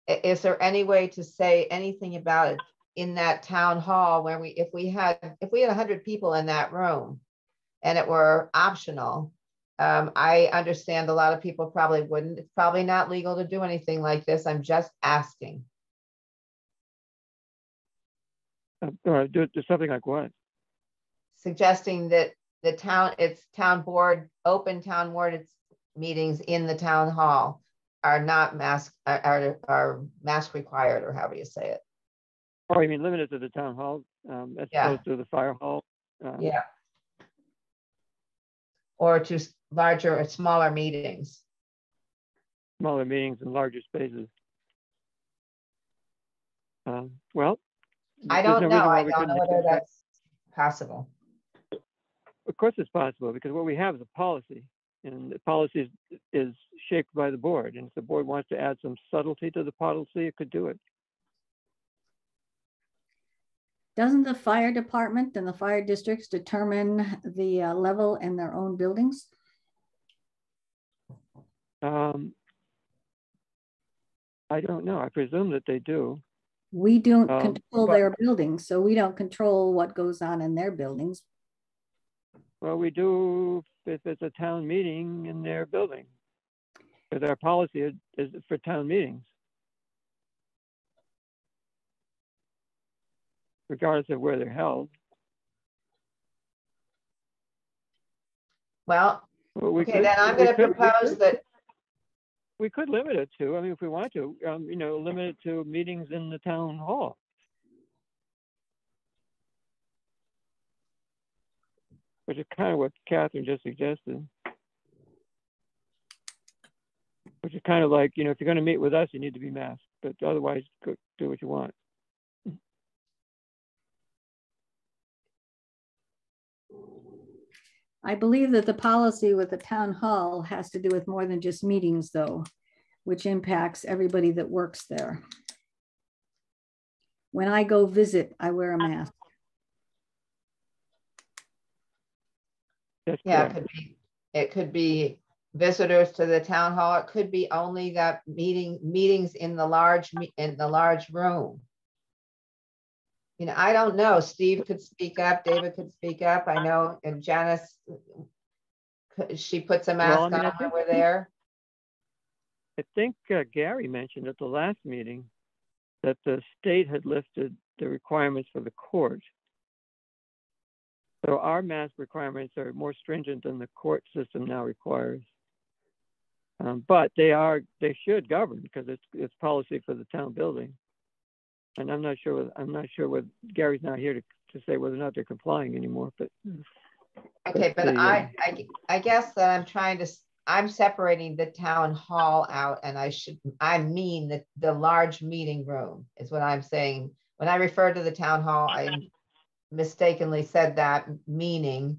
is there any way to say anything about it in that town hall where if we had 100 people in that room and it were optional? I understand a lot of people probably wouldn't. It's probably not legal to do anything like this. I'm just asking. Do something like what? Suggesting that open town board meetings in the town hall are not mask required, or however you say it. Oh, you mean limited to the town hall as opposed to the fire hall? Yeah. Or to larger or smaller meetings. Smaller meetings in larger spaces. Well, I don't know. I don't know whether that's possible. Of course it's possible, because what we have is a policy, and the policy is shaped by the board. And if the board wants to add some subtlety to the policy, it could do it. Doesn't the fire department and the fire districts determine the level in their own buildings? I don't know. I presume that they do. We don't control their buildings, so we don't control what goes on in their buildings. Well, we do if it's a town meeting in their building, because our policy is for town meetings, regardless of where they're held. Well, okay, then I'm going to propose that we could limit it to, I mean, if we want to, limit it to meetings in the town hall. Which is kind of what Catherine just suggested. Which is kind of like, if you're going to meet with us, you need to be masked, but otherwise, go do what you want. I believe that the policy with the town hall has to do with more than just meetings, though, which impacts everybody that works there. When I go visit, I wear a mask. Yeah, it could be visitors to the town hall. It could be only that meetings in the large room. I don't know. Steve could speak up. David could speak up. I know, and Janice, she puts a mask on when we're there. I think Gary mentioned at the last meeting that the state had lifted the requirements for the court. So our mask requirements are more stringent than the court system now requires. But they should govern, because it's policy for the town building. And I'm not sure what Gary's not here to say whether or not they're complying anymore. But okay, but I guess that I'm separating the town hall out, and I mean the large meeting room is what I'm saying. When I refer to the town hall, I mistakenly said that, meaning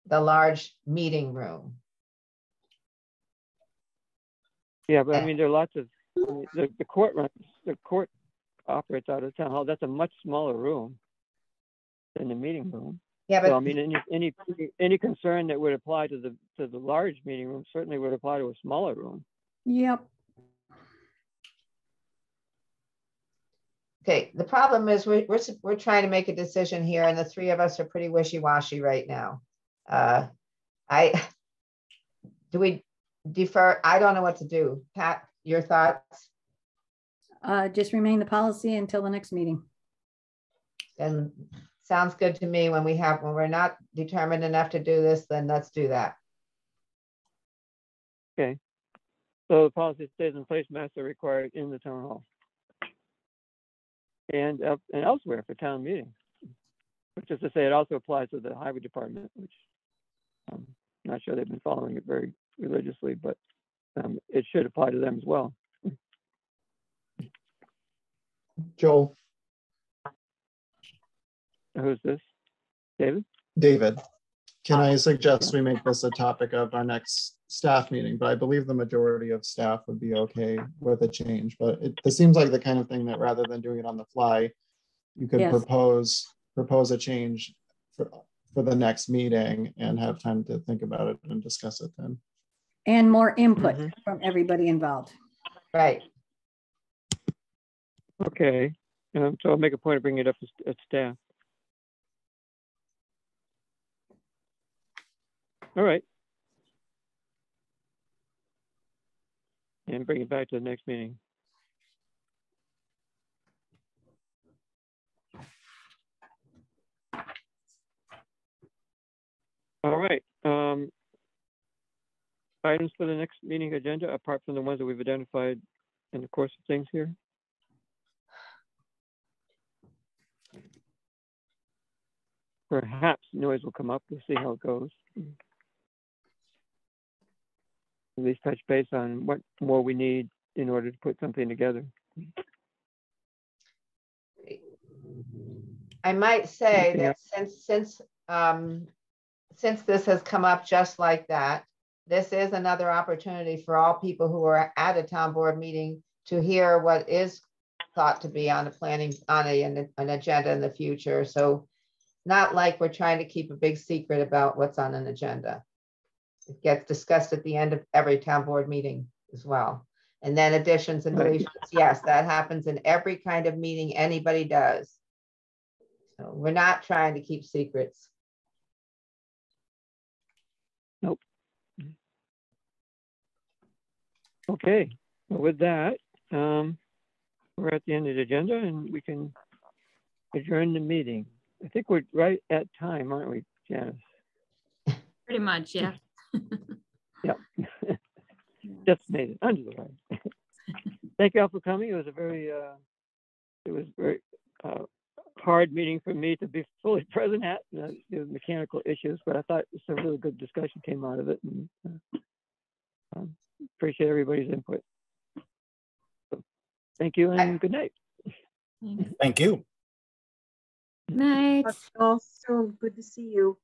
the large meeting room. Yeah, but I mean, there are lots of the court operates out of the town hall. That's a much smaller room than the meeting room. Yeah, but so, I mean, any concern that would apply to the large meeting room certainly would apply to a smaller room. Yep. Okay, the problem is we're trying to make a decision here, and the three of us are pretty wishy-washy right now. Do we defer? I don't know what to do. Pat, your thoughts? Just remain the policy until the next meeting. And sounds good to me. When we're not determined enough to do this, then let's do that. Okay. So the policy stays in place. Masks are required in the town hall and elsewhere for town meetings. Which is to say, it also applies to the highway department, which I'm not sure they've been following it very religiously, but it should apply to them as well. Joel, Who's this? David? David, can I suggest we make this a topic of our next staff meeting? But I believe the majority of staff would be okay with a change. But this seems like the kind of thing that rather than doing it on the fly, you could propose a change for the next meeting and have time to think about it and discuss it then. And more input from everybody involved. Right. Okay. So I'll make a point of bringing it up at staff. All right. And bring it back to the next meeting. All right. Items for the next meeting agenda, apart from the ones that we've identified in the course of things here. Perhaps noise will come up. We'll see how it goes. At least touch base on what more we need in order to put something together. I might say that since this has come up just like that, this is another opportunity for all people who are at a town board meeting to hear what is thought to be on the planning, on an agenda in the future. So not like we're trying to keep a big secret about what's on an agenda. It gets discussed at the end of every town board meeting as well. And then additions and deletions, yes, that happens in every kind of meeting anybody does. So we're not trying to keep secrets. Nope. Okay, well, with that, we're at the end of the agenda and we can adjourn the meeting. I think we're right at time, aren't we, Janice? Pretty much, yeah. Yep. Just made it under the wire. Thank you all for coming. It was a very, hard meeting for me to be fully present at. There was mechanical issues, but I thought some really good discussion came out of it. And, appreciate everybody's input. So, thank you and good night. Thank you. Night. Also, good to see you.